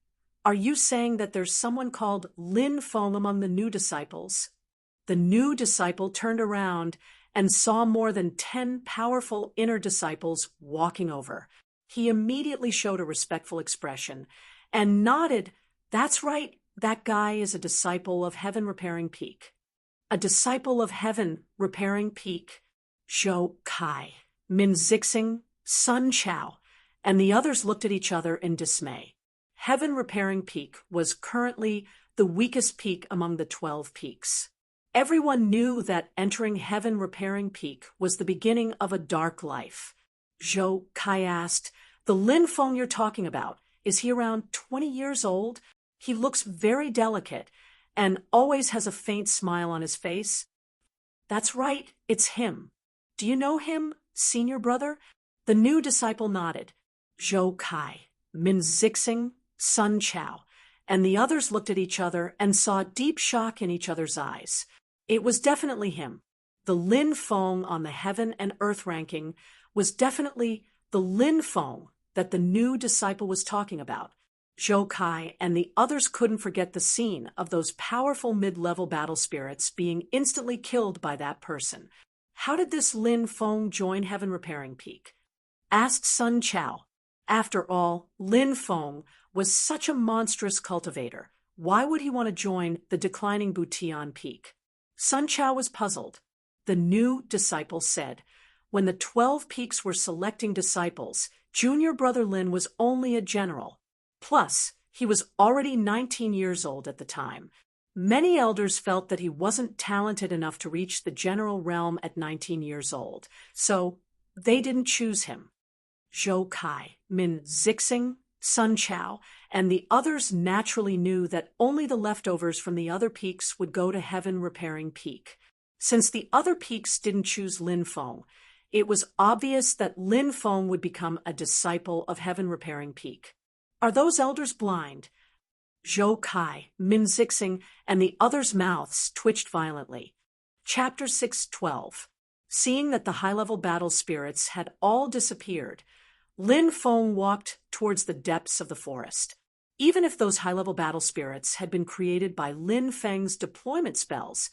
Speaker 1: are you saying that there's someone called Lin Feng among the new disciples?" The new disciple turned around and saw more than 10 powerful inner disciples walking over. He immediately showed a respectful expression and nodded. "That's right, that guy is a disciple of Heaven Repairing Peak." A disciple of Heaven Repairing Peak? Zhou Kai, Min Zixing, Sun Chao, and the others looked at each other in dismay. Heaven Repairing Peak was currently the weakest peak among the 12 peaks. Everyone knew that entering Heaven Repairing Peak was the beginning of a dark life. Zhou Kai asked, "The Lin Feng you're talking about, is he around 20 years old? He looks very delicate and always has a faint smile on his face." "That's right, it's him. Do you know him, senior brother?" The new disciple nodded. Zhou Kai, Min Zixing, Sun Chao, and the others looked at each other and saw deep shock in each other's eyes. It was definitely him. The Lin Feng on the heaven and earth ranking was definitely the Lin Feng that the new disciple was talking about. Zhou Kai and the others couldn't forget the scene of those powerful mid-level battle spirits being instantly killed by that person. How did this Lin Feng join Heaven Repairing Peak? Asked Sun Chao. After all, Lin Feng was such a monstrous cultivator. Why would he want to join the declining Butian Peak? Sun Chao was puzzled. The new disciple said, "When the 12 peaks were selecting disciples, junior brother Lin was only a general. Plus, he was already 19 years old at the time. Many elders felt that he wasn't talented enough to reach the general realm at 19 years old, so they didn't choose him." Zhou Kai, Min Zixing, Sun Chao, and the others naturally knew that only the leftovers from the other peaks would go to Heaven Repairing Peak. Since the other peaks didn't choose Lin Feng, it was obvious that Lin Feng would become a disciple of Heaven Repairing Peak. Are those elders blind? Zhou Kai, Min Zixing, and the others' mouths twitched violently. Chapter 6:12. Seeing that the high-level battle spirits had all disappeared, Lin Feng walked towards the depths of the forest. Even if those high-level battle spirits had been created by Lin Feng's deployment spells,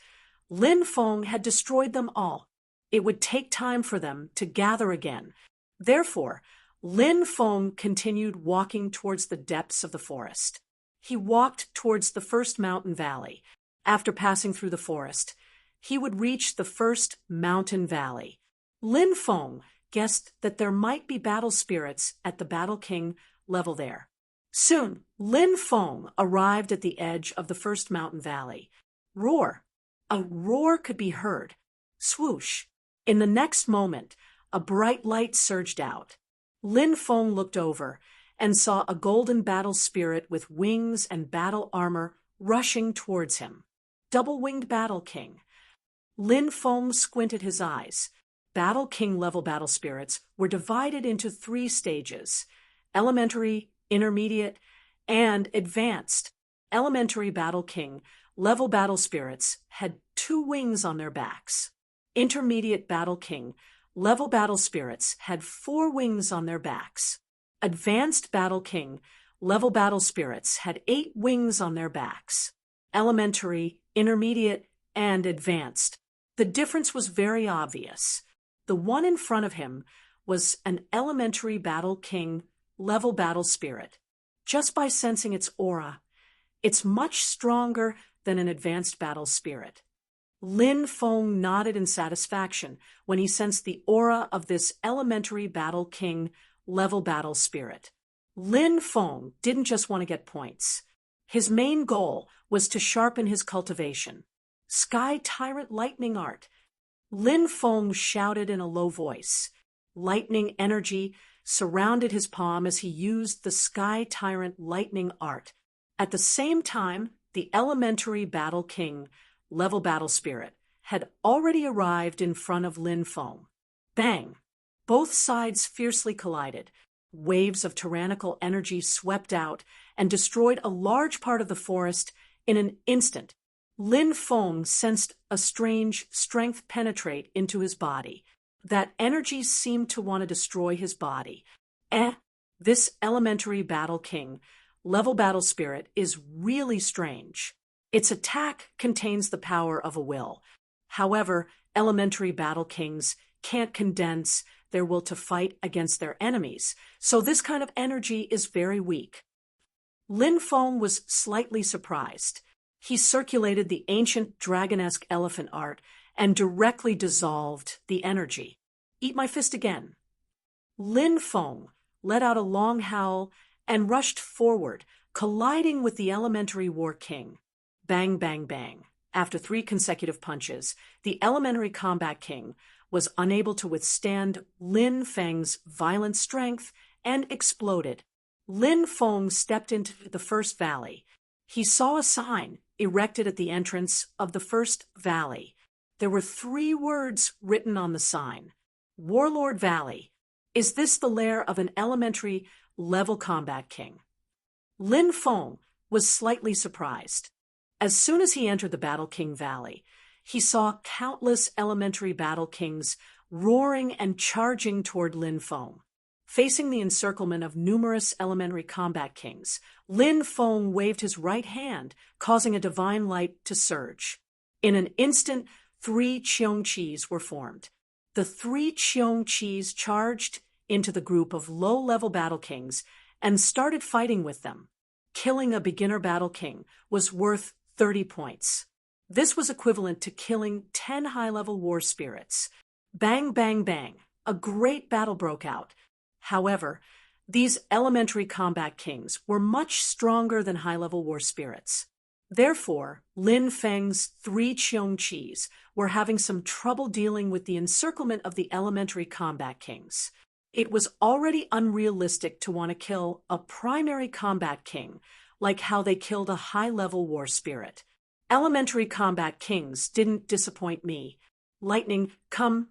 Speaker 1: Lin Feng had destroyed them all. It would take time for them to gather again. Therefore, Lin Feng continued walking towards the depths of the forest. He walked towards the first mountain valley. After passing through the forest, he would reach the first mountain valley. Lin Feng guessed that there might be battle spirits at the Battle King level there. Soon, Lin Feng arrived at the edge of the first mountain valley. Roar! A roar could be heard. Swoosh! In the next moment, a bright light surged out. Lin Feng looked over and saw a golden battle spirit with wings and battle armor rushing towards him. Double-winged Battle King. Lin Feng squinted his eyes. Battle King level battle spirits were divided into 3 stages: elementary, intermediate, and advanced. Elementary Battle King level battle spirits had 2 wings on their backs. Intermediate Battle King level battle spirits had 4 wings on their backs. Advanced Battle King level battle spirits had 8 wings on their backs. Elementary, intermediate, and advanced. The difference was very obvious. The one in front of him was an elementary Battle King level battle spirit. Just by sensing its aura, it's much stronger than an advanced battle spirit. Lin Feng nodded in satisfaction when he sensed the aura of this elementary Battle King level battle spirit. Lin Feng didn't just want to get points. His main goal was to sharpen his cultivation. Sky Tyrant Lightning Art. Lin Feng shouted in a low voice. Lightning energy surrounded his palm as he used the Sky Tyrant Lightning Art. At the same time, the elementary Battle King level battle spirit had already arrived in front of Lin Feng. Bang! Both sides fiercely collided. Waves of tyrannical energy swept out and destroyed a large part of the forest in an instant. Lin Feng sensed a strange strength penetrate into his body. That energy seemed to want to destroy his body. This elementary Battle King level battle spirit is really strange. Its attack contains the power of a will. However, elementary Battle Kings can't condense their will to fight against their enemies, so this kind of energy is very weak. Lin Feng was slightly surprised. He circulated the ancient dragon-esque elephant art and directly dissolved the energy. Eat my fist again. Lin Feng let out a long howl and rushed forward, colliding with the elementary War King. Bang, bang, bang. After 3 consecutive punches, the elementary Combat King was unable to withstand Lin Feng's violent strength and exploded. Lin Feng stepped into the first valley. He saw a sign erected at the entrance of the first valley. There were 3 words written on the sign. Warlord Valley. Is this the lair of an elementary level Combat King? Lin Feng was slightly surprised. As soon as he entered the Battle King Valley, he saw countless elementary Battle Kings roaring and charging toward Lin Feng. Facing the encirclement of numerous elementary Combat Kings, Lin Feng waved his right hand, causing a divine light to surge. In an instant, 3 Cheongqis were formed. The 3 Cheongqis charged into the group of low-level Battle Kings and started fighting with them. Killing a beginner Battle King was worth 30 points. This was equivalent to killing 10 high-level war spirits. Bang, bang, bang. A great battle broke out. However, these elementary Combat Kings were much stronger than high-level war spirits. Therefore, Lin Feng's 3 Cheongqis were having some trouble dealing with the encirclement of the elementary Combat Kings. It was already unrealistic to want to kill a primary Combat King, like how they killed a high-level war spirit. Elementary Combat Kings didn't disappoint me. Lightning, come.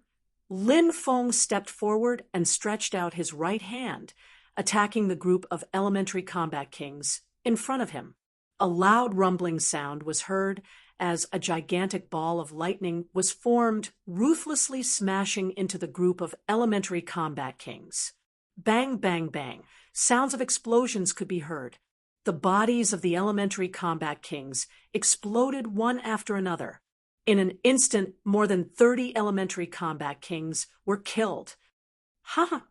Speaker 1: Lin Feng stepped forward and stretched out his right hand, attacking the group of elementary Combat Kings in front of him. A loud rumbling sound was heard as a gigantic ball of lightning was formed, ruthlessly smashing into the group of elementary Combat Kings. Bang, bang, bang. Sounds of explosions could be heard. The bodies of the elementary Combat Kings exploded one after another. In an instant, more than 30 elementary Combat Kings were killed.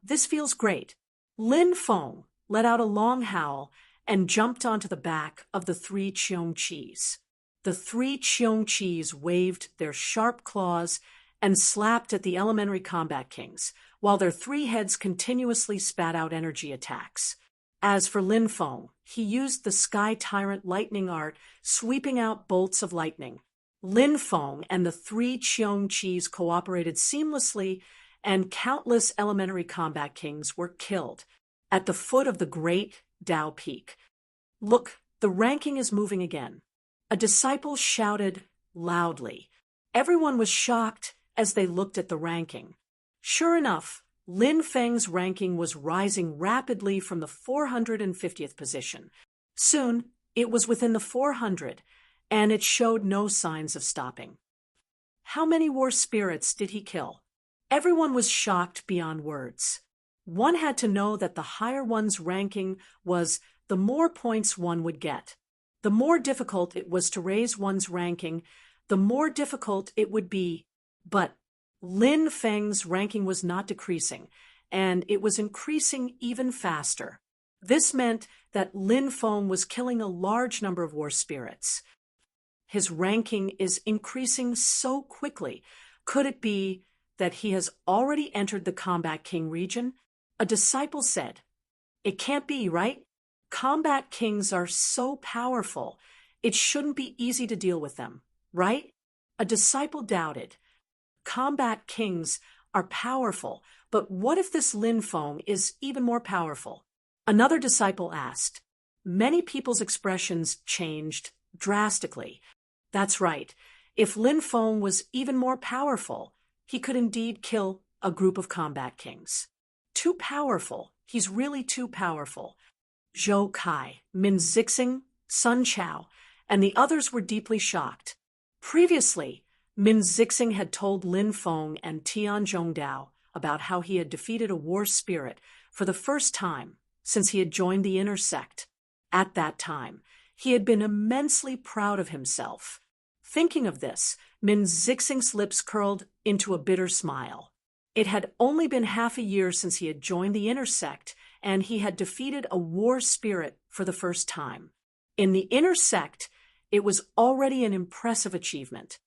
Speaker 1: This feels great. Lin Feng let out a long howl and jumped onto the back of the 3 Cheongqis. The 3 Cheongqis waved their sharp claws and slapped at the elementary Combat Kings, while their 3 heads continuously spat out energy attacks. As for Lin Feng, he used the Sky Tyrant Lightning Art, sweeping out bolts of lightning. Lin Feng and the 3 Cheongqis cooperated seamlessly, and countless elementary Combat Kings were killed. At the foot of the Great Dao Peak. Look, the ranking is moving again. A disciple shouted loudly. Everyone was shocked as they looked at the ranking. Sure enough, Lin Feng's ranking was rising rapidly from the 450th position. Soon, it was within the 400, and it showed no signs of stopping. How many war spirits did he kill? Everyone was shocked beyond words. One had to know that the higher one's ranking was, the more points one would get. The more difficult it was to raise one's ranking, the more difficult it would be. But Lin Feng's ranking was not decreasing, and it was increasing even faster. This meant that Lin Feng was killing a large number of war spirits. His ranking is increasing so quickly. Could it be that he has already entered the Combat King region? A disciple said, "It can't be, right? Combat Kings are so powerful. It shouldn't be easy to deal with them, right?" A disciple doubted. Combat Kings are powerful, but what if this Lin Feng is even more powerful? Another disciple asked. Many people's expressions changed drastically. That's right. If Lin Feng was even more powerful, he could indeed kill a group of Combat Kings. Too powerful. He's really too powerful. Zhou Kai, Min Zixing, Sun Chao, and the others were deeply shocked. Previously, Min Zixing had told Lin Feng and Tian Zhongdao about how he had defeated a war spirit for the first time since he had joined the inner sect. At that time, he had been immensely proud of himself. Thinking of this, Min Zixing's lips curled into a bitter smile. It had only been half a year since he had joined the inner sect, and he had defeated a war spirit for the first time. In the inner sect, it was already an impressive achievement.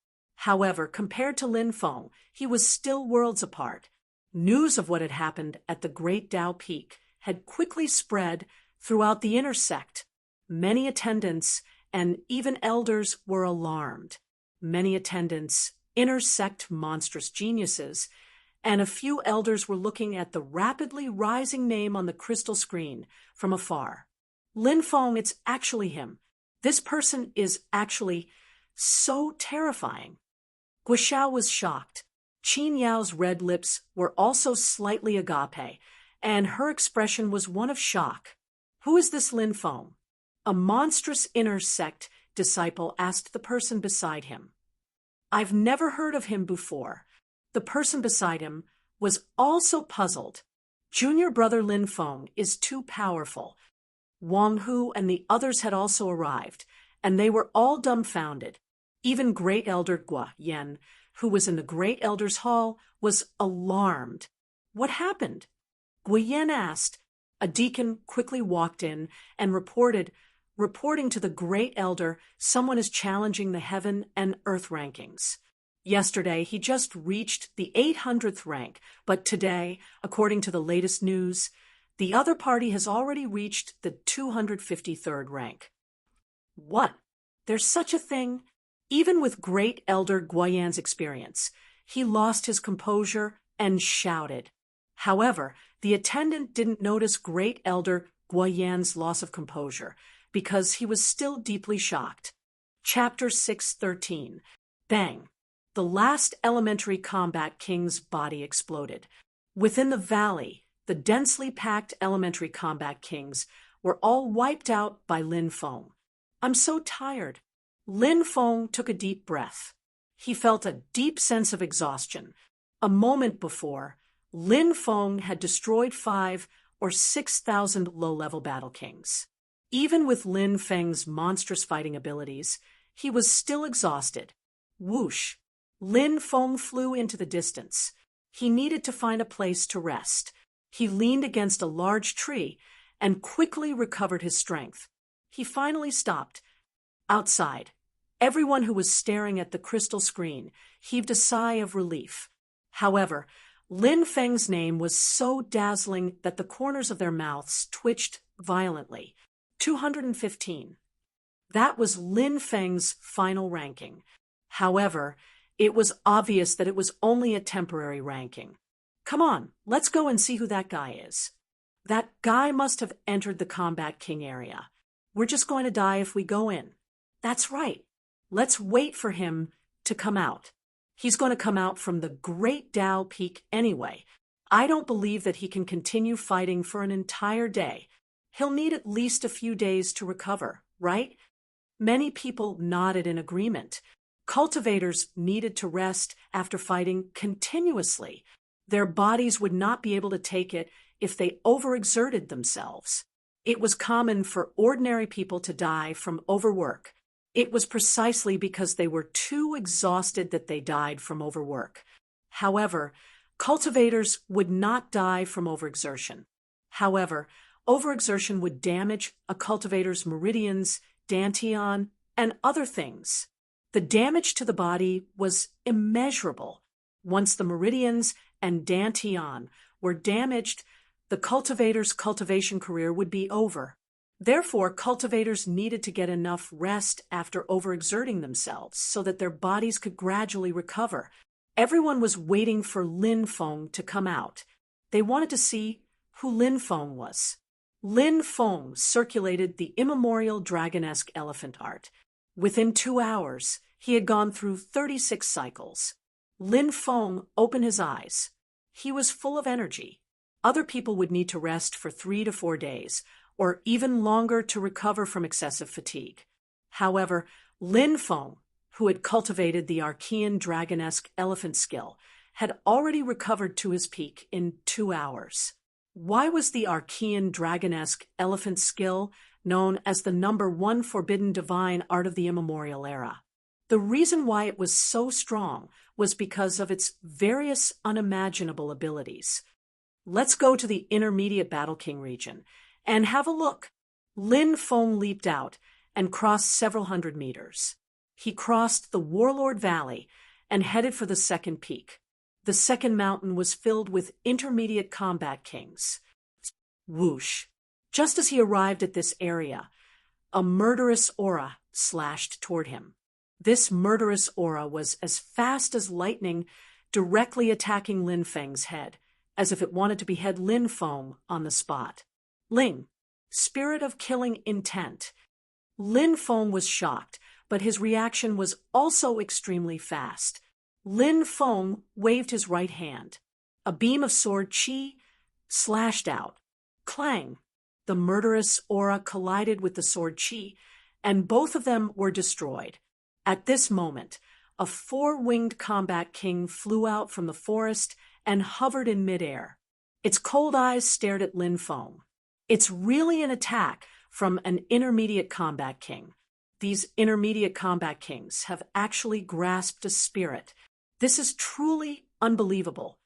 Speaker 1: However, compared to Lin Feng, he was still worlds apart. News of what had happened at the Great Tao Peak had quickly spread throughout the inner sect. Many attendants and even elders were alarmed. Many attendants, inner sect monstrous geniuses, and a few elders were looking at the rapidly rising name on the crystal screen from afar. Lin Feng, it's actually him. This person is actually so terrifying. Guoxiao was shocked. Qin Yao's red lips were also slightly agape, and her expression was one of shock. Who is this Lin Feng? A monstrous inner sect disciple asked the person beside him. I've never heard of him before. The person beside him was also puzzled. Junior brother Lin Feng is too powerful. Wang Hu and the others had also arrived, and they were all dumbfounded. Even Great Elder Gua Yan, who was in the Great Elder's Hall, was alarmed. What happened? Gua Yan asked. A deacon quickly walked in and reporting to the Great Elder, someone is challenging the heaven and earth rankings. Yesterday, he just reached the 800th rank, but today, according to the latest news, the other party has already reached the 253rd rank. What? There's such a thing? Even with Great Elder Guayan's experience, he lost his composure and shouted. However, the attendant didn't notice Great Elder Guayan's loss of composure because he was still deeply shocked. Chapter 6:13. Bang! The last elementary combat king's body exploded. Within the valley, the densely packed elementary combat kings were all wiped out by Lin Feng. I'm so tired. Lin Feng took a deep breath. He felt a deep sense of exhaustion. A moment before, Lin Feng had destroyed 5,000 or 6,000 low-level battle kings. Even with Lin Feng's monstrous fighting abilities, he was still exhausted. Whoosh! Lin Feng flew into the distance. He needed to find a place to rest. He leaned against a large tree and quickly recovered his strength. He finally stopped. Outside, everyone who was staring at the crystal screen heaved a sigh of relief. However, Lin Feng's name was so dazzling that the corners of their mouths twitched violently. 215. That was Lin Feng's final ranking. However, it was obvious that it was only a temporary ranking. Come on, let's go and see who that guy is. That guy must have entered the Combat King area. We're just going to die if we go in. That's right. Let's wait for him to come out. He's going to come out from the Great Tao Peak anyway. I don't believe that he can continue fighting for an entire day. He'll need at least a few days to recover, right? Many people nodded in agreement. Cultivators needed to rest after fighting continuously. Their bodies would not be able to take it if they overexerted themselves. It was common for ordinary people to die from overwork. It was precisely because they were too exhausted that they died from overwork. However, cultivators would not die from overexertion. However, overexertion would damage a cultivator's meridians, dantian, and other things. The damage to the body was immeasurable. Once the meridians and dantian were damaged, the cultivator's cultivation career would be over. Therefore, cultivators needed to get enough rest after overexerting themselves so that their bodies could gradually recover. Everyone was waiting for Lin Feng to come out. They wanted to see who Lin Feng was. Lin Feng circulated the immemorial dragonesque elephant art. Within 2 hours, he had gone through 36 cycles. Lin Feng opened his eyes. He was full of energy. Other people would need to rest for 3 to 4 days, or even longer to recover from excessive fatigue. However, Lin Feng, who had cultivated the Archean dragonesque elephant skill, had already recovered to his peak in 2 hours. Why was the Archean dragonesque elephant skill known as the #1 forbidden divine art of the immemorial era? The reason why it was so strong was because of its various unimaginable abilities. Let's go to the intermediate Battle King region and have a look. Lin Feng leaped out and crossed several hundred meters. He crossed the Warlord Valley and headed for the second peak. The second mountain was filled with intermediate combat kings. Whoosh! Just as he arrived at this area, a murderous aura slashed toward him. This murderous aura was as fast as lightning, directly attacking Lin Feng's head, as if it wanted to behead Lin Feng on the spot. Ling, spirit of killing intent. Lin Feng was shocked, but his reaction was also extremely fast. Lin Feng waved his right hand. A beam of sword chi slashed out. Clang! The murderous aura collided with the sword chi, and both of them were destroyed. At this moment, a 4-winged combat king flew out from the forest and hovered in midair. Its cold eyes stared at Lin Feng. It's really an attack from an intermediate combat king. These intermediate combat kings have actually grasped a spirit. This is truly unbelievable.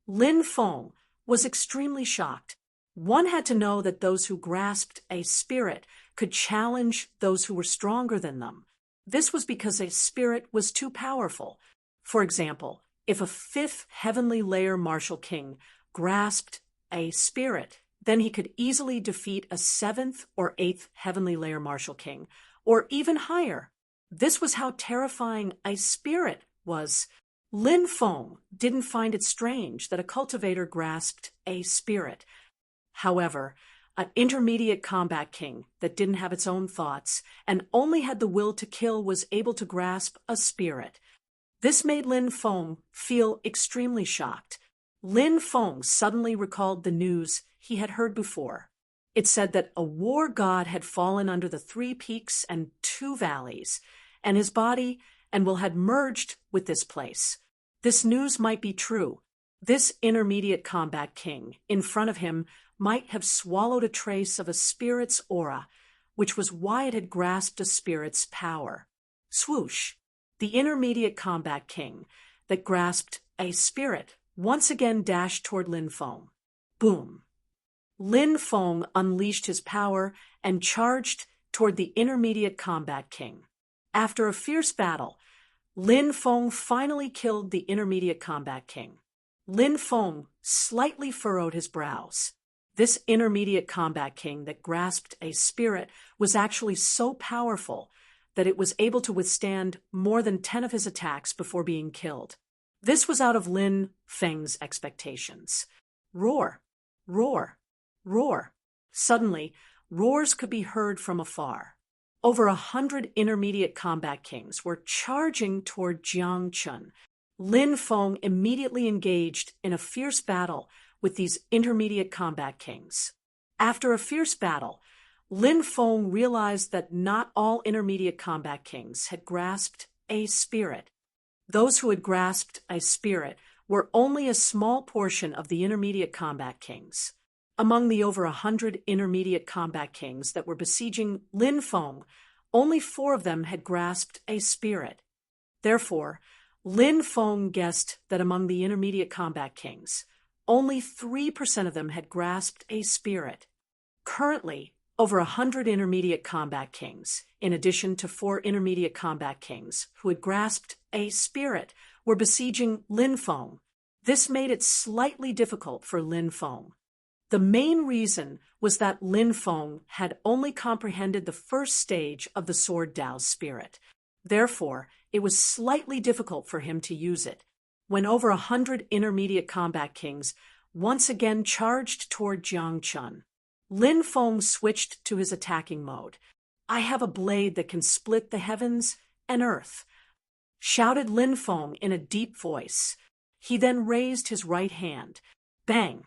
Speaker 1: Lin Feng was extremely shocked. One had to know that those who grasped a spirit could challenge those who were stronger than them. This was because a spirit was too powerful. For example, if a 5th heavenly layer martial king grasped a spirit, then he could easily defeat a 7th or 8th heavenly layer martial king, or even higher. This was how terrifying a spirit was. Lin Feng didn't find it strange that a cultivator grasped a spirit. However, an intermediate combat king that didn't have its own thoughts and only had the will to kill was able to grasp a spirit. This made Lin Feng feel extremely shocked. Lin Feng suddenly recalled the news he had heard before. It said that a war god had fallen under the 3 peaks and 2 valleys, and his body and will had merged with this place. This news might be true. This intermediate combat king in front of him might have swallowed a trace of a spirit's aura, which was why it had grasped a spirit's power. Swoosh! The intermediate combat king that grasped a spirit once again dashed toward Lin Feng. Boom! Lin Feng unleashed his power and charged toward the intermediate combat king. After a fierce battle, Lin Feng finally killed the intermediate combat king. Lin Feng slightly furrowed his brows. This intermediate combat king that grasped a spirit was actually so powerful that it was able to withstand more than 10 of his attacks before being killed. This was out of Lin Feng's expectations. Roar! Roar! Roar! Suddenly, roars could be heard from afar. Over 100 intermediate combat kings were charging toward Jiang Chun. Lin Feng immediately engaged in a fierce battle with these intermediate combat kings. After a fierce battle, Lin Feng realized that not all intermediate combat kings had grasped a spirit. Those who had grasped a spirit were only a small portion of the intermediate combat kings. Among the over 100 intermediate combat kings that were besieging Lin Feng, only 4 of them had grasped a spirit. Therefore, Lin Feng guessed that among the intermediate combat kings, only 3% of them had grasped a spirit. Currently, over 100 intermediate combat kings, in addition to 4 intermediate combat kings who had grasped a spirit, were besieging Lin Feng. This made it slightly difficult for Lin Feng. The main reason was that Lin Feng had only comprehended the first stage of the Sword Dao's spirit. Therefore, it was slightly difficult for him to use it. When over 100 intermediate combat kings once again charged toward Jiang Chun, Lin Feng switched to his attacking mode. "I have a blade that can split the heavens and earth," shouted Lin Feng in a deep voice. He then raised his right hand. Bang!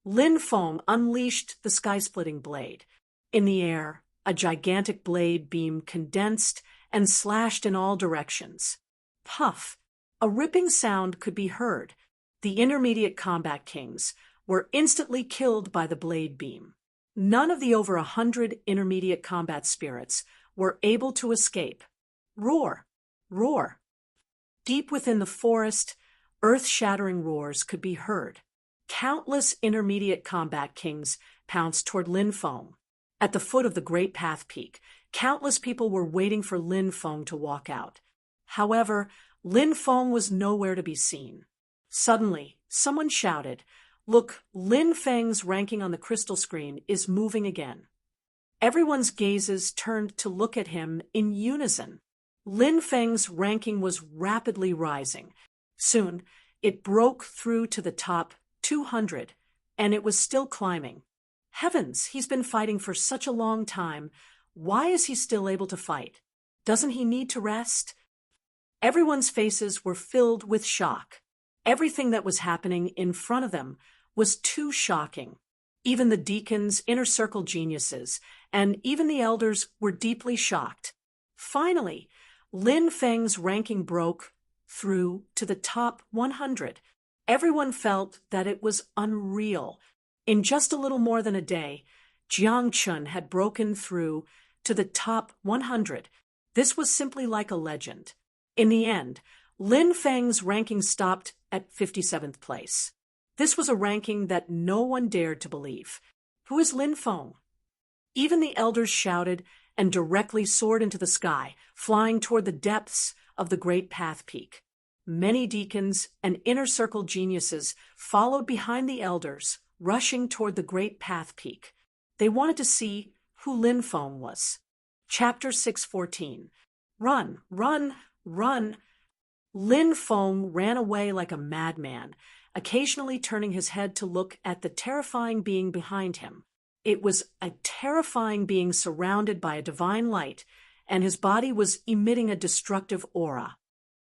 Speaker 1: Lin Feng unleashed the sky-splitting blade. In the air, a gigantic blade beam condensed and slashed in all directions. Puff! A ripping sound could be heard. The intermediate combat kings were instantly killed by the blade beam. None of the over 100 intermediate combat spirits were able to escape. Roar! Roar! Deep within the forest, earth-shattering roars could be heard. Countless intermediate combat kings pounced toward Lin Feng. At the foot of the Great Path Peak, countless people were waiting for Lin Feng to walk out. However, Lin Feng was nowhere to be seen. Suddenly, someone shouted, "Look, Lin Feng's ranking on the crystal screen is moving again." Everyone's gazes turned to look at him in unison. Lin Feng's ranking was rapidly rising. Soon, it broke through to the top 200, and it was still climbing. Heavens, he's been fighting for such a long time. Why is he still able to fight? Doesn't he need to rest? Everyone's faces were filled with shock. Everything that was happening in front of them was too shocking. Even the deacons, inner circle geniuses, and even the elders were deeply shocked. Finally, Lin Feng's ranking broke through to the top 100. Everyone felt that it was unreal. In just a little more than a day, Jiang Chun had broken through to the top 100. This was simply like a legend. In the end, Lin Feng's ranking stopped at 57th place. This was a ranking that no one dared to believe. Who is Lin Feng? Even the elders shouted and directly soared into the sky, flying toward the depths of the Great Path Peak. Many deacons and inner circle geniuses followed behind the elders, rushing toward the Great Path Peak. They wanted to see who Lin Feng was. Chapter 614. Run, run, run. Lin Feng ran away like a madman, occasionally turning his head to look at the terrifying being behind him. It was a terrifying being surrounded by a divine light, and his body was emitting a destructive aura.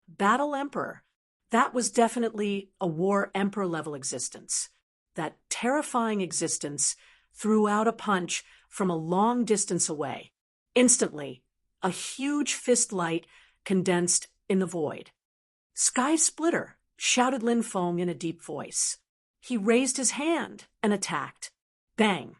Speaker 1: Battle Emperor. That was definitely a War Emperor-level existence. That terrifying existence threw out a punch from a long distance away. Instantly, a huge fist light condensed in the void. "Sky Splitter," shouted Lin Feng in a deep voice. He raised his hand and attacked. Bang!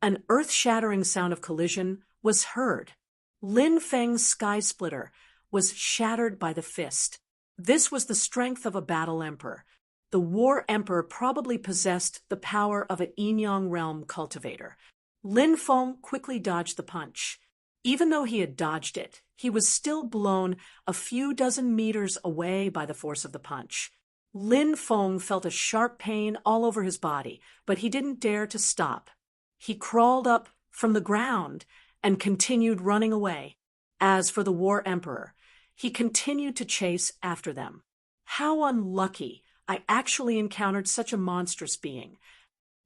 Speaker 1: An earth-shattering sound of collision was heard. Lin Feng's Sky Splitter was shattered by the fist. This was the strength of a battle emperor. The war emperor probably possessed the power of an yin-yang realm cultivator. Lin Feng quickly dodged the punch. Even though he had dodged it, he was still blown a few dozen meters away by the force of the punch. Lin Feng felt a sharp pain all over his body, but he didn't dare to stop. He crawled up from the ground and continued running away. As for the war emperor, he continued to chase after them. How unlucky! I actually encountered such a monstrous being.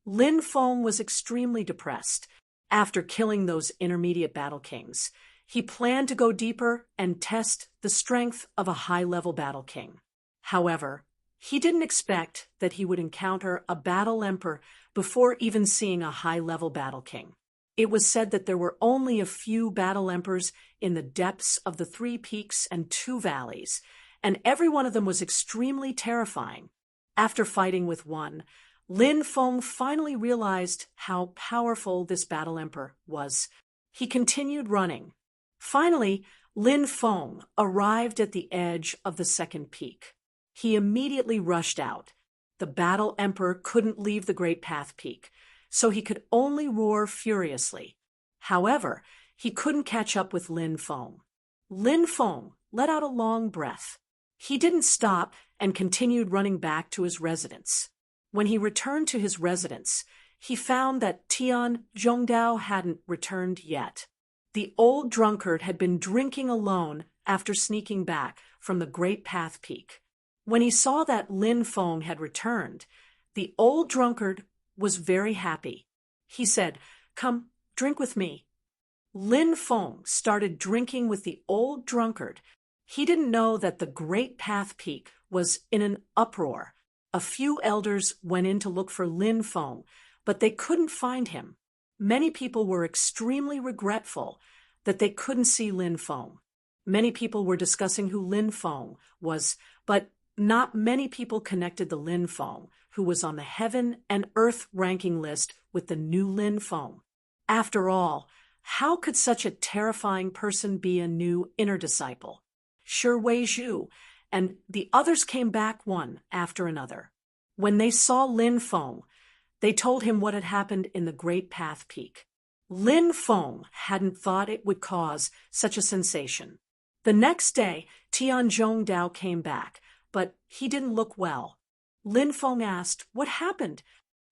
Speaker 1: Lin Feng was extremely depressed. After killing those intermediate battle kings, He planned to go deeper and test the strength of a high-level battle king. However, he didn't expect that he would encounter a battle emperor before even seeing a high-level battle king. It was said that there were only a few battle emperors in the depths of the 3 peaks and 2 valleys, and every one of them was extremely terrifying. After fighting with one, Lin Feng finally realized how powerful this battle emperor was. He continued running. Finally, Lin Feng arrived at the edge of the 2nd peak. He immediately rushed out. The battle emperor couldn't leave the Great Path Peak, so he could only roar furiously. However, he couldn't catch up with Lin Feng. Lin Feng let out a long breath. He didn't stop and continued running back to his residence. When he returned to his residence, he found that Tian Zhongdao hadn't returned yet. The old drunkard had been drinking alone after sneaking back from the Great Path Peak. When he saw that Lin Feng had returned, the old drunkard was very happy. He said, "Come, drink with me." Lin Feng started drinking with the old drunkard. He didn't know that the Great Path Peak was in an uproar. A few elders went in to look for Lin Feng, but they couldn't find him. Many people were extremely regretful that they couldn't see Lin Feng. Many people were discussing who Lin Feng was, but not many people connected the Lin Feng, who was on the heaven and earth ranking list, with the new Lin Feng. After all, how could such a terrifying person be a new inner disciple? Shi Wei Zhu and the others came back one after another. When they saw Lin Feng, they told him what had happened in the Great Path Peak. Lin Feng hadn't thought it would cause such a sensation. The next day, Tian Zhongdao came back, but he didn't look well. Lin Feng asked, "What happened?"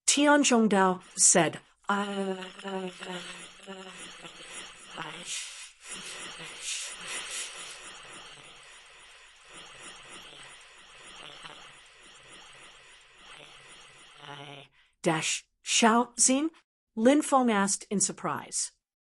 Speaker 1: Tian Zhongdao said, Dash Xiaoxin? Lin Feng asked in surprise.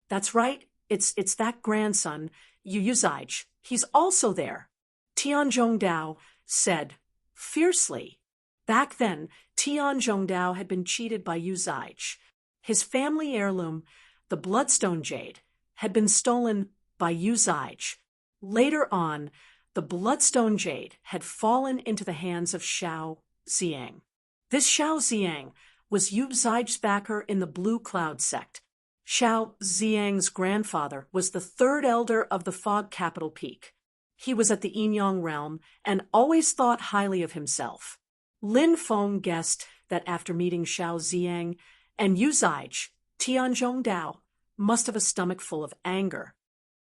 Speaker 1: "That's right, it's that grandson, Yu Zaij. He's also there," Tian Zhongdao said fiercely. Back then, Tian Zhongdao had been cheated by Yu Zaij. His family heirloom, the Bloodstone Jade, had been stolen by Yu Zaij. Later on, the Bloodstone Jade had fallen into the hands of Xiao Ziang. This Xiao Ziang was Yu Zaij's backer in the Blue Cloud sect. Xiao Ziang's grandfather was the 3rd elder of the Fog Capital Peak. He was at the Yinyang realm and always thought highly of himself. Lin Feng guessed that after meeting Xiao Ziang and Yu Zaij, Tian Zhongdao must have a stomach full of anger.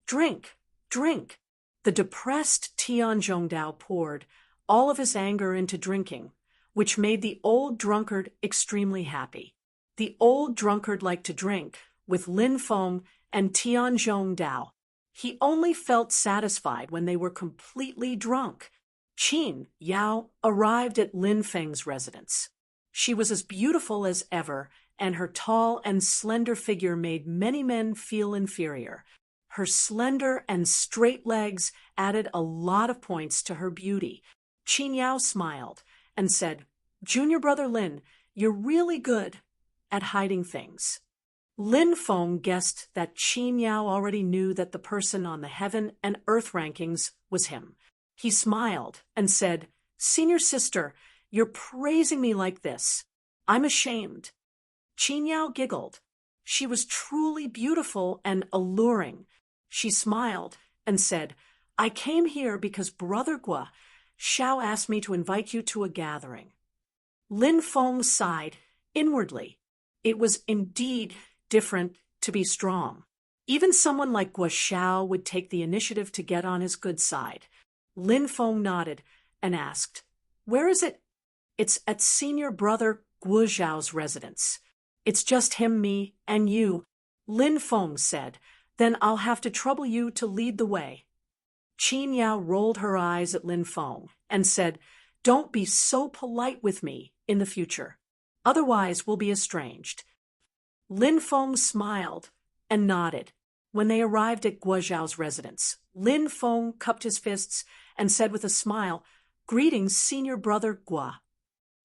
Speaker 1: "Drink, drink." The depressed Tian Zhongdao poured all of his anger into drinking, which made the old drunkard extremely happy. The old drunkard liked to drink with Lin Feng and Tian Zhongdao. He only felt satisfied when they were completely drunk. Qin Yao arrived at Lin Feng's residence. She was as beautiful as ever, and her tall and slender figure made many men feel inferior. Her slender and straight legs added a lot of points to her beauty. Qin Yao smiled and said, "Junior brother Lin, you're really good at hiding things." Lin Feng guessed that Qin Yao already knew that the person on the heaven and earth rankings was him. He smiled and said, "Senior sister, you're praising me like this. I'm ashamed." Qin Yao giggled. She was truly beautiful and alluring. She smiled and said, "I came here because Brother Gua Xiao asked me to invite you to a gathering." Lin Feng sighed inwardly. It was indeed different to be strong. Even someone like Gua Xiao would take the initiative to get on his good side. Lin Feng nodded and asked, "Where is it?" "It's at senior brother Guo Zhao's residence. It's just him, me, and you," Lin Feng said. "Then I'll have to trouble you to lead the way." Qin Yao rolled her eyes at Lin Feng and said, "Don't be so polite with me in the future. Otherwise we'll be estranged." Lin Feng smiled and nodded. When they arrived at Guo Zhao's residence, Lin Feng cupped his fists and said with a smile, "Greetings, senior brother Guo."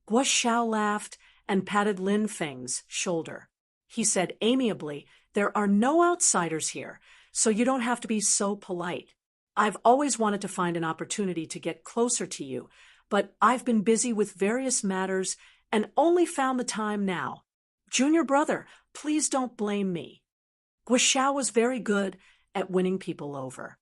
Speaker 1: Guo Xiao laughed and patted Lin Feng's shoulder. He said amiably, "There are no outsiders here, so you don't have to be so polite. I've always wanted to find an opportunity to get closer to you, but I've been busy with various matters and only found the time now. Junior brother, please don't blame me." Guo Xiao was very good at winning people over.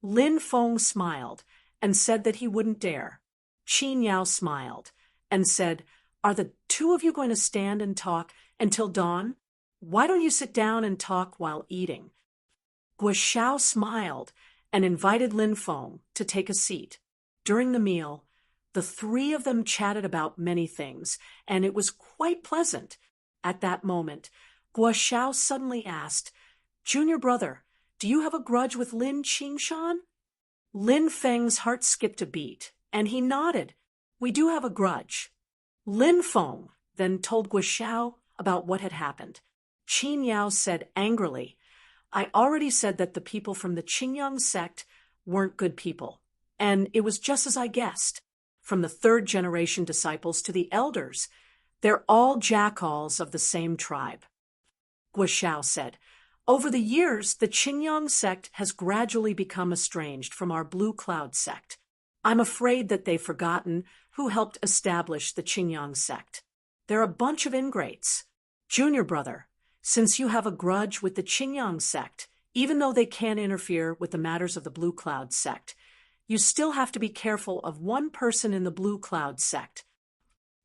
Speaker 1: Lin Feng smiled and said that he wouldn't dare. Qin Yao smiled and said, "Are the two of you going to stand and talk until dawn? Why don't you sit down and talk while eating?" Guo Xiao smiled and invited Lin Feng to take a seat. During the meal, the three of them chatted about many things, and it was quite pleasant. At that moment, Guo Xiao suddenly asked, "Junior brother, do you have a grudge with Lin Qingshan?" Lin Feng's heart skipped a beat, and he nodded. "We do have a grudge." Lin Feng then told Guo Xiao about what had happened. Qin Yao said angrily, "I already said that the people from the Qingyang sect weren't good people, and it was just as I guessed. From the third-generation disciples to the elders, they're all jackals of the same tribe." Guo Xiao said, "Over the years, the Qingyang sect has gradually become estranged from our Blue Cloud sect. I'm afraid that they've forgotten who helped establish the Qingyang sect. They're a bunch of ingrates. Junior brother, since you have a grudge with the Qingyang sect, even though they can't interfere with the matters of the Blue Cloud sect, you still have to be careful of one person in the Blue Cloud sect."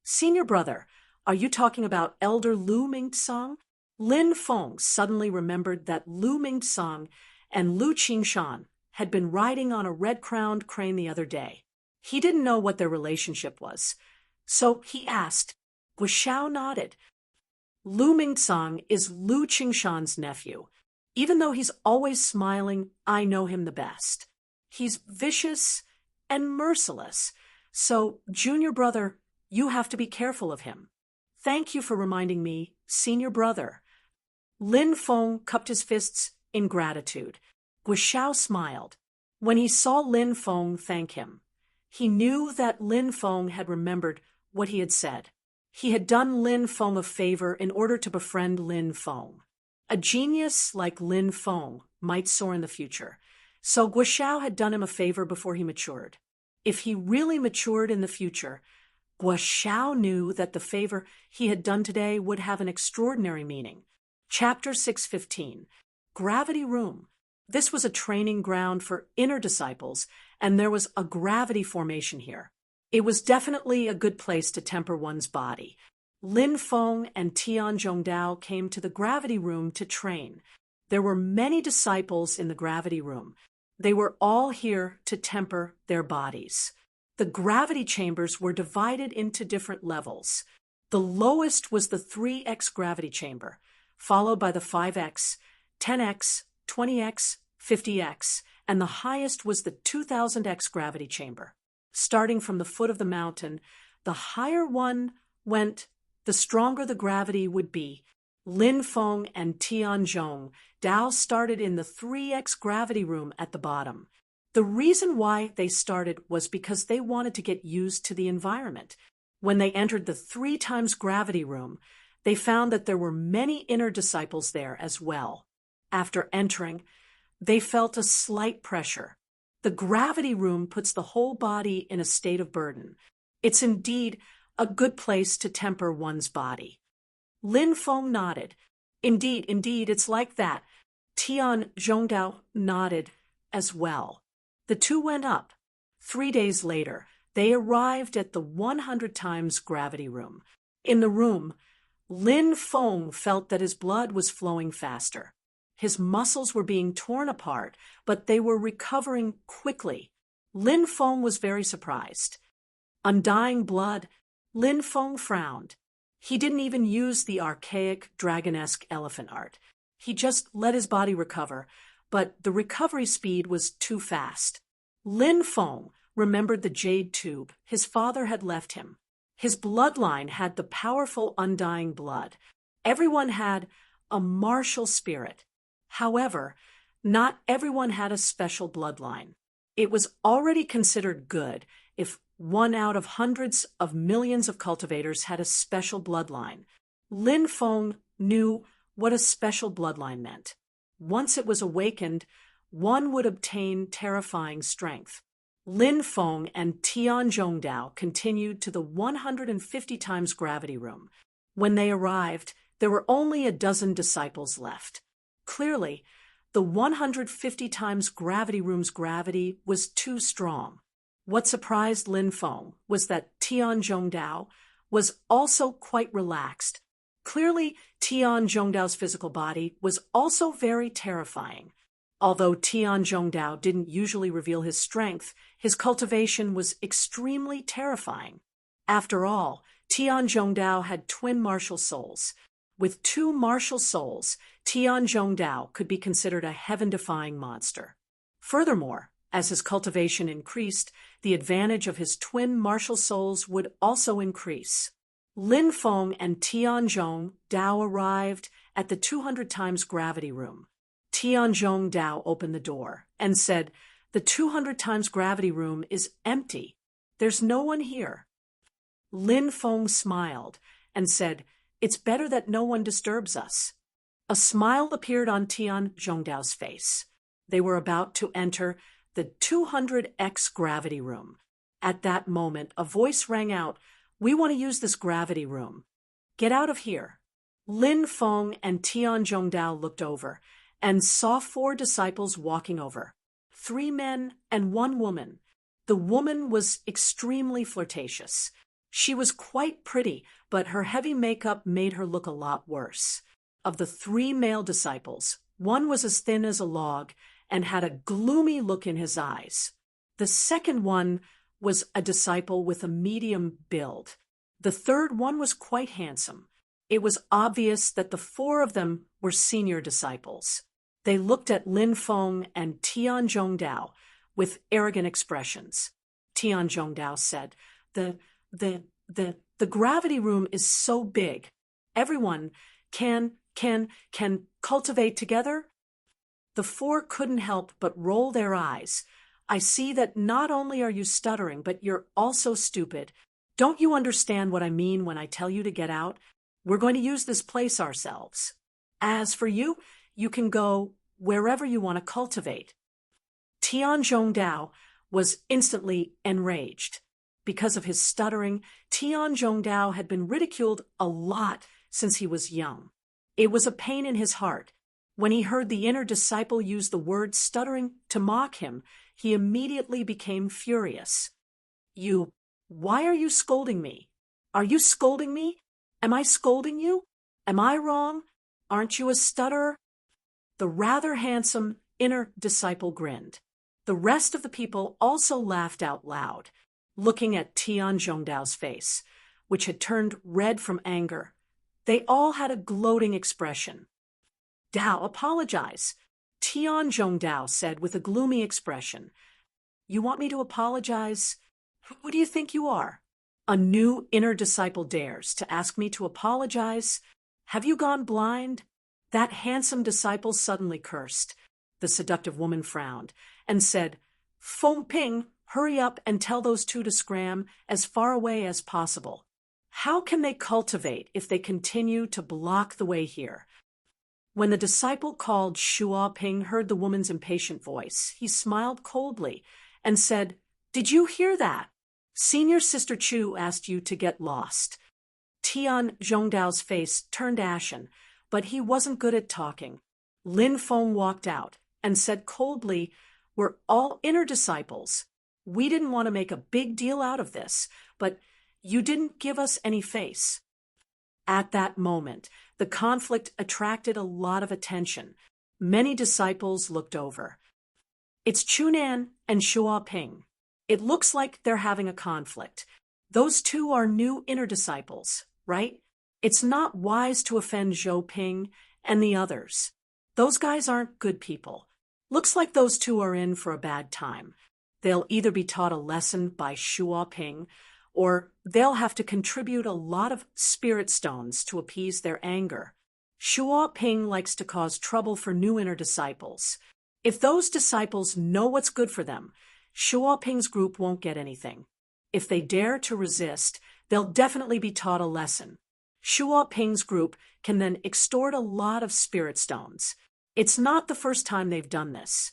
Speaker 1: "Senior brother, are you talking about Elder Lu Mingsang?" Lin Feng suddenly remembered that Lu Mingsang and Lu Qingshan had been riding on a red-crowned crane the other day. He didn't know what their relationship was, so he asked. Guo Xiao nodded. "Lu Mingsang is Lu Qingshan's nephew. Even though he's always smiling, I know him the best. He's vicious and merciless, so, junior brother, you have to be careful of him. Thank you for reminding me, senior brother." Lin Feng cupped his fists in gratitude. Guo Xiao smiled. When he saw Lin Feng thank him, he knew that Lin Feng had remembered what he had said. He had done Lin Feng a favor in order to befriend Lin Feng. A genius like Lin Feng might soar in the future, so Guo Xiao had done him a favor before he matured. If he really matured in the future, Guo Xiao knew that the favor he had done today would have an extraordinary meaning. Chapter 615, Gravity Room. This was a training ground for inner disciples, and there was a gravity formation here. It was definitely a good place to temper one's body. Lin Feng and Tian Zhongdao came to the gravity room to train. There were many disciples in the gravity room. They were all here to temper their bodies. The gravity chambers were divided into different levels. The lowest was the 3x gravity chamber, followed by the 5x, 10x, 20x, 50x, and the highest was the 2000x gravity chamber. Starting from the foot of the mountain, the higher one went, the stronger the gravity would be. Lin Feng and Tian Zhongdao started in the 3x gravity room at the bottom. The reason why they started was because they wanted to get used to the environment. When they entered the 3 times gravity room, they found that there were many inner disciples there as well. After entering, they felt a slight pressure. The gravity room puts the whole body in a state of burden. It's indeed a good place to temper one's body. Lin Feng nodded. Indeed, it's like that. Tian Zhongdao nodded as well. The two went up. 3 days later, they arrived at the 100 times gravity room. In the room, Lin Feng felt that his blood was flowing faster. His muscles were being torn apart, but they were recovering quickly. Lin Feng was very surprised. Undying blood, Lin Feng frowned. He didn't even use the archaic, dragon-esque elephant art. He just let his body recover, but the recovery speed was too fast. Lin Feng remembered the jade tube his father had left him. His bloodline had the powerful undying blood. Everyone had a martial spirit. However, Not everyone had a special bloodline. It was already considered good if one out of hundreds of millions of cultivators had a special bloodline. Lin Feng knew what a special bloodline meant. Once it was awakened, one would obtain terrifying strength. Lin Feng and Tian Zhongdao continued to the 150 times gravity room. When they arrived, there were only a dozen disciples left. Clearly, the 150 times gravity room's gravity was too strong. What surprised Lin Feng was that Tian Zhongdao was also quite relaxed. Clearly, Tian Zhongdao's physical body was also very terrifying. Although Tian Zhongdao didn't usually reveal his strength, his cultivation was extremely terrifying. After all, Tian Zhongdao had twin martial souls. With two martial souls, Tian Zhongdao could be considered a heaven-defying monster. Furthermore, as his cultivation increased, the advantage of his twin martial souls would also increase. Lin Feng and Tian Zhongdao arrived at the 200 times gravity room. Tian Zhongdao opened the door and said, "The 200 times gravity room is empty. There's no one here." Lin Feng smiled and said, "It's better that no one disturbs us." A smile appeared on Tian Zhongdao's face. They were about to enter the 200x gravity room. At that moment, a voice rang out, "We want to use this gravity room. Get out of here." Lin Feng and Tian Zhongdao looked over and saw 4 disciples walking over. 3 men and 1 woman. The woman was extremely flirtatious. She was quite pretty, but her heavy makeup made her look a lot worse. Of the 3 male disciples, one was as thin as a log and had a gloomy look in his eyes. The second one was a disciple with a medium build. The third one was quite handsome. It was obvious that the 4 of them were senior disciples. They looked at Lin Feng and Tian Zhongdao with arrogant expressions. Tian Zhongdao said, The gravity room is so big. Everyone can cultivate together?" The 4 couldn't help but roll their eyes. "I see that not only are you stuttering, but you're also stupid. Don't you understand what I mean when I tell you to get out? We're going to use this place ourselves. As for you, you can go wherever you want to cultivate." Tian Zhongdao was instantly enraged. Because of his stuttering, Tian Zhongdao had been ridiculed a lot since he was young. It was a pain in his heart. When he heard the inner disciple use the word stuttering to mock him, he immediately became furious. Why are you scolding me? Are you scolding me? Am I scolding you? Am I wrong? Aren't you a stutterer?" The rather handsome inner disciple grinned. The rest of the people also laughed out loud, looking at Tian Zhongdao's face, which had turned red from anger. They all had a gloating expression. "Dao, apologize," Tian Zhongdao said with a gloomy expression. "You want me to apologize? Who do you think you are? A new inner disciple dares to ask me to apologize? Have you gone blind?" That handsome disciple suddenly cursed. The seductive woman frowned and said, "Feng Ping, hurry up and tell those 2 to scram as far away as possible. How can they cultivate if they continue to block the way here?" When the disciple called Shuo Ping heard the woman's impatient voice, he smiled coldly and said, "Did you hear that? Senior Sister Chu asked you to get lost." Tian Zhongdao's face turned ashen, but he wasn't good at talking. Lin Feng walked out and said coldly, "We're all inner disciples. We didn't want to make a big deal out of this, but you didn't give us any face." At that moment, the conflict attracted a lot of attention. Many disciples looked over. "It's Chunan and Shuo Ping. It looks like they're having a conflict. Those 2 are new inner disciples, right? It's not wise to offend Zhou Ping and the others. Those guys aren't good people. Looks like those 2 are in for a bad time. They'll either be taught a lesson by Shuo Ping, or they'll have to contribute a lot of spirit stones to appease their anger. Shuo Ping likes to cause trouble for new inner disciples. If those disciples know what's good for them, Shuoping's group won't get anything. If they dare to resist, they'll definitely be taught a lesson. Shuoping's group can then extort a lot of spirit stones. It's not the first time they've done this.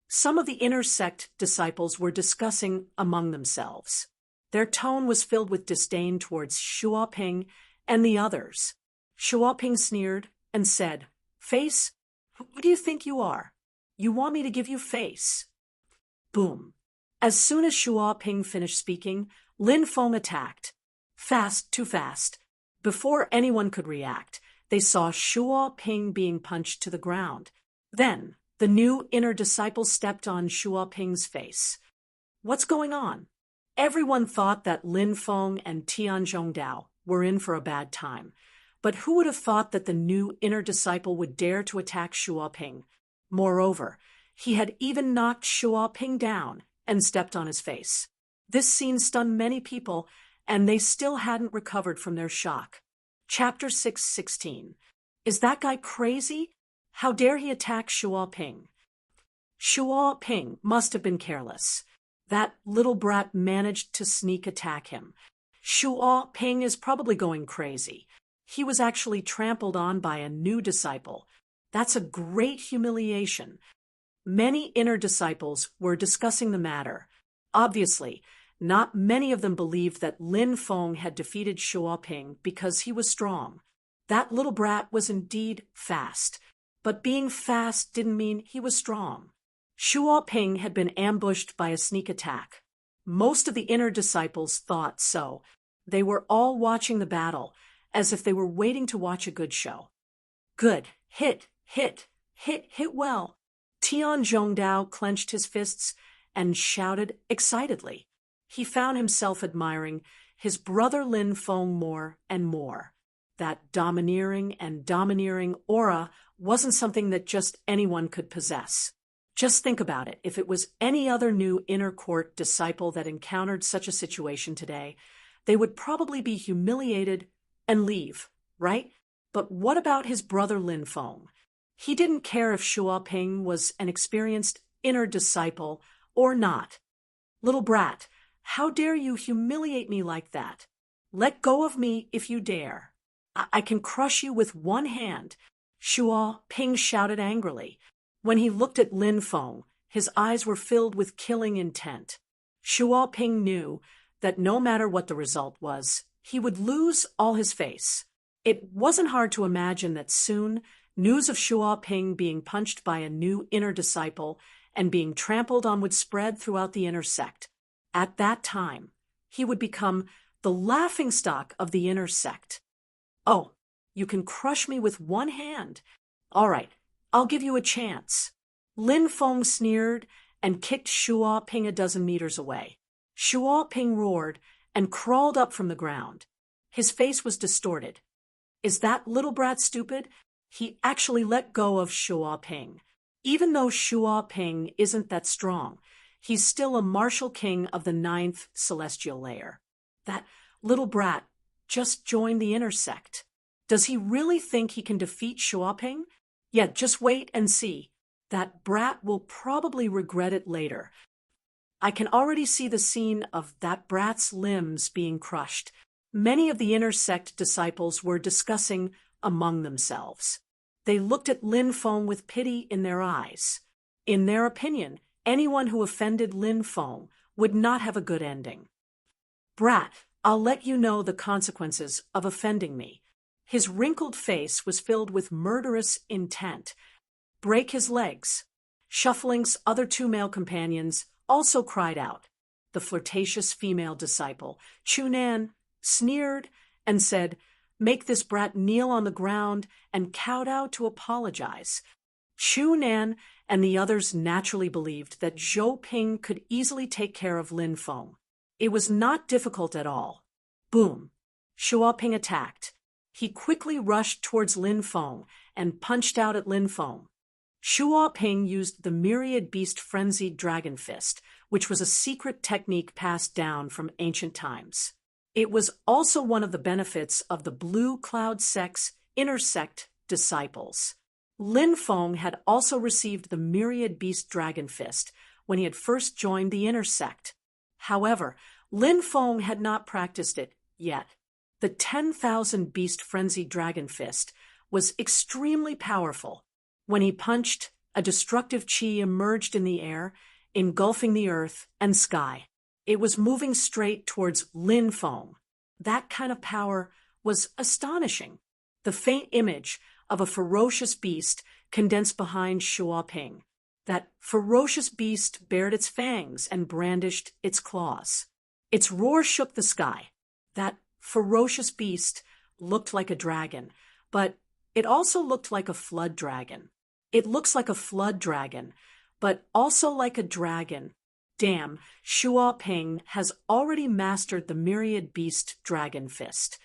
Speaker 1: Some of the inner sect disciples were discussing among themselves. Their tone was filled with disdain towards Shuoping and the others. Shuoping sneered and said, "Face? Who do you think you are? You want me to give you face?" Boom. As soon as Shuoping finished speaking, Lin Feng attacked. Fast, too fast. Before anyone could react, they saw Shuoping being punched to the ground. Then, the new inner disciple stepped on Shuoping's face. What's going on? Everyone thought that Lin Feng and Tianzhong Dao were in for a bad time. But who would have thought that the new inner disciple would dare to attack Shuoping? Moreover, he had even knocked Shuoping down and stepped on his face. This scene stunned many people, and they still hadn't recovered from their shock. Chapter 6:16. Is that guy crazy? How dare he attack Shuoping? Shuoping must have been careless. That little brat managed to sneak attack him. Shuoping is probably going crazy. He was actually trampled on by a new disciple. That's a great humiliation. Many inner disciples were discussing the matter. Obviously, not many of them believed that Lin Feng had defeated Shuoping because he was strong. That little brat was indeed fast, but being fast didn't mean he was strong. Shuoping had been ambushed by a sneak attack. Most of the inner disciples thought so. They were all watching the battle, as if they were waiting to watch a good show. Good. Hit well. Tianzhong Dao clenched his fists and shouted excitedly. He found himself admiring his brother Lin Feng more and more. That domineering aura wasn't something that just anyone could possess. Just think about it. If it was any other new inner court disciple that encountered such a situation today, they would probably be humiliated and leave, right? But what about his brother Lin Feng? He didn't care if Shuoping was an experienced inner disciple or not. Little brat, how dare you humiliate me like that? Let go of me if you dare. I can crush you with one hand. Shuoping shouted angrily. When he looked at Lin Feng, his eyes were filled with killing intent. Shuoping knew that no matter what the result was, he would lose all his face. It wasn't hard to imagine that soon, news of Shuoping being punched by a new inner disciple and being trampled on would spread throughout the inner sect. At that time, he would become the laughingstock of the inner sect. Oh, you can crush me with one hand. All right, I'll give you a chance. Lin Feng sneered and kicked Shuoping a dozen meters away. Shuoping roared and crawled up from the ground. His face was distorted. Is that little brat stupid? He actually let go of Shuoping. Even though Shuoping isn't that strong, he's still a martial king of the 9th celestial layer. That little brat just joined the inner sect. Does he really think he can defeat Shuoping? Yet just wait and see. That brat will probably regret it later. I can already see the scene of that brat's limbs being crushed. Many of the inner sect disciples were discussing among themselves. They looked at Lin Feng with pity in their eyes. In their opinion, anyone who offended Lin Feng would not have a good ending. Brat, I'll let you know the consequences of offending me. His wrinkled face was filled with murderous intent. Break his legs. Shuffling's other 2 male companions also cried out. The flirtatious female disciple, Chunan, sneered and said, "Make this brat kneel on the ground and kowtow to apologize." Chunan and the others naturally believed that Zhou Ping could easily take care of Lin Feng. It was not difficult at all. Boom! Shuoping attacked. He quickly rushed towards Lin Feng and punched out at Lin Feng. Shuoping used the myriad beast frenzied dragon fist, which was a secret technique passed down from ancient times. It was also one of the benefits of the blue cloud sect's inner sect disciples. Lin Feng had also received the myriad beast dragon fist when he had first joined the inner sect. However, Lin Feng had not practiced it yet. The 10,000 beast frenzied dragon fist was extremely powerful. When he punched, a destructive chi emerged in the air, engulfing the earth and sky. It was moving straight towards Lin Feng. That kind of power was astonishing. The faint image of a ferocious beast condensed behind Shuo Ping. That ferocious beast bared its fangs and brandished its claws. Its roar shook the sky. That ferocious beast looked like a dragon, but it also looked like a flood dragon. It looks like a flood dragon, but also like a dragon. Damn, Shuo Ping has already mastered the myriad beast dragon fist.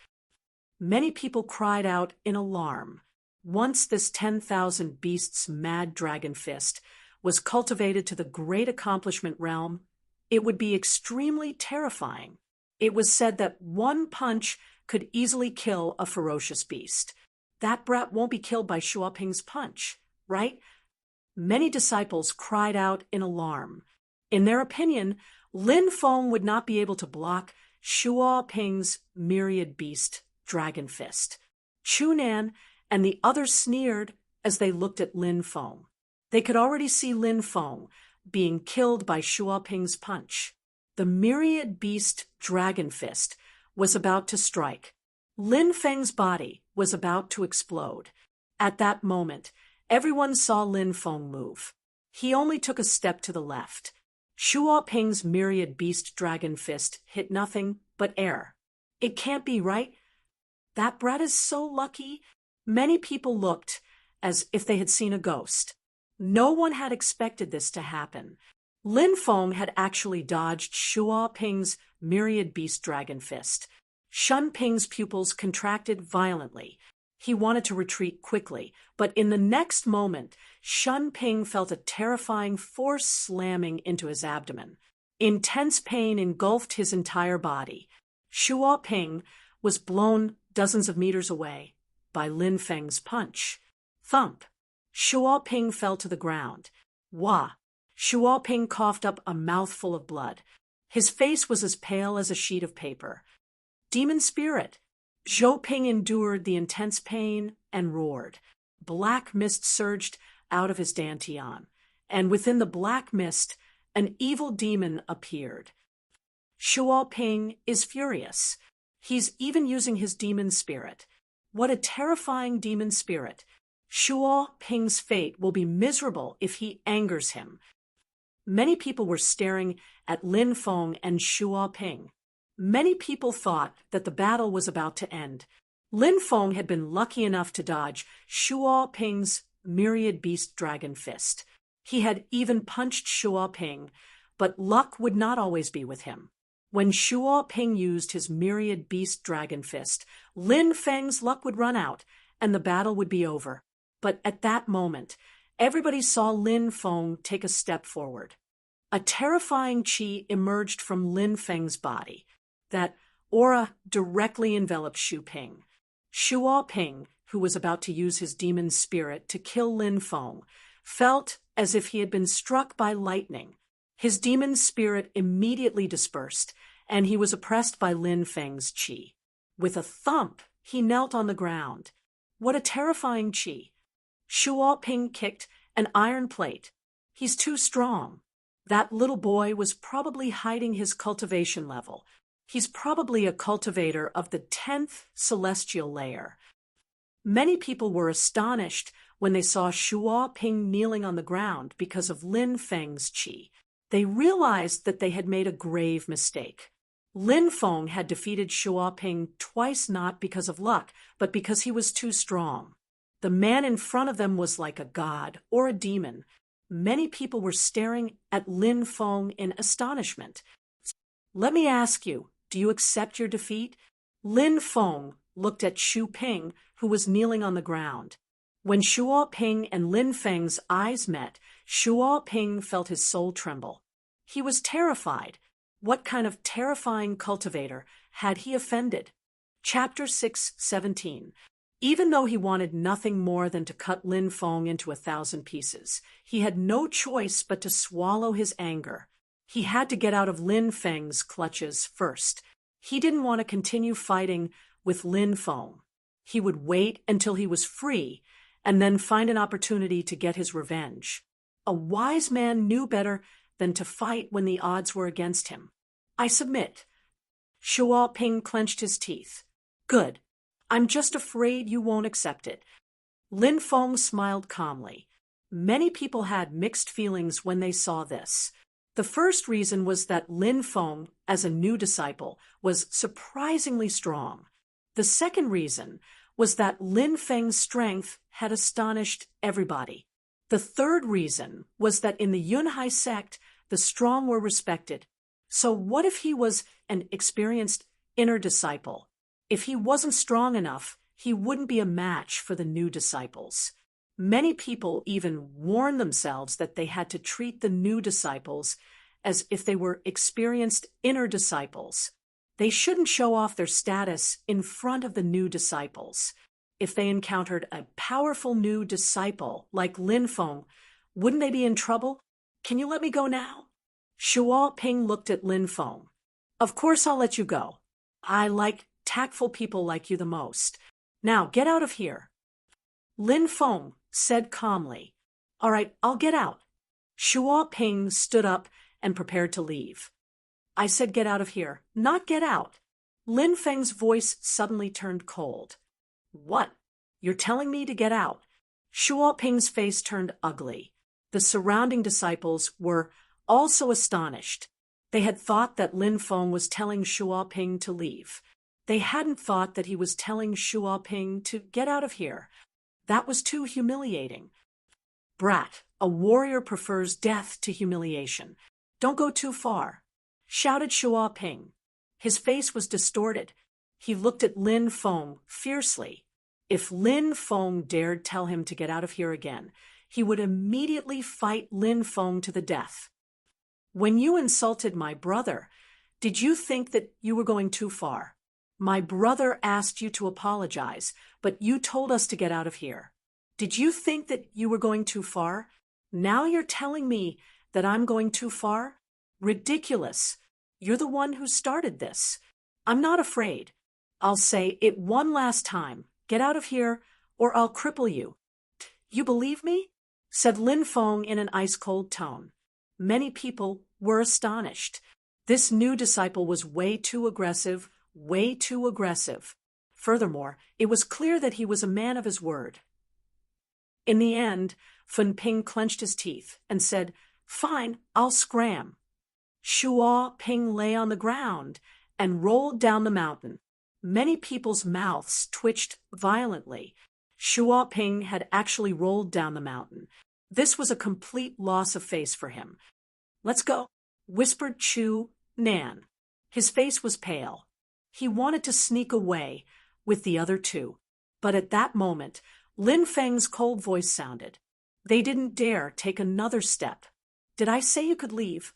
Speaker 1: Many people cried out in alarm. Once this 10,000 beasts mad dragon fist was cultivated to the great accomplishment realm, it would be extremely terrifying. It was said that one punch could easily kill a ferocious beast. That brat won't be killed by Shuo Ping's punch, right? Many disciples cried out in alarm. In their opinion, Lin Feng would not be able to block Shuo Ping's myriad beast dragon fist. Chu Nan and the others sneered as they looked at Lin Feng. They could already see Lin Feng being killed by Shuo Ping's punch. The myriad beast dragon fist was about to strike. Lin Feng's body was about to explode. At that moment, everyone saw Lin Feng move. He only took a step to the left. Shuo Ping's myriad beast dragon fist hit nothing but air. It can't be, right? That brat is so lucky. Many people looked as if they had seen a ghost. No one had expected this to happen. Lin Feng had actually dodged Shuo Ping's myriad beast dragon fist. Shun Ping's pupils contracted violently. He wanted to retreat quickly, but in the next moment, Shun Ping felt a terrifying force slamming into his abdomen. Intense pain engulfed his entire body. Shuo Ping was blown dozens of meters away by Lin Feng's punch. Thump! Shuo Ping fell to the ground. Wah! Shuo Ping coughed up a mouthful of blood. His face was as pale as a sheet of paper. Demon spirit! Zhou Ping endured the intense pain and roared. Black mist surged out of his dantian, and within the black mist, an evil demon appeared. Shuo Ping is furious. He's even using his demon spirit. What a terrifying demon spirit. Shuo Ping's fate will be miserable if he angers him. Many people were staring at Lin Feng and Shuo Ping. Many people thought that the battle was about to end. Lin Feng had been lucky enough to dodge Shuo Ping's myriad beast dragon fist. He had even punched Shuo Ping, but luck would not always be with him. When Shuo Ping used his myriad beast dragon fist, Lin Feng's luck would run out, and the battle would be over. But at that moment, everybody saw Lin Feng take a step forward. A terrifying chi emerged from Lin Feng's body. That aura directly enveloped Shu Ping. Shuo Ping, who was about to use his demon spirit to kill Lin Feng, felt as if he had been struck by lightning. His demon spirit immediately dispersed, and he was oppressed by Lin Feng's chi. With a thump, he knelt on the ground. What a terrifying chi! Shuo Ping kicked an iron plate. He's too strong. That little boy was probably hiding his cultivation level. He's probably a cultivator of the 10th celestial layer. Many people were astonished when they saw Shuo Ping kneeling on the ground because of Lin Feng's chi. They realized that they had made a grave mistake. Lin Feng had defeated Shuo Ping twice not because of luck, but because he was too strong. The man in front of them was like a god or a demon. Many people were staring at Lin Feng in astonishment. Let me ask you, do you accept your defeat? Lin Feng looked at Shu Ping, who was kneeling on the ground. When Shuo Ping and Lin Feng's eyes met, Shuo Ping felt his soul tremble. He was terrified. What kind of terrifying cultivator had he offended? Chapter 6:17. Even though he wanted nothing more than to cut Lin Feng into 1,000 pieces, he had no choice but to swallow his anger. He had to get out of Lin Feng's clutches first. He didn't want to continue fighting with Lin Feng. He would wait until he was free and then find an opportunity to get his revenge. A wise man knew better than to fight when the odds were against him. I submit. Shuo Ping clenched his teeth. Good. I'm just afraid you won't accept it. Lin Feng smiled calmly. Many people had mixed feelings when they saw this. The first reason was that Lin Feng, as a new disciple, was surprisingly strong. The second reason was that Lin Feng's strength had astonished everybody. The third reason was that in the Yunhai sect, the strong were respected. So what if he was an experienced inner disciple? If he wasn't strong enough, he wouldn't be a match for the new disciples. Many people even warned themselves that they had to treat the new disciples as if they were experienced inner disciples. They shouldn't show off their status in front of the new disciples. If they encountered a powerful new disciple like Lin Feng, wouldn't they be in trouble? Can you let me go now? Shuo Ping looked at Lin Feng. Of course I'll let you go. I like tactful people like you the most. Now get out of here. Lin Feng said calmly. All right, I'll get out. Shuo Ping stood up and prepared to leave. I said get out of here, not get out. Lin Feng's voice suddenly turned cold. What? You're telling me to get out? Shuo Ping's face turned ugly. The surrounding disciples were also astonished. They had thought that Lin Feng was telling Shuo Ping to leave. They hadn't thought that he was telling Shuo Ping to get out of here. That was too humiliating. Brat, a warrior prefers death to humiliation. Don't go too far, shouted Shuo Ping. His face was distorted. He looked at Lin Feng fiercely. If Lin Feng dared tell him to get out of here again, he would immediately fight Lin Feng to the death. When you insulted my brother, did you think that you were going too far? My brother asked you to apologize, but you told us to get out of here. Did you think that you were going too far? Now you're telling me that I'm going too far? Ridiculous. You're the one who started this. I'm not afraid. I'll say it one last time. Get out of here, or I'll cripple you. You believe me? Said Lin Feng in an ice-cold tone. Many people were astonished. This new disciple was way too aggressive. Furthermore, it was clear that he was a man of his word. In the end, Fen Ping clenched his teeth and said, Fine, I'll scram. Shuo Ping lay on the ground and rolled down the mountain. Many people's mouths twitched violently. Shuo Ping had actually rolled down the mountain. This was a complete loss of face for him. Let's go, whispered Chu Nan. His face was pale. He wanted to sneak away with the other two. But at that moment, Lin Feng's cold voice sounded. They didn't dare take another step. Did I say you could leave?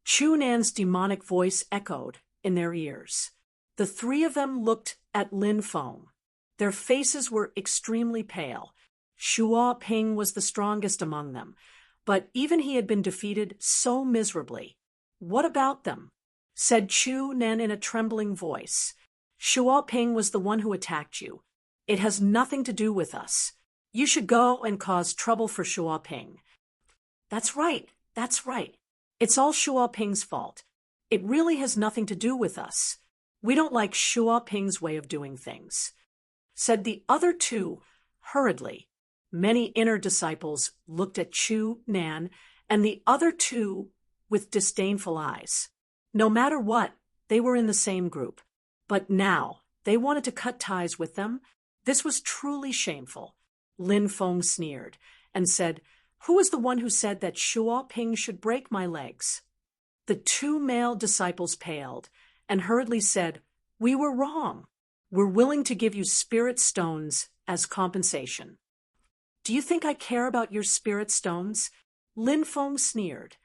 Speaker 1: Chu Nan's demonic voice echoed in their ears. The three of them looked at Lin Feng. Their faces were extremely pale. Shuo Ping was the strongest among them, but even he had been defeated so miserably. What about them? Said Chu Nan in a trembling voice. Shuo Ping was the one who attacked you. It has nothing to do with us. You should go and cause trouble for Shuo Ping. That's right. It's all Shuo Ping's fault. It really has nothing to do with us. We don't like Shuo Ping's way of doing things. Said the other two hurriedly. Many inner disciples looked at Chu Nan and the other two with disdainful eyes. No matter what, they were in the same group. But now, they wanted to cut ties with them. This was truly shameful. Lin Feng sneered and said, Who was the one who said that Shuo Ping should break my legs? The two male disciples paled and hurriedly said, We were wrong. We're willing to give you spirit stones as compensation. Do you think I care about your spirit stones? Lin Feng sneered.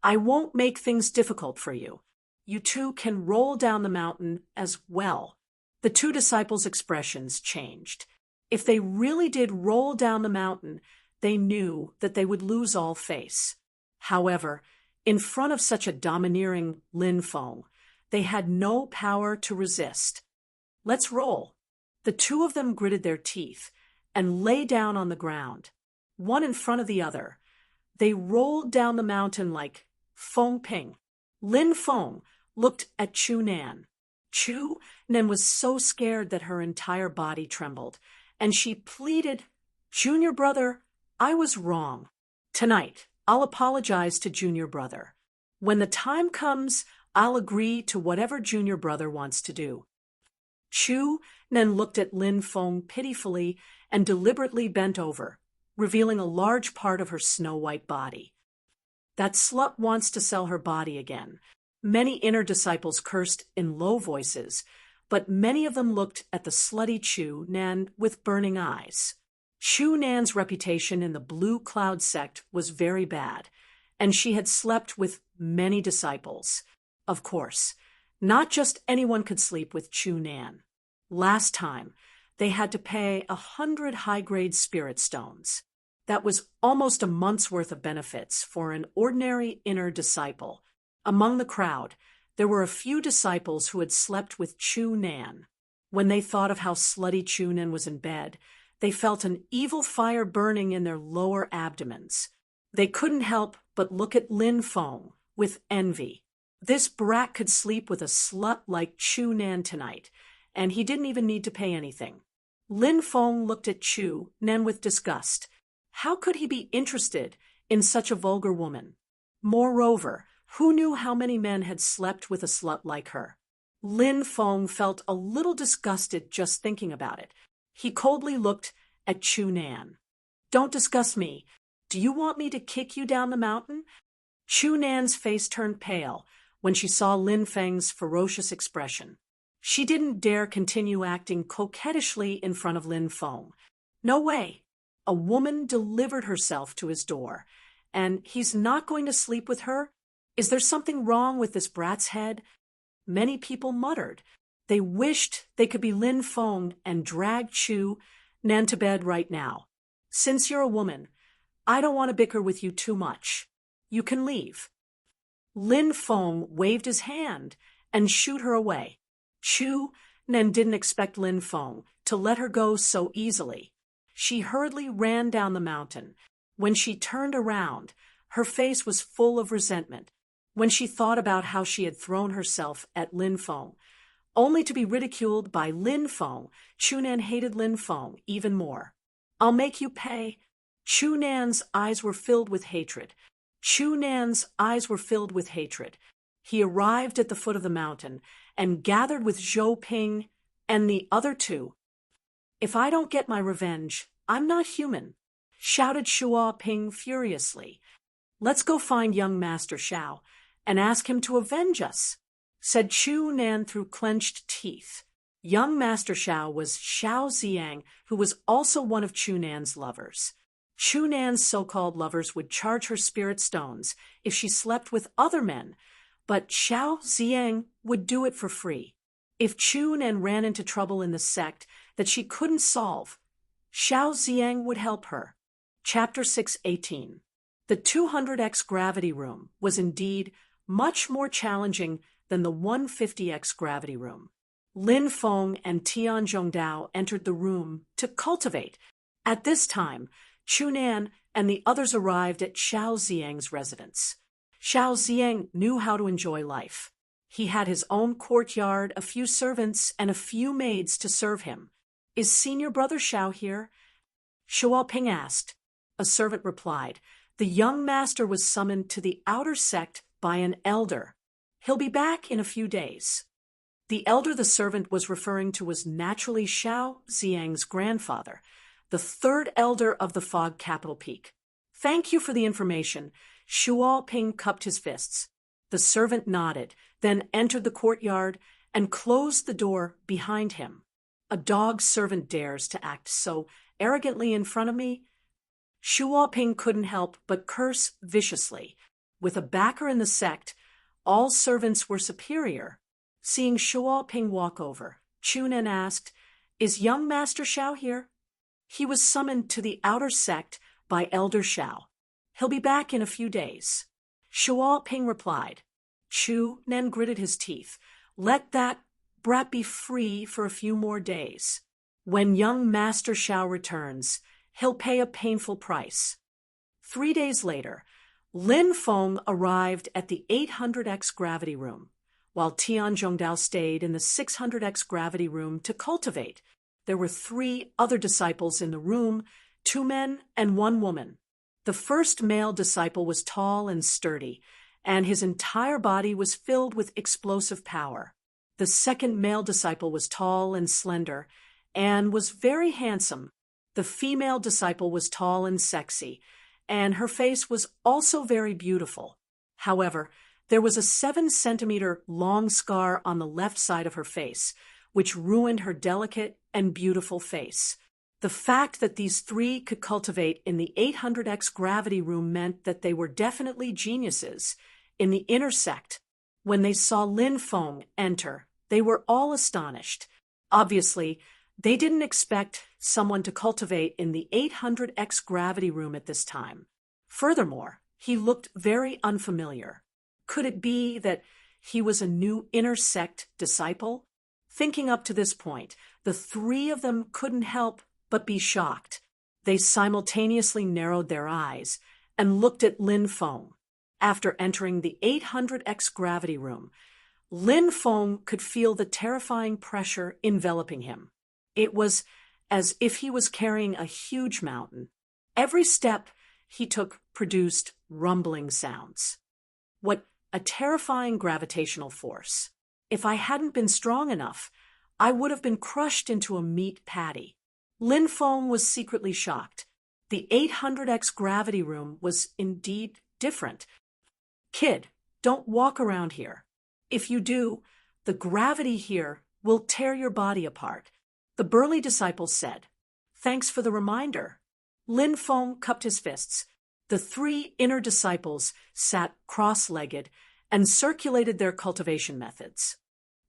Speaker 1: I won't make things difficult for you. You two can roll down the mountain as well. The two disciples' expressions changed. If they really did roll down the mountain, they knew that they would lose all face. However, in front of such a domineering Lin Feng, they had no power to resist. "Let's roll." The two of them gritted their teeth and lay down on the ground, one in front of the other. They rolled down the mountain like Feng Ping. Lin Feng looked at Chu Nan. Chu Nan was so scared that her entire body trembled, and she pleaded, "Junior brother, I was wrong. Tonight, I'll apologize to Junior brother. When the time comes, I'll agree to whatever Junior brother wants to do." Chu Nan looked at Lin Feng pitifully and deliberately bent over, revealing a large part of her snow-white body. "That slut wants to sell her body again." Many inner disciples cursed in low voices, but many of them looked at the slutty Chu Nan with burning eyes. Chu Nan's reputation in the Blue Cloud sect was very bad, and she had slept with many disciples. Of course, not just anyone could sleep with Chu Nan. Last time, they had to pay 100 high-grade spirit stones. That was almost a month's worth of benefits for an ordinary inner disciple. Among the crowd, there were a few disciples who had slept with Chu Nan. When they thought of how slutty Chu Nan was in bed, they felt an evil fire burning in their lower abdomens. They couldn't help but look at Lin Feng with envy. This brat could sleep with a slut like Chu Nan tonight, and he didn't even need to pay anything. Lin Feng looked at Chu Nan with disgust. How could he be interested in such a vulgar woman? Moreover, who knew how many men had slept with a slut like her? Lin Feng felt a little disgusted just thinking about it. He coldly looked at Chu Nan. "Don't discuss me. Do you want me to kick you down the mountain?" Chu Nan's face turned pale when she saw Lin Feng's ferocious expression. She didn't dare continue acting coquettishly in front of Lin Feng. No way. A woman delivered herself to his door, and he's not going to sleep with her? Is there something wrong with this brat's head? Many people muttered. They wished they could be Lin Feng and drag Chu Nan to bed right now. "Since you're a woman, I don't want to bicker with you too much. You can leave." Lin Feng waved his hand and shooed her away. Chu Nan didn't expect Lin Feng to let her go so easily. She hurriedly ran down the mountain. When she turned around, her face was full of resentment. When she thought about how she had thrown herself at Lin Feng, only to be ridiculed by Lin Feng, Chu Nan hated Lin Feng even more. "I'll make you pay." Chu Nan's eyes were filled with hatred. Chu Nan's eyes were filled with hatred. He arrived at the foot of the mountain and gathered with Zhou Ping and the other two. "If I don't get my revenge, I'm not human," shouted Shuo Ping furiously. "Let's go find young Master Xiao and ask him to avenge us," said Chu Nan through clenched teeth. Young Master Xiao was Xiao Ziang, who was also one of Chu Nan's lovers. Chu Nan's so-called lovers would charge her spirit stones if she slept with other men, but Xiao Ziang would do it for free. If Chu Nan ran into trouble in the sect that she couldn't solve, Xiao Ziang would help her. Chapter 618. The 200x gravity room was indeed much more challenging than the 150x gravity room. Lin Feng and Tian Zhongdao entered the room to cultivate. At this time, Chu Nan and the others arrived at Xiao Ziang's residence. Xiao Ziang knew how to enjoy life. He had his own courtyard, a few servants, and a few maids to serve him. "Is senior brother Xiao here?" Shuo Ping asked. A servant replied. The young master was summoned to the outer sect by an elder. "He'll be back in a few days." The elder the servant was referring to was naturally Xiao Ziang's grandfather, the third elder of the Fog Capital Peak. "Thank you for the information." Shuo Ping cupped his fists. The servant nodded, then entered the courtyard and closed the door behind him. "A dog servant dares to act so arrogantly in front of me?" Shuo Ping couldn't help but curse viciously. With a backer in the sect, all servants were superior. Seeing Shuo Ping walk over, Chunen asked, "Is young Master Shao here?" "He was summoned to the outer sect by Elder Shao. He'll be back in a few days." Shuo Ping replied. Chu Nen gritted his teeth. "Let that brat be free for a few more days. When young Master Shao returns, he'll pay a painful price." 3 days later, Lin Feng arrived at the 800X gravity room, while Tian Zhongdao stayed in the 600X gravity room to cultivate. There were 3 other disciples in the room, 2 men and 1 woman. The first male disciple was tall and sturdy, and his entire body was filled with explosive power. The second male disciple was tall and slender, and was very handsome. The female disciple was tall and sexy, and her face was also very beautiful. However, there was a 7-centimeter long scar on the left side of her face, which ruined her delicate and beautiful face. The fact that these 3 could cultivate in the 800X gravity room meant that they were definitely geniuses. In the inner sect, when they saw Lin Feng enter, they were all astonished. Obviously, they didn't expect someone to cultivate in the 800X gravity room at this time. Furthermore, he looked very unfamiliar. Could it be that he was a new inner sect disciple? Thinking up to this point, the 3 of them couldn't help but be shocked. They simultaneously narrowed their eyes and looked at Lin Feng. After entering the 800X gravity room, Lin Feng could feel the terrifying pressure enveloping him. It was as if he was carrying a huge mountain. Every step he took produced rumbling sounds. What a terrifying gravitational force. If I hadn't been strong enough, I would have been crushed into a meat patty. Lin Feng was secretly shocked. The 800X gravity room was indeed different. "Kid, don't walk around here. If you do, the gravity here will tear your body apart," the burly disciple said. "Thanks for the reminder." Lin Feng cupped his fists. The 3 inner disciples sat cross-legged and circulated their cultivation methods.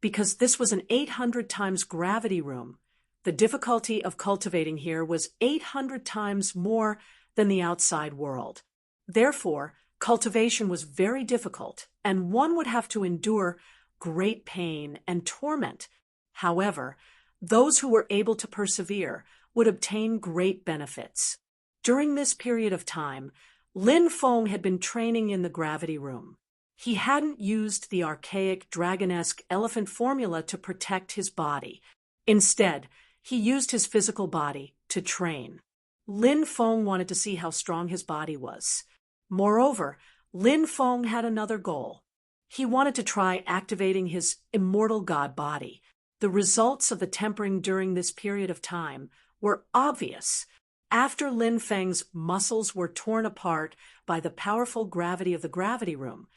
Speaker 1: Because this was an 800 times gravity room, the difficulty of cultivating here was 800 times more than the outside world. Therefore, cultivation was very difficult, and one would have to endure great pain and torment. However, those who were able to persevere would obtain great benefits. During this period of time, Lin Feng had been training in the gravity room. He hadn't used the archaic dragonesque elephant formula to protect his body. Instead, he used his physical body to train. Lin Feng wanted to see how strong his body was. Moreover, Lin Feng had another goal. He wanted to try activating his immortal god body. The results of the tempering during this period of time were obvious. After Lin Feng's muscles were torn apart by the powerful gravity of the gravity room,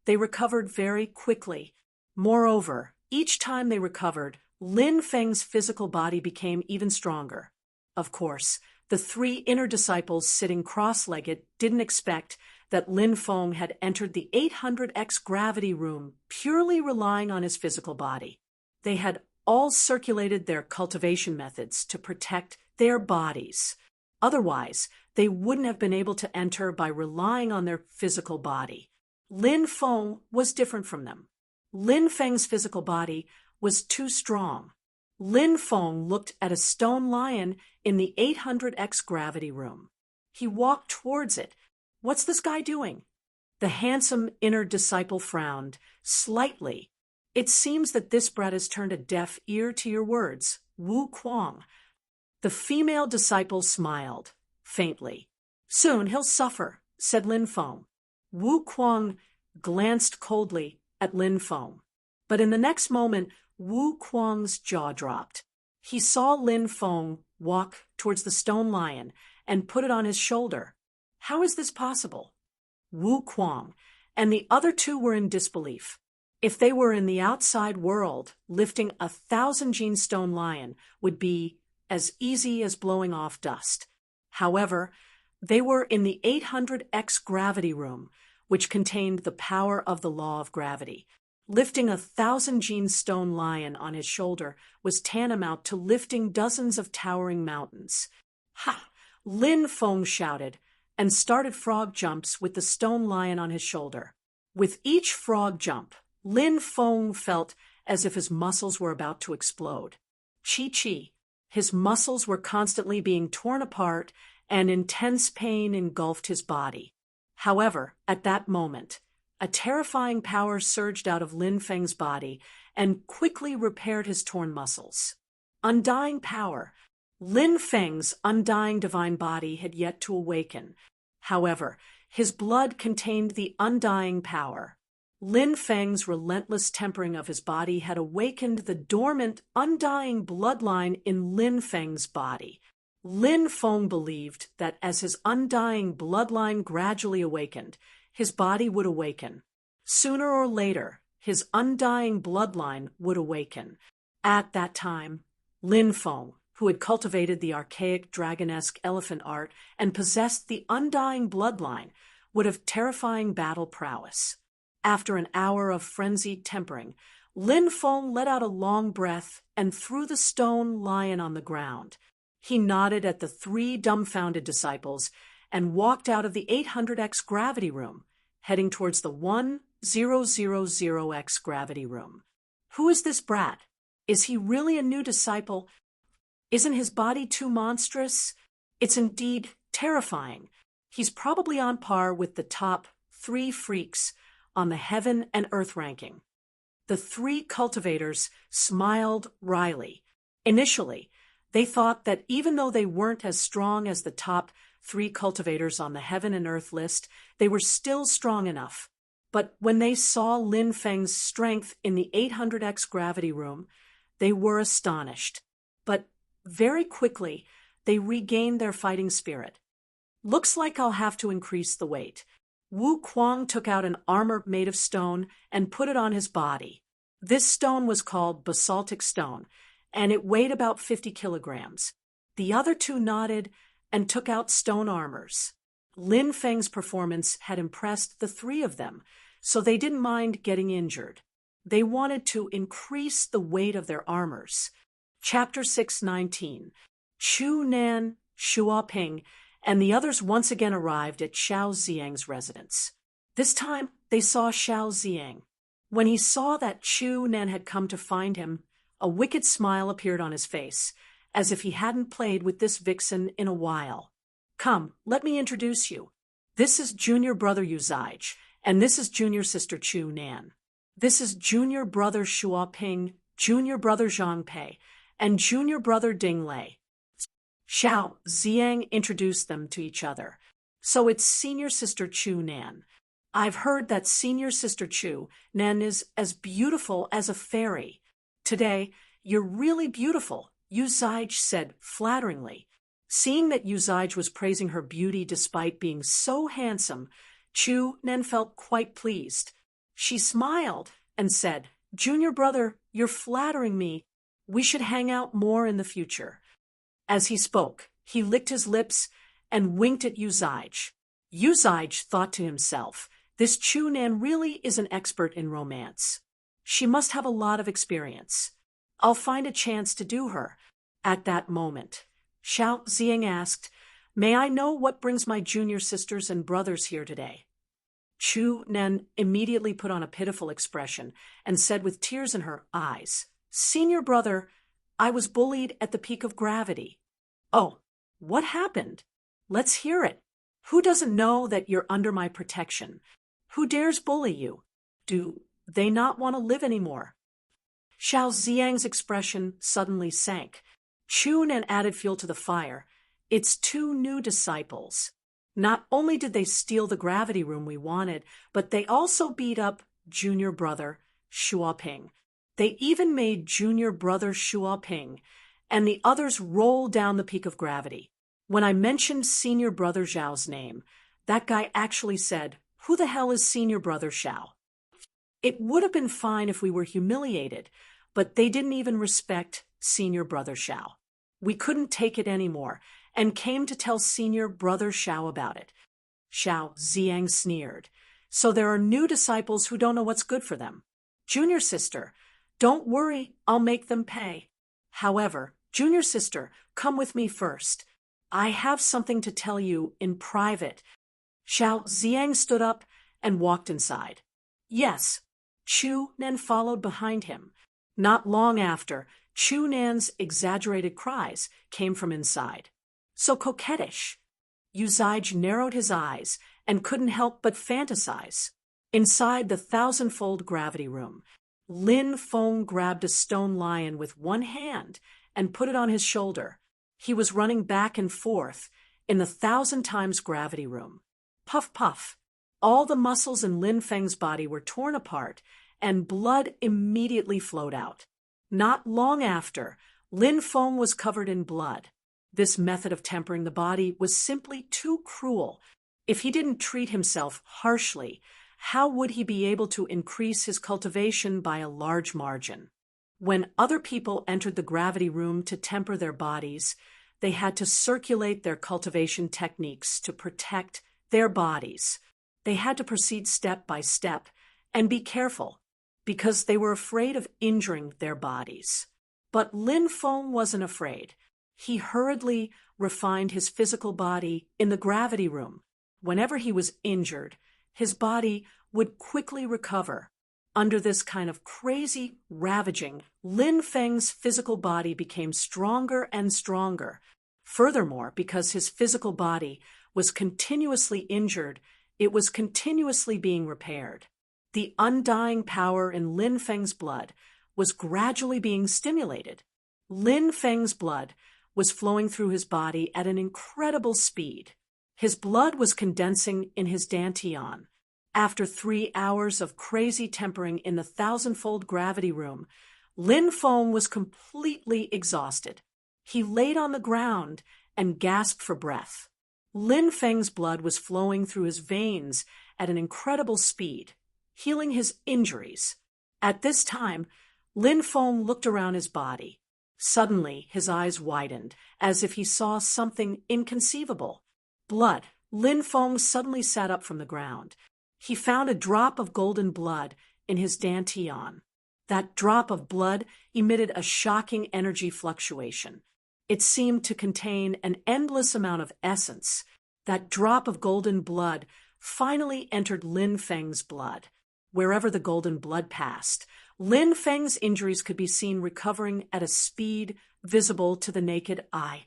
Speaker 1: they recovered very quickly. Moreover, each time they recovered, Lin Feng's physical body became even stronger. Of course, the 3 inner disciples sitting cross-legged didn't expect that Lin Feng had entered the 800X gravity room purely relying on his physical body. They had all circulated their cultivation methods to protect their bodies. Otherwise, they wouldn't have been able to enter by relying on their physical body. Lin Feng was different from them. Lin Feng's physical body was too strong. Lin Feng looked at a stone lion in the 800X gravity room. He walked towards it. "What's this guy doing?" The handsome inner disciple frowned slightly. "It seems that this brat has turned a deaf ear to your words, Wu Kuang." The female disciple smiled faintly. "Soon he'll suffer," said Lin Feng. Wu Kuang glanced coldly at Lin Feng. But in the next moment, Wu Kuang's jaw dropped. He saw Lin Feng walk towards the stone lion and put it on his shoulder. How is this possible? Wu Kuang and the other 2 were in disbelief. If they were in the outside world, lifting a 1,000-gene stone lion would be as easy as blowing off dust. However, they were in the 800X gravity room, which contained the power of the law of gravity. Lifting a 1,000-gene stone lion on his shoulder was tantamount to lifting dozens of towering mountains. Ha! Lin Feng shouted, and started frog jumps with the stone lion on his shoulder. With each frog jump, Lin Feng felt as if his muscles were about to explode. Chi. His muscles were constantly being torn apart, and intense pain engulfed his body. However, at that moment, a terrifying power surged out of Lin Feng's body and quickly repaired his torn muscles. Undying power. Lin Feng's undying divine body had yet to awaken. However, his blood contained the undying power. Lin Feng's relentless tempering of his body had awakened the dormant, undying bloodline in Lin Feng's body. Lin Feng believed that as his undying bloodline gradually awakened, his body would awaken. Sooner or later, his undying bloodline would awaken. At that time, Lin Feng, who had cultivated the archaic dragonesque elephant art and possessed the undying bloodline, would have terrifying battle prowess. After an hour of frenzied tempering, Lin Feng let out a long breath and threw the stone lion on the ground. He nodded at the 3 dumbfounded disciples and walked out of the 800X gravity room, heading towards the 1000X gravity room. Who is this brat? Is he really a new disciple? Isn't his body too monstrous? It's indeed terrifying. He's probably on par with the top 3 freaks on the heaven and earth ranking. The 3 cultivators smiled wryly. Initially, they thought that even though they weren't as strong as the top 3 cultivators on the heaven and earth list, they were still strong enough. But when they saw Lin Feng's strength in the 800X gravity room, they were astonished. But very quickly, they regained their fighting spirit. Looks like I'll have to increase the weight. Wu Kuang took out an armor made of stone and put it on his body. This stone was called basaltic stone, and it weighed about 50 kilograms. The other 2 nodded and took out stone armors. Lin Feng's performance had impressed the 3 of them, so they didn't mind getting injured. They wanted to increase the weight of their armors. Chapter 6:19. Chu Nan, Xua Ping, and the others once again arrived at Xiao Ziang's residence. This time, they saw Xiao Ziang. When he saw that Chu Nan had come to find him, a wicked smile appeared on his face, as if he hadn't played with this vixen in a while. Come, let me introduce you. This is junior brother Yuzaj, and this is junior sister Chu Nan. This is junior brother Xua Ping, junior brother Zhang Pei, and junior brother Ding Lei. Xiao Ziang introduced them to each other. So it's senior sister Chu Nan. I've heard that senior sister Chu Nan is as beautiful as a fairy. Today, you're really beautiful, Yuzaj said flatteringly. Seeing that Yuzaj was praising her beauty despite being so handsome, Chu Nan felt quite pleased. She smiled and said, Junior brother, you're flattering me. We should hang out more in the future. As he spoke, he licked his lips and winked at Yuzaj. Yuzaj thought to himself, this Chu Nan really is an expert in romance. She must have a lot of experience. I'll find a chance to do her. At that moment, Xiao Ziang asked, May I know what brings my junior sisters and brothers here today? Chu Nan immediately put on a pitiful expression and said with tears in her eyes, Senior brother, I was bullied at the peak of gravity. Oh, what happened? Let's hear it. Who doesn't know that you're under my protection? Who dares bully you? Do they not want to live anymore? Xiao Ziang's expression suddenly sank. Chu Nan added fuel to the fire. It's 2 new disciples. Not only did they steal the gravity room we wanted, but they also beat up junior brother Xua Ping. They even made junior brother Xua Ping and the others roll down the peak of gravity. When I mentioned senior brother Zhao's name, that guy actually said, Who the hell is senior brother Xiao? It would have been fine if we were humiliated, but they didn't even respect senior brother Xiao. We couldn't take it anymore and came to tell senior brother Xiao about it. Xiao Ziang sneered. So there are new disciples who don't know what's good for them. "Junior sister, don't worry, I'll make them pay." "However, junior sister, come with me first. I have something to tell you in private." Xiao Ziang stood up and walked inside. Yes, Chu Nan followed behind him. Not long after, Chu Nan's exaggerated cries came from inside. "So coquettish." Yu Zaij narrowed his eyes and couldn't help but fantasize. Inside the thousand-fold gravity room, Lin Feng grabbed a stone lion with one hand and put it on his shoulder. He was running back and forth in the 1,000 times gravity room. Puff, puff. All the muscles in Lin Feng's body were torn apart, and blood immediately flowed out. Not long after, Lin Feng was covered in blood. This method of tempering the body was simply too cruel. If he didn't treat himself harshly, how would he be able to increase his cultivation by a large margin? When other people entered the gravity room to temper their bodies, they had to circulate their cultivation techniques to protect their bodies. They had to proceed step by step and be careful because they were afraid of injuring their bodies. But Lin Feng wasn't afraid. He hurriedly refined his physical body in the gravity room. Whenever he was injured, his body would quickly recover. Under this kind of crazy ravaging, Lin Feng's physical body became stronger and stronger. Furthermore, because his physical body was continuously injured, it was continuously being repaired. The undying power in Lin Feng's blood was gradually being stimulated. Lin Feng's blood was flowing through his body at an incredible speed. His blood was condensing in his dantian. After 3 hours of crazy tempering in the 1,000-fold gravity room, Lin Feng was completely exhausted. He laid on the ground and gasped for breath. Lin Feng's blood was flowing through his veins at an incredible speed, healing his injuries. At this time, Lin Feng looked around his body. Suddenly, his eyes widened, as if he saw something inconceivable. Blood. Lin Feng suddenly sat up from the ground. He found a drop of golden blood in his dantian. That drop of blood emitted a shocking energy fluctuation. It seemed to contain an endless amount of essence. That drop of golden blood finally entered Lin Feng's blood. Wherever the golden blood passed, Lin Feng's injuries could be seen recovering at a speed visible to the naked eye.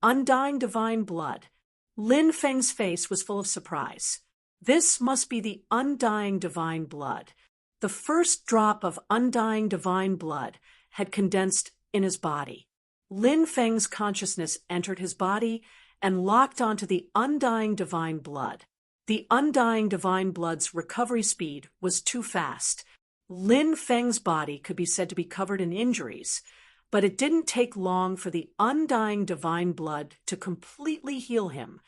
Speaker 1: Undying divine blood. Lin Feng's face was full of surprise. This must be the undying divine blood. The first drop of undying divine blood had condensed in his body. Lin Feng's consciousness entered his body and locked onto the undying divine blood. The undying divine blood's recovery speed was too fast. Lin Feng's body could be said to be covered in injuries, but it didn't take long for the undying divine blood to completely heal him.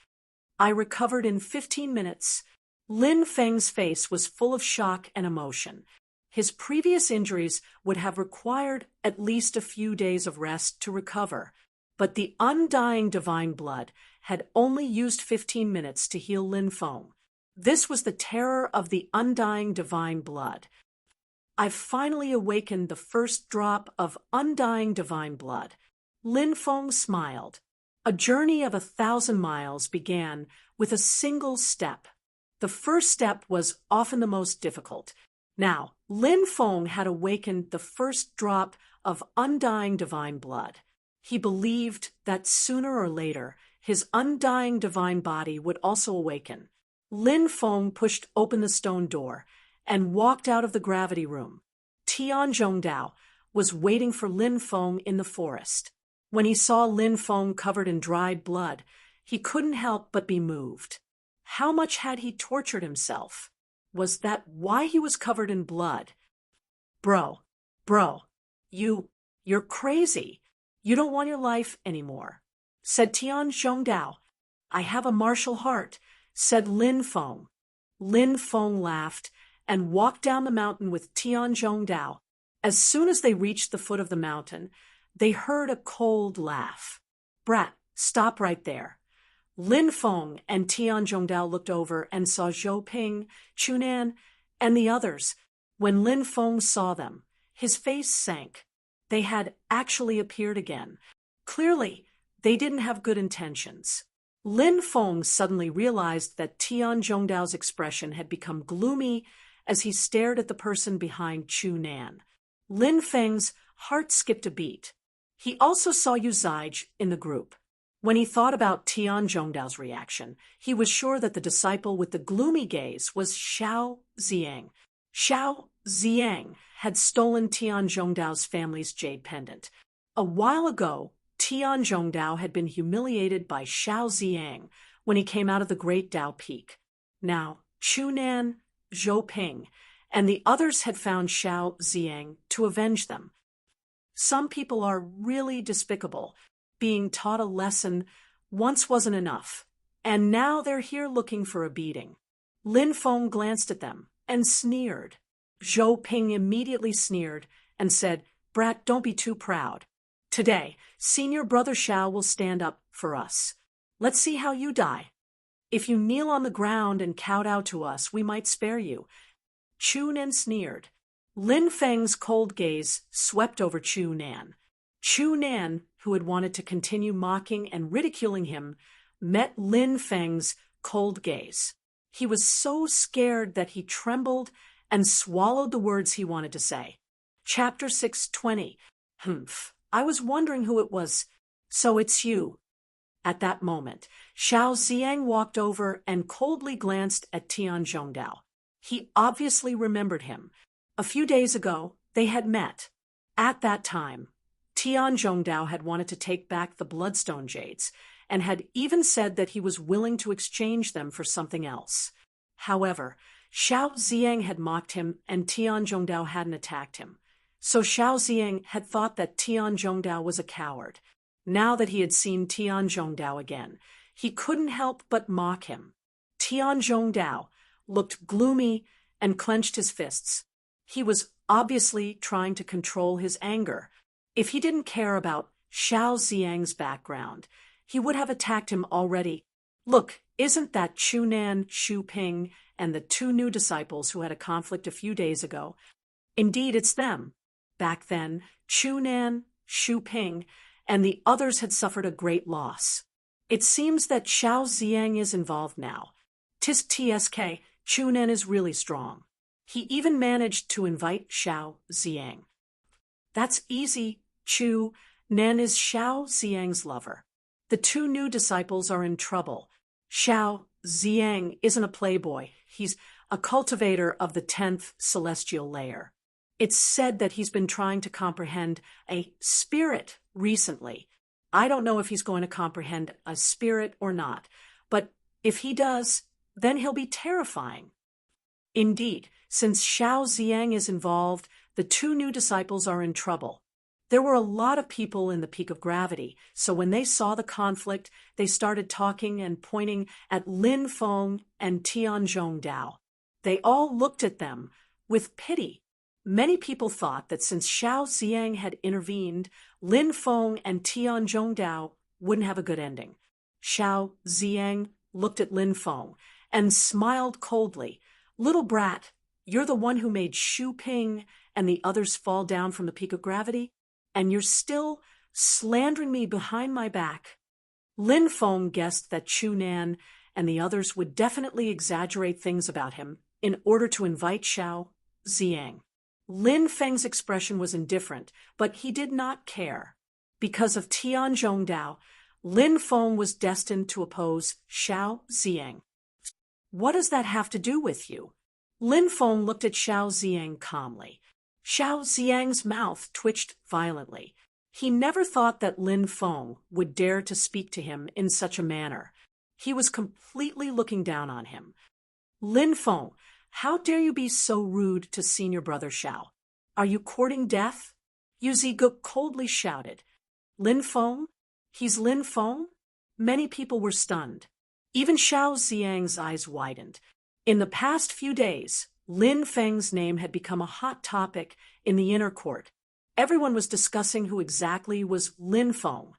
Speaker 1: I recovered in 15 minutes. Lin Feng's face was full of shock and emotion. His previous injuries would have required at least a few days of rest to recover, but the undying divine blood had only used 15 minutes to heal Lin Feng. This was the terror of the undying divine blood. I've finally awakened the first drop of undying divine blood. Lin Feng smiled. A journey of 1,000 miles began with a single step. The first step was often the most difficult. Now, Lin Feng had awakened the first drop of undying divine blood. He believed that sooner or later, his undying divine body would also awaken. Lin Feng pushed open the stone door and walked out of the gravity room. Tian Zhongdao was waiting for Lin Feng in the forest. When he saw Lin Feng covered in dried blood, he couldn't help but be moved. How much had he tortured himself? Was that why he was covered in blood? Bro, you're crazy. You don't want your life anymore, said Tian Zhongdao. I have a martial heart, said Lin Feng. Lin Feng laughed and walked down the mountain with Tian Zhongdao. As soon as they reached the foot of the mountain, they heard a cold laugh. Brat, stop right there. Lin Feng and Tian Zhongdao looked over and saw Zhou Ping, Chunan, and the others. When Lin Feng saw them, his face sank. They had actually appeared again. Clearly, they didn't have good intentions. Lin Feng suddenly realized that Tian Zhongdao's expression had become gloomy as he stared at the person behind Chu Nan. Lin Feng's heart skipped a beat. He also saw Yu Zaij in the group. When he thought about Tian Zhongdao's reaction, he was sure that the disciple with the gloomy gaze was Xiao Ziang. Xiao Ziang had stolen Tian Zhongdao's family's jade pendant. A while ago, Tian Zhongdao had been humiliated by Xiao Ziang when he came out of the Great Dao Peak. Now, Chunan, Zhou Ping, and the others had found Xiao Ziang to avenge them. Some people are really despicable. Being taught a lesson once wasn't enough, and now they're here looking for a beating. Lin Feng glanced at them and sneered. Zhou Ping immediately sneered and said, "Brat, don't be too proud. Today, senior brother Xiao will stand up for us. Let's see how you die. If you kneel on the ground and kowtow to us, we might spare you." Chu Nan sneered. Lin Feng's cold gaze swept over Chu Nan. Chu Nan, who had wanted to continue mocking and ridiculing him, met Lin Feng's cold gaze. He was so scared that he trembled and swallowed the words he wanted to say. Chapter 620. Humph, I was wondering who it was. So it's you. At that moment, Xiao Ziang walked over and coldly glanced at Tian Zhongdao. He obviously remembered him. A few days ago, they had met. At that time, Tian Zhongdao had wanted to take back the Bloodstone Jades, and had even said that he was willing to exchange them for something else. However, Xiao Ziang had mocked him and Tian Zhongdao hadn't attacked him. So Xiao Ziang had thought that Tian Zhongdao was a coward. Now that he had seen Tian Zhongdao again, he couldn't help but mock him. Tian Zhongdao looked gloomy and clenched his fists. He was obviously trying to control his anger. If he didn't care about Xiao Ziang's background, he would have attacked him already. Look, isn't that Chunan, Xu Ping, and the two new disciples who had a conflict a few days ago? Indeed, it's them. Back then, Chunan, Xu Ping, and the others had suffered a great loss. It seems that Xiao Ziang is involved now. Tisk Tsk, Chunan is really strong. He even managed to invite Xiao Ziang. That's easy, Chu. Nan is Xiao Ziang's lover. The two new disciples are in trouble. Xiao Ziang isn't a playboy. He's a cultivator of the 10th celestial layer. It's said that he's been trying to comprehend a spirit recently. I don't know if he's going to comprehend a spirit or not, but if he does, then he'll be terrifying. Indeed, since Xiao Ziang is involved, the two new disciples are in trouble. There were a lot of people in the Peak of Gravity, so when they saw the conflict, they started talking and pointing at Lin Feng and Tian Zhongdao. They all looked at them with pity. Many people thought that since Xiao Ziang had intervened, Lin Feng and Tian Zhongdao wouldn't have a good ending. Xiao Ziang looked at Lin Feng and smiled coldly. "Little brat, you're the one who made Xu Ping and the others fall down from the Peak of Gravity? And you're still slandering me behind my back." Lin Feng guessed that Chu Nan and the others would definitely exaggerate things about him in order to invite Xiao Ziang. Lin Feng's expression was indifferent, but he did not care. Because of Tian Zhongdao, Lin Feng was destined to oppose Xiao Ziang. "What does that have to do with you?" Lin Feng looked at Xiao Ziang calmly. Xiao Ziang's mouth twitched violently. He never thought that Lin Feng would dare to speak to him in such a manner. He was completely looking down on him. "Lin Feng, how dare you be so rude to senior brother Xiao? Are you courting death?" Yu Zige coldly shouted. "Lin Feng? He's Lin Feng?" Many people were stunned. Even Xiao Ziang's eyes widened. In the past few days, Lin Feng's name had become a hot topic in the inner court. Everyone was discussing who exactly was Lin Feng.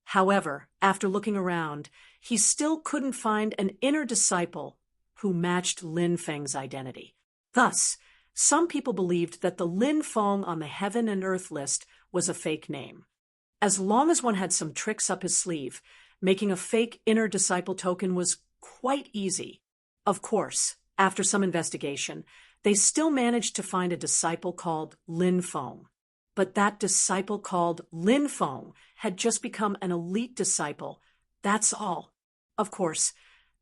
Speaker 1: However, after looking around, he still couldn't find an inner disciple who matched Lin Feng's identity. Thus, Some people believed that the Lin Feng on the heaven and earth list was a fake name. As long as one had some tricks up his sleeve, making a fake inner disciple token was quite easy. Of course, after some investigation, they still managed to find a disciple called Lin Feng. But that disciple called Lin Feng had just become an elite disciple. That's all. Of course,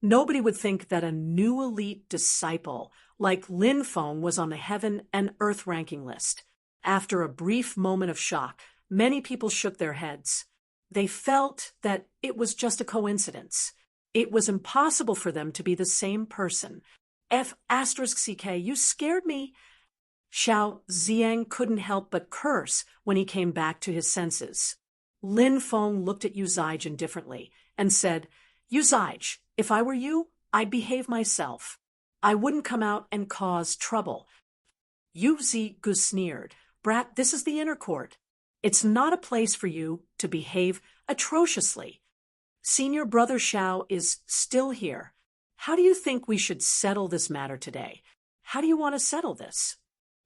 Speaker 1: nobody would think that a new elite disciple like Lin Feng was on the heaven and earth ranking list. After a brief moment of shock, many people shook their heads. They felt that it was just a coincidence. It was impossible for them to be the same person. F***ck, you scared me. Xiao Ziang couldn't help but curse when he came back to his senses. Lin Feng looked at Yu Zige indifferently and said, Yu Zige, if I were you, I'd behave myself. I wouldn't come out and cause trouble. Yu Zige sneered, Brat, this is the inner court. It's not a place for you to behave atrociously. Senior brother Xiao is still here. How do you think we should settle this matter today? How do you want to settle this?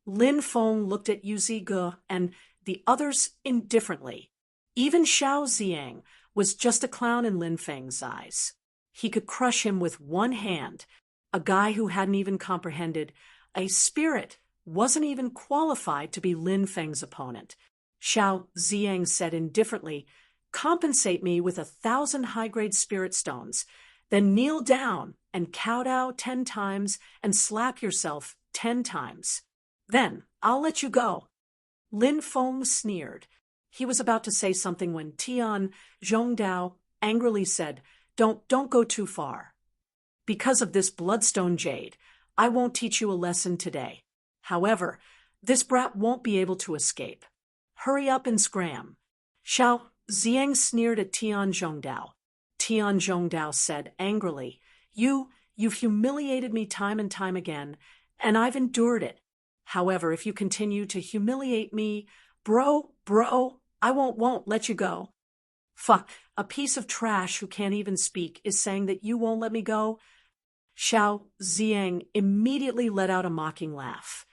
Speaker 1: Lin Feng looked at Yu Zige and the others indifferently. Even Xiao Ziang was just a clown in Lin Feng's eyes. He could crush him with one hand. A guy who hadn't even comprehended a spirit wasn't even qualified to be Lin Feng's opponent. Xiao Ziang said indifferently, compensate me with 1,000 high-grade spirit stones, then kneel down and kowtow 10 times and slap yourself 10 times. Then I'll let you go. Lin Feng sneered. He was about to say something when Tian Zhongdao angrily said, Don't go too far. Because of this bloodstone jade, I won't teach you a lesson today. However, this brat won't be able to escape. Hurry up and scram. Xiao Ziang sneered at Tian Zhongdao. Tian Zhongdao said angrily, You've humiliated me time and time again, and I've endured it. However, if you continue to humiliate me, bro, I won't let you go. Fuck, a piece of trash who can't even speak is saying that you won't let me go? Xiao Ziang immediately let out a mocking laugh.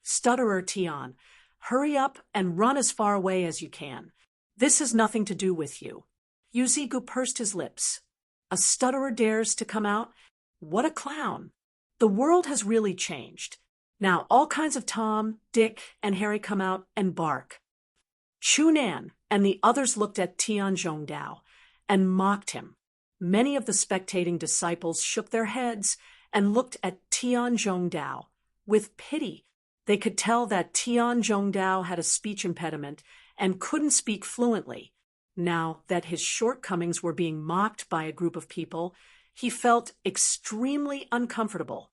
Speaker 1: Stutterer Tian, hurry up and run as far away as you can. This has nothing to do with you. Yu Zige pursed his lips. A stutterer dares to come out? What a clown. The world has really changed. Now all kinds of Tom, Dick, and Harry come out and bark. Chunan and the others looked at Tian Zhongdao and mocked him. Many of the spectating disciples shook their heads and looked at Tian Zhongdao with pity. They could tell that Tian Zhongdao had a speech impediment and couldn't speak fluently. Now that his shortcomings were being mocked by a group of people, he felt extremely uncomfortable.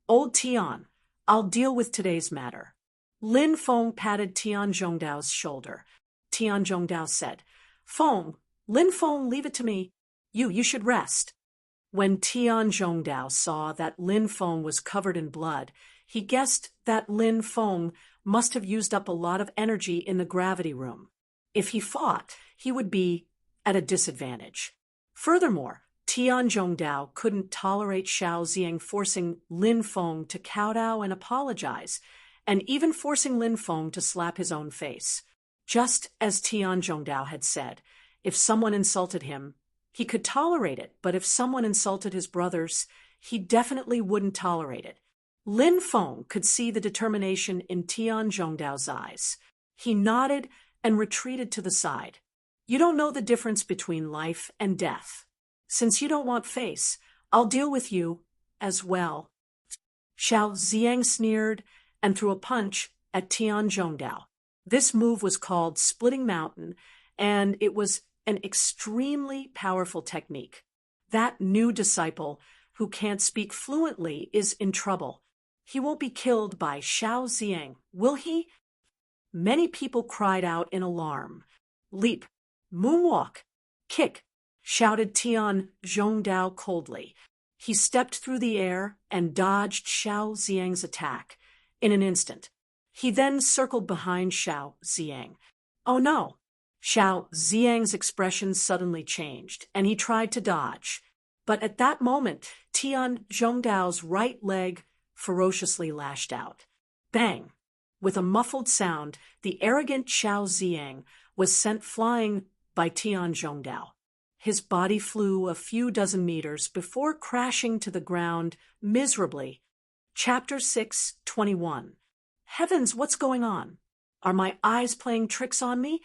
Speaker 1: Old Tian, I'll deal with today's matter. Lin Feng patted Tian Zhongdao's shoulder. Tian Zhongdao said, Lin Feng, leave it to me. You should rest. When Tian Zhongdao saw that Lin Feng was covered in blood, he guessed that Lin Feng must have used up a lot of energy in the gravity room. If he fought, he would be at a disadvantage. Furthermore, Tian Zhongdao couldn't tolerate Xiao Ziang forcing Lin Feng to kowtow and apologize, and even forcing Lin Feng to slap his own face. Just as Tian Zhongdao had said, if someone insulted him, he could tolerate it, but if someone insulted his brothers, he definitely wouldn't tolerate it. Lin Feng could see the determination in Tian Zhongdao's eyes. He nodded and retreated to the side. You don't know the difference between life and death. Since you don't want face, I'll deal with you as well. Xiao Ziang sneered and threw a punch at Tian Zhongdao. This move was called Splitting Mountain, and it was an extremely powerful technique. That new disciple who can't speak fluently is in trouble. He won't be killed by Xiao Ziang, will he? Many people cried out in alarm. Leap, moonwalk, kick, shouted Tian Zhongdao coldly. He stepped through the air and dodged Xiao Ziang's attack in an instant. He then circled behind Xiao Ziang. Oh no! Xiao Ziang's expression suddenly changed, and he tried to dodge. But at that moment, Tian Zhongdao's right leg ferociously lashed out. Bang! With a muffled sound, the arrogant Xiao Ziang was sent flying by Tian Zhongdao. His body flew a few dozen meters before crashing to the ground miserably. Chapter 6:21. Heavens, what's going on? Are my eyes playing tricks on me?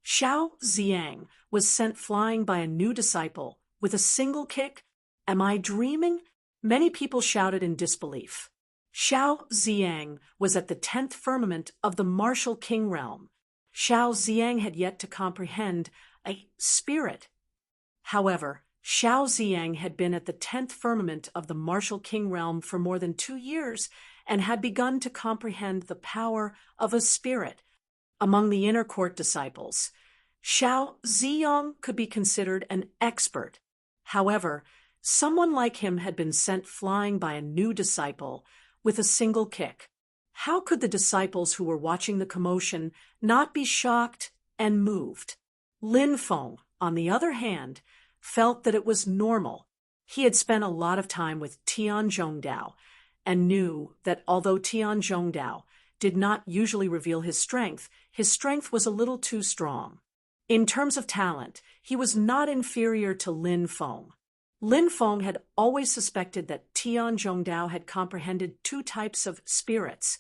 Speaker 1: Xiao Ziang was sent flying by a new disciple with a single kick. Am I dreaming? Many people shouted in disbelief. Xiao Ziang was at the 10th firmament of the martial king realm. Xiao Ziang had yet to comprehend a spirit. However, Xiao Ziang had been at the 10th firmament of the martial king realm for more than 2 years and had begun to comprehend the power of a spirit. Among the inner court disciples, Xiao Ziyang could be considered an expert. However, someone like him had been sent flying by a new disciple with a single kick. How could the disciples who were watching the commotion not be shocked and moved? Lin Feng, on the other hand, felt that it was normal. He had spent a lot of time with Tian Zhongdao and knew that although Tian Zhongdao did not usually reveal his strength was a little too strong. In terms of talent, he was not inferior to Lin Feng. Lin Feng had always suspected that Tian Zhongdao had comprehended 2 types of spirits.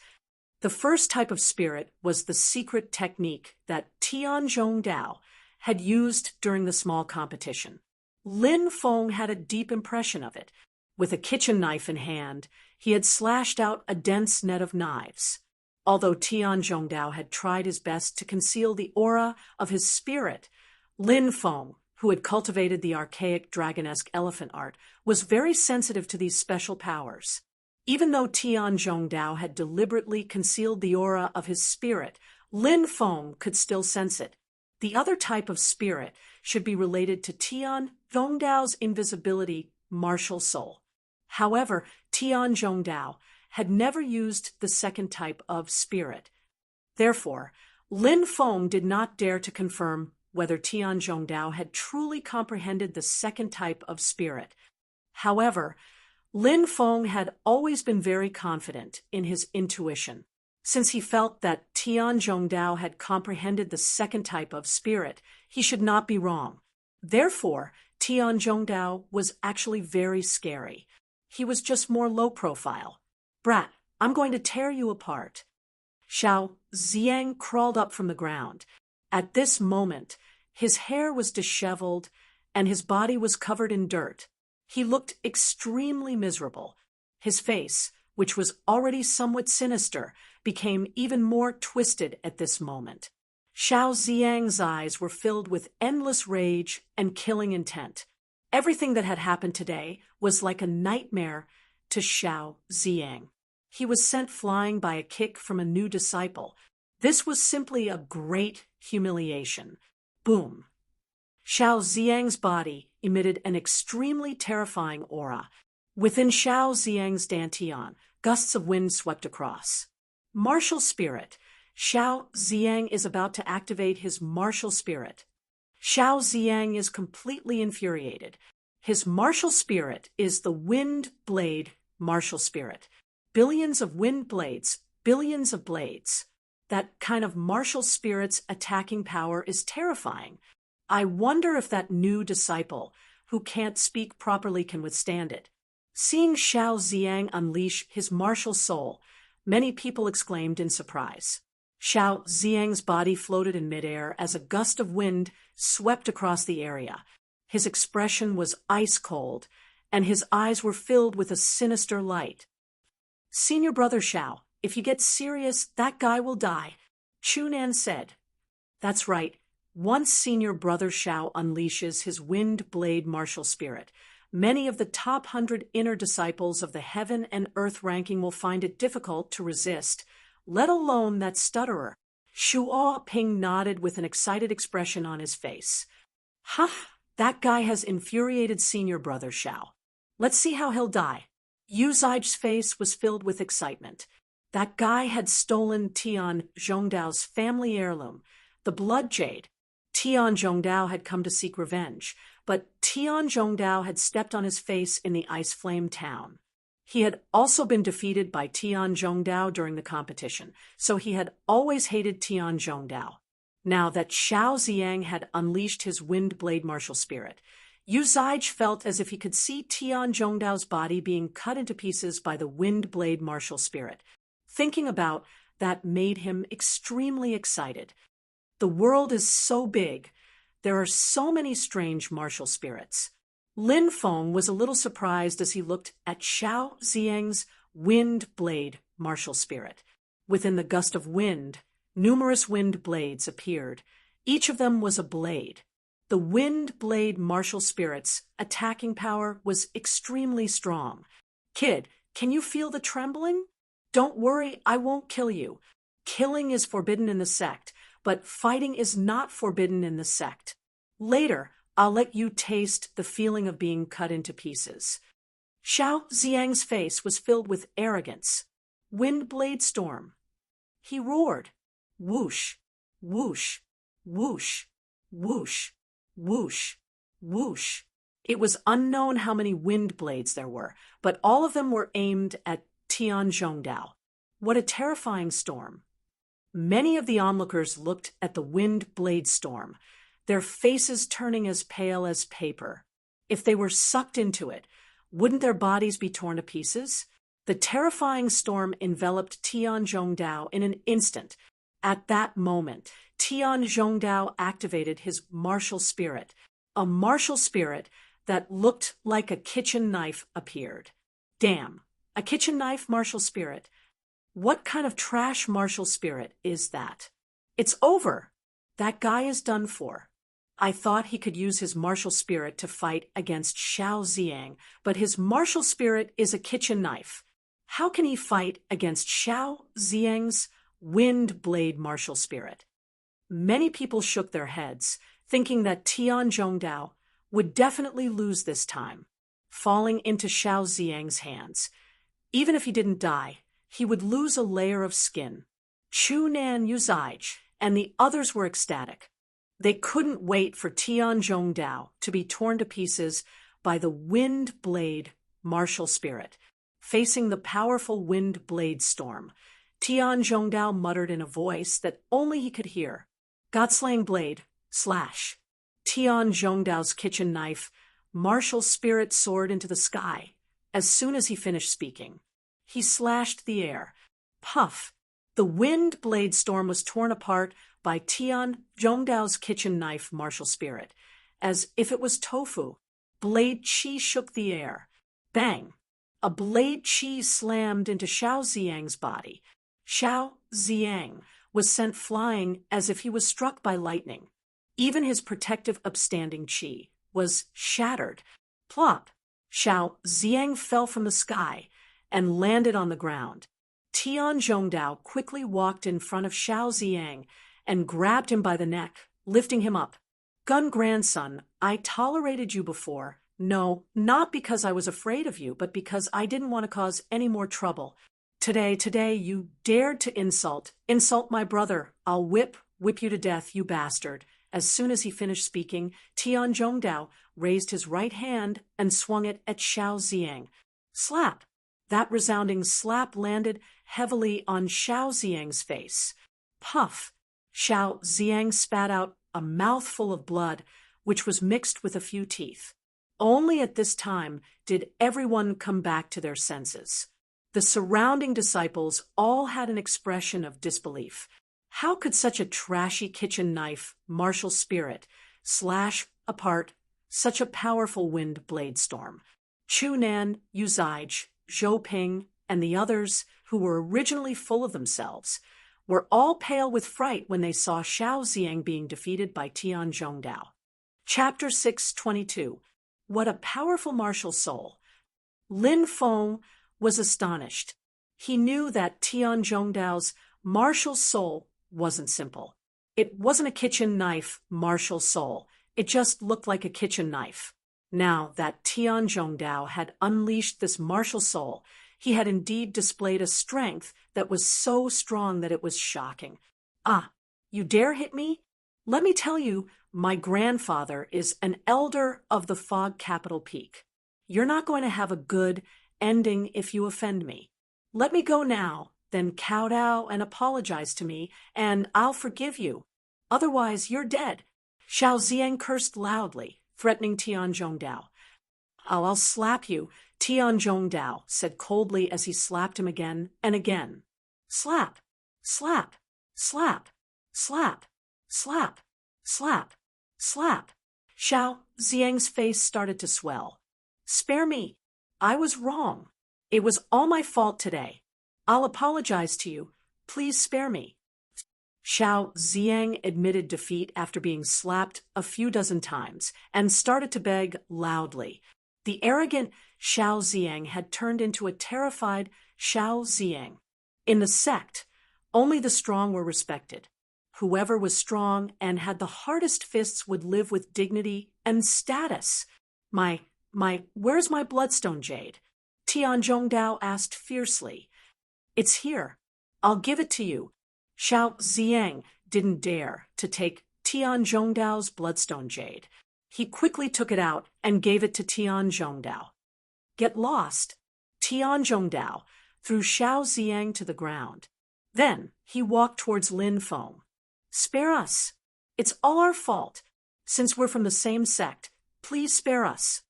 Speaker 1: The first type of spirit was the secret technique that Tian Zhongdao had used during the small competition. Lin Feng had a deep impression of it. With a kitchen knife in hand, he had slashed out a dense net of knives. Although Tian Zhongdao had tried his best to conceal the aura of his spirit, Lin Feng, who had cultivated the archaic dragonesque elephant art, was very sensitive to these special powers. Even though Tian Zhongdao had deliberately concealed the aura of his spirit, Lin Feng could still sense it. The other type of spirit should be related to Tian Zhongdao's invisibility martial soul. However, Tian Zhongdao had never used the second type of spirit. Therefore, Lin Feng did not dare to confirm whether Tian Zhongdao had truly comprehended the second type of spirit. However, Lin Feng had always been very confident in his intuition. Since he felt that Tian Zhongdao had comprehended the second type of spirit, he should not be wrong. Therefore, Tian Zhongdao was actually very scary. He was just more low profile. Brat, I'm going to tear you apart. Xiao Ziang crawled up from the ground. At this moment, his hair was disheveled and his body was covered in dirt. He looked extremely miserable. His face, which was already somewhat sinister, became even more twisted at this moment. Xiao Ziang's eyes were filled with endless rage and killing intent. Everything that had happened today was like a nightmare to Xiao Ziang. He was sent flying by a kick from a new disciple. This was simply a great humiliation. Boom! Xiao Ziang's body emitted an extremely terrifying aura. Within Xiao Ziang's dantian, gusts of wind swept across. Martial spirit. Xiao Ziang is about to activate his martial spirit. Xiao Ziang is completely infuriated. His martial spirit is the wind blade martial spirit. Billions of wind blades, billions of blades. That kind of martial spirit's attacking power is terrifying. I wonder if that new disciple, who can't speak properly, can withstand it. Seeing Xiao Ziang unleash his martial soul, many people exclaimed in surprise. Xiao Ziang's body floated in midair as a gust of wind swept across the area. His expression was ice cold, and his eyes were filled with a sinister light. Senior brother Xiao, if you get serious, that guy will die, Chunan said. That's right. Once senior brother Xiao unleashes his wind blade martial spirit, many of the top 100 inner disciples of the heaven and earth ranking will find it difficult to resist, let alone that stutterer. Shuo Ping nodded with an excited expression on his face. Huh, that guy has infuriated senior brother Xiao. Let's see how he'll die. Yu Zai's face was filled with excitement. That guy had stolen Tian Zhongdao's family heirloom, the blood jade. Tian Zhongdao had come to seek revenge, but Tian Zhongdao had stepped on his face in the ice flame town. He had also been defeated by Tian Zhongdao during the competition, so he had always hated Tian Zhongdao. Now that Xiao Ziyang had unleashed his wind blade martial spirit, Yu Zaij felt as if he could see Tian Zhongdao's body being cut into pieces by the wind blade martial spirit. Thinking about that made him extremely excited. The world is so big. There are so many strange martial spirits. Lin Feng was a little surprised as he looked at Xiao Ziyang's wind blade martial spirit. Within the gust of wind, numerous wind blades appeared. Each of them was a blade. The wind blade martial spirit's attacking power was extremely strong. Kid, can you feel the trembling? Don't worry, I won't kill you. Killing is forbidden in the sect, but fighting is not forbidden in the sect. Later, I'll let you taste the feeling of being cut into pieces. Xiao Ziyang's face was filled with arrogance. Wind blade storm. He roared. Whoosh, whoosh, whoosh, whoosh, whoosh, whoosh. It was unknown how many wind blades there were, but all of them were aimed at Tian Zhongdao. What a terrifying storm. Many of the onlookers looked at the wind blade storm, their faces turning as pale as paper. If they were sucked into it, wouldn't their bodies be torn to pieces? The terrifying storm enveloped Tian Zhongdao in an instant. At that moment, Tian Zhongdao activated his martial spirit. A martial spirit that looked like a kitchen knife appeared. Damn, a kitchen knife martial spirit. What kind of trash martial spirit is that? It's over. That guy is done for. I thought he could use his martial spirit to fight against Xiao Ziyang, but his martial spirit is a kitchen knife. How can he fight against Xiao Ziyang's wind blade martial spirit? Many people shook their heads, thinking that Tian Zhongdao would definitely lose this time, falling into Xiao Ziyang's hands. Even if he didn't die, he would lose a layer of skin. Chu Nan, Yu Zaij, and the others were ecstatic. They couldn't wait for Tian Zhongdao to be torn to pieces by the wind blade martial spirit. Facing the powerful wind blade storm, Tian Zhongdao muttered in a voice that only he could hear. Godslaying blade, slash. Tian Zhongdao's kitchen knife, martial spirit soared into the sky. As soon as he finished speaking, he slashed the air. Puff! The wind blade storm was torn apart by Tian Zhongdao's kitchen knife martial spirit. As if it was tofu, blade chi shook the air. Bang! A blade chi slammed into Xiao Ziyang's body. Xiao Ziyang was sent flying as if he was struck by lightning. Even his protective upstanding chi was shattered. Plop! Xiao Ziyang fell from the sky and landed on the ground. Tian Zhongdao quickly walked in front of Xiao Ziyang and grabbed him by the neck, lifting him up. Gun grandson, I tolerated you before. No, not because I was afraid of you, but because I didn't want to cause any more trouble. Today, you dared to insult my brother. I'll whip you to death, you bastard. As soon as he finished speaking, Tian Zhongdao raised his right hand and swung it at Xiao Ziyang. Slap! That resounding slap landed heavily on Xiao Ziyang's face. Puff! Xiao Ziyang spat out a mouthful of blood, which was mixed with a few teeth. Only at this time did everyone come back to their senses. The surrounding disciples all had an expression of disbelief. How could such a trashy kitchen knife, martial spirit, slash apart such a powerful wind blade storm? Chu Nan, Yu Zaij, Zhou Ping, and the others, who were originally full of themselves, were all pale with fright when they saw Xiao Ziyang being defeated by Tian Zhongdao. Chapter 622. What a powerful martial soul! Lin Feng was astonished. He knew that Tian Zhongdao's martial soul wasn't simple. It wasn't a kitchen knife martial soul. It just looked like a kitchen knife. Now that Tian Zhongdao had unleashed this martial soul, he had indeed displayed a strength that was so strong that it was shocking. Ah, you dare hit me? Let me tell you, my grandfather is an elder of the Fog Capital Peak. You're not going to have a good ending if you offend me. Let me go now, then kowtow and apologize to me, and I'll forgive you. Otherwise, you're dead." Xiao Ziang cursed loudly, threatening Tianzhongdao. I'll slap you," Tianzhongdao said coldly as he slapped him again and again. Slap, slap, slap, slap, slap, slap, slap. Xiao Ziang's face started to swell. "Spare me. I was wrong. It was all my fault today. I'll apologize to you. Please spare me." Xiao Ziang admitted defeat after being slapped a few dozen times and started to beg loudly. The arrogant Xiao Ziang had turned into a terrified Xiao Ziang. In the sect, only the strong were respected. Whoever was strong and had the hardest fists would live with dignity and status. Where's my bloodstone jade?" Tianzhongdao asked fiercely. "It's here. I'll give it to you." Xiao Ziang didn't dare to take Tianzhongdao's bloodstone jade. He quickly took it out and gave it to Tianzhongdao. "Get lost." Tianzhongdao threw Xiao Ziang to the ground. Then he walked towards Lin Feng. "Spare us. It's all our fault. Since we're from the same sect, please spare us."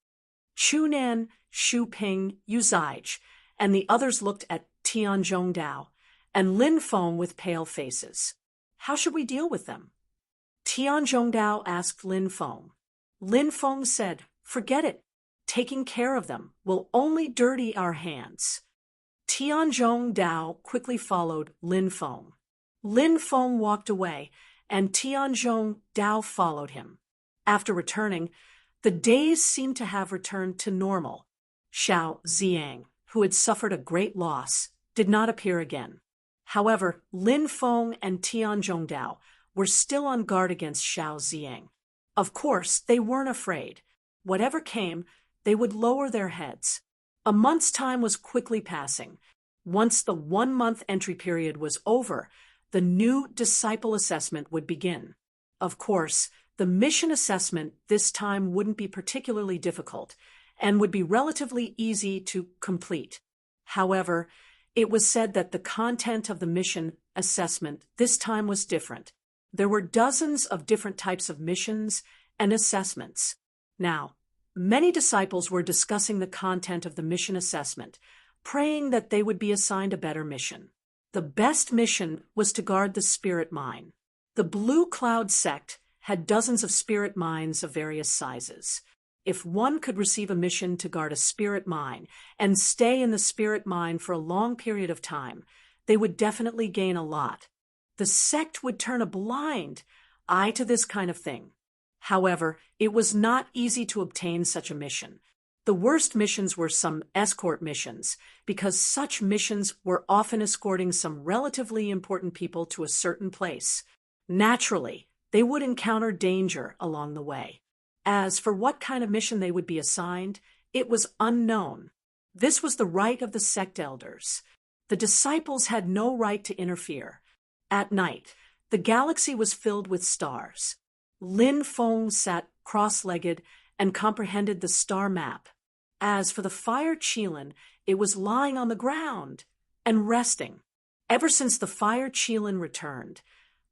Speaker 1: Chunan, Xu Ping, Yuzaij, and the others looked at Tianzhongdao and Lin Feng with pale faces. "How should we deal with them?" Tianzhongdao asked Lin Feng. Lin Feng said, "Forget it. Taking care of them will only dirty our hands." Tianzhongdao quickly followed Lin Feng. Lin Feng walked away, and Tianzhongdao followed him. After returning, the days seemed to have returned to normal. Xiao Ziang, who had suffered a great loss, did not appear again. However, Lin Feng and Tianzhongdao were still on guard against Xiao Ziang. Of course, they weren't afraid. Whatever came, they would lower their heads. A month's time was quickly passing. Once the 1-month entry period was over, the new disciple assessment would begin. Of course, the mission assessment this time wouldn't be particularly difficult and would be relatively easy to complete. However, it was said that the content of the mission assessment this time was different. There were dozens of different types of missions and assessments. Now, many disciples were discussing the content of the mission assessment, praying that they would be assigned a better mission. The best mission was to guard the spirit mine. The Blue Cloud sect had dozens of spirit mines of various sizes. If one could receive a mission to guard a spirit mine and stay in the spirit mine for a long period of time, they would definitely gain a lot. The sect would turn a blind eye to this kind of thing. However, it was not easy to obtain such a mission. The worst missions were some escort missions, because such missions were often escorting some relatively important people to a certain place. Naturally, they would encounter danger along the way. As for what kind of mission they would be assigned, it was unknown. This was the right of the sect elders. The disciples had no right to interfere. At night, the galaxy was filled with stars. Lin Feng sat cross-legged and comprehended the star map. As for the fire Qilin, it was lying on the ground and resting. Ever since the fire Qilin returned,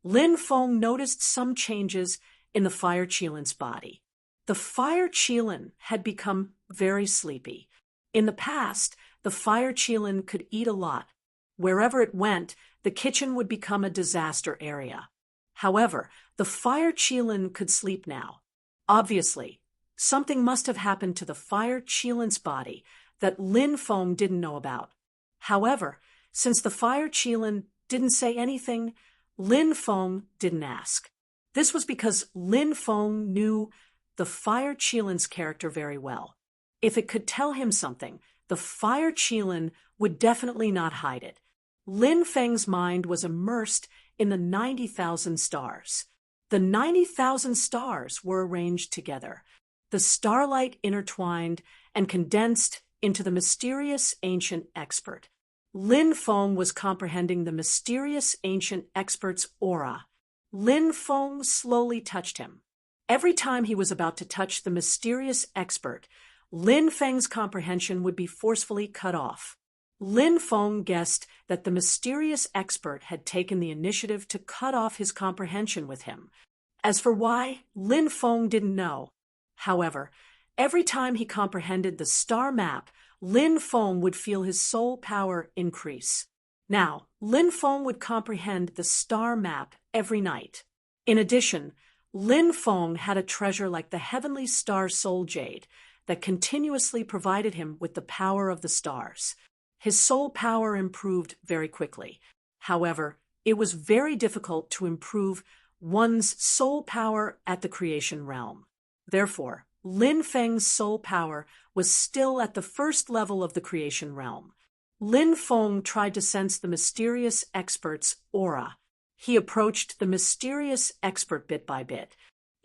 Speaker 1: Lin Feng noticed some changes in the fire Qilin's body. The fire Qilin had become very sleepy. In the past, the fire Qilin could eat a lot. Wherever it went, the kitchen would become a disaster area. However, the fire Qilin could sleep now. Obviously, something must have happened to the fire Qilin's body that Lin Feng didn't know about. However, since the fire Qilin didn't say anything, Lin Feng didn't ask. This was because Lin Feng knew the fire Qilin's character very well. If it could tell him something, the fire Qilin would definitely not hide it. Lin Feng's mind was immersed in the 90,000 stars. The 90,000 stars were arranged together. The starlight intertwined and condensed into the mysterious ancient expert. Lin Feng was comprehending the mysterious ancient expert's aura. Lin Feng slowly touched him. Every time he was about to touch the mysterious expert, Lin Feng's comprehension would be forcefully cut off. Lin Feng guessed that the mysterious expert had taken the initiative to cut off his comprehension with him. As for why, Lin Feng didn't know. However, every time he comprehended the star map, Lin Feng would feel his soul power increase. Now, Lin Feng would comprehend the star map every night. In addition, Lin Feng had a treasure like the heavenly star soul jade that continuously provided him with the power of the stars. His soul power improved very quickly. However, it was very difficult to improve one's soul power at the creation realm. Therefore, Lin Feng's soul power was still at the first level of the creation realm. Lin Feng tried to sense the mysterious expert's aura. He approached the mysterious expert bit by bit.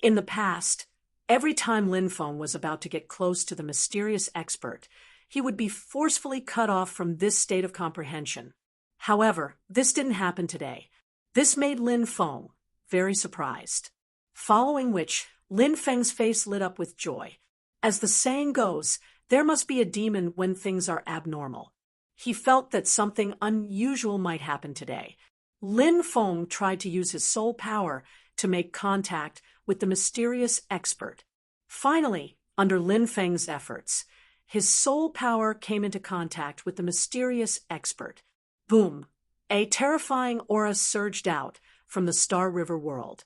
Speaker 1: In the past, every time Lin Feng was about to get close to the mysterious expert, he would be forcefully cut off from this state of comprehension. However, this didn't happen today. This made Lin Feng very surprised. Following which, Lin Feng's face lit up with joy. As the saying goes, there must be a demon when things are abnormal. He felt that something unusual might happen today. Lin Feng tried to use his soul power to make contact with the mysterious expert. Finally, under Lin Feng's efforts, his soul power came into contact with the mysterious expert. Boom! A terrifying aura surged out from the Star River world.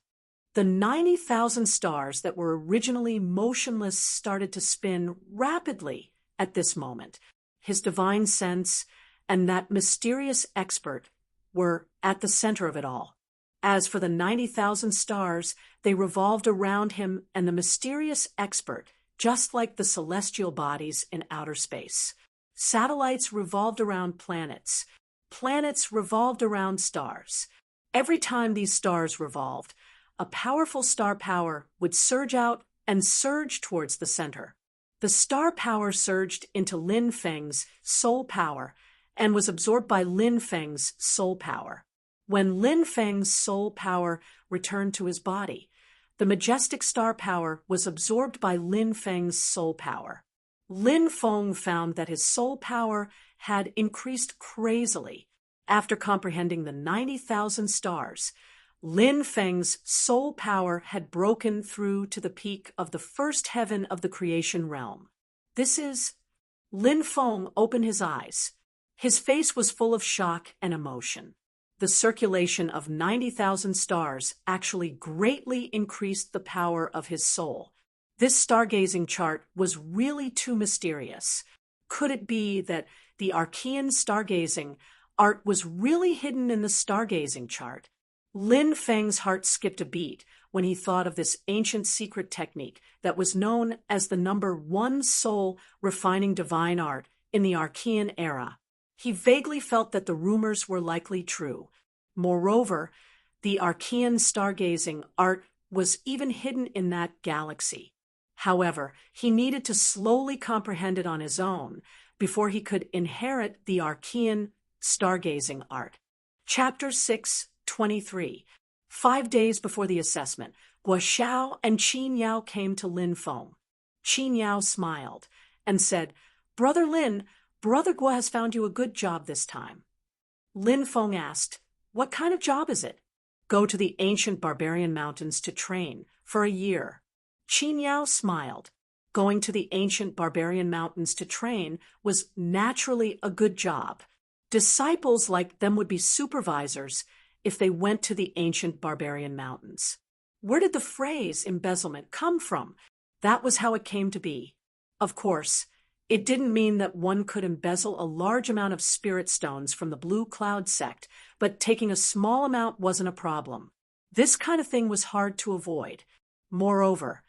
Speaker 1: The 90,000 stars that were originally motionless started to spin rapidly at this moment. His divine sense and that mysterious expert were at the center of it all. As for the 90,000 stars, they revolved around him and the mysterious expert, just like the celestial bodies in outer space. Satellites revolved around planets. Planets revolved around stars. Every time these stars revolved, a powerful star power would surge out and surge towards the center. The star power surged into Lin Feng's soul power and was absorbed by Lin Feng's soul power. When Lin Feng's soul power returned to his body, the majestic star power was absorbed by Lin Feng's soul power. Lin Feng found that his soul power had increased crazily. After comprehending the 90,000 stars, Lin Feng's soul power had broken through to the peak of the first heaven of the creation realm. Lin Feng opened his eyes. His face was full of shock and emotion. The circulation of 90,000 stars actually greatly increased the power of his soul. This stargazing chart was really too mysterious. Could it be that the Archean stargazing art was really hidden in the stargazing chart? Lin Feng's heart skipped a beat when he thought of this ancient secret technique that was known as the number 1 soul refining divine art in the Archean era. He vaguely felt that the rumors were likely true. Moreover, the Archean stargazing art was even hidden in that galaxy. However, he needed to slowly comprehend it on his own before he could inherit the Archean stargazing art. Chapter 6:23. 5 days before the assessment, Guo Xiao and Qin Yao came to Lin Feng. Qin Yao smiled and said, "Brother Lin, Brother Guo has found you a good job this time." Lin Feng asked, "What kind of job is it?" "Go to the ancient barbarian mountains to train for a year." Qin Yao smiled. Going to the ancient barbarian mountains to train was naturally a good job. Disciples like them would be supervisors if they went to the ancient barbarian mountains. Where did the phrase embezzlement come from? That was how it came to be. Of course, it didn't mean that one could embezzle a large amount of spirit stones from the Blue Cloud sect, but taking a small amount wasn't a problem. This kind of thing was hard to avoid. Moreover,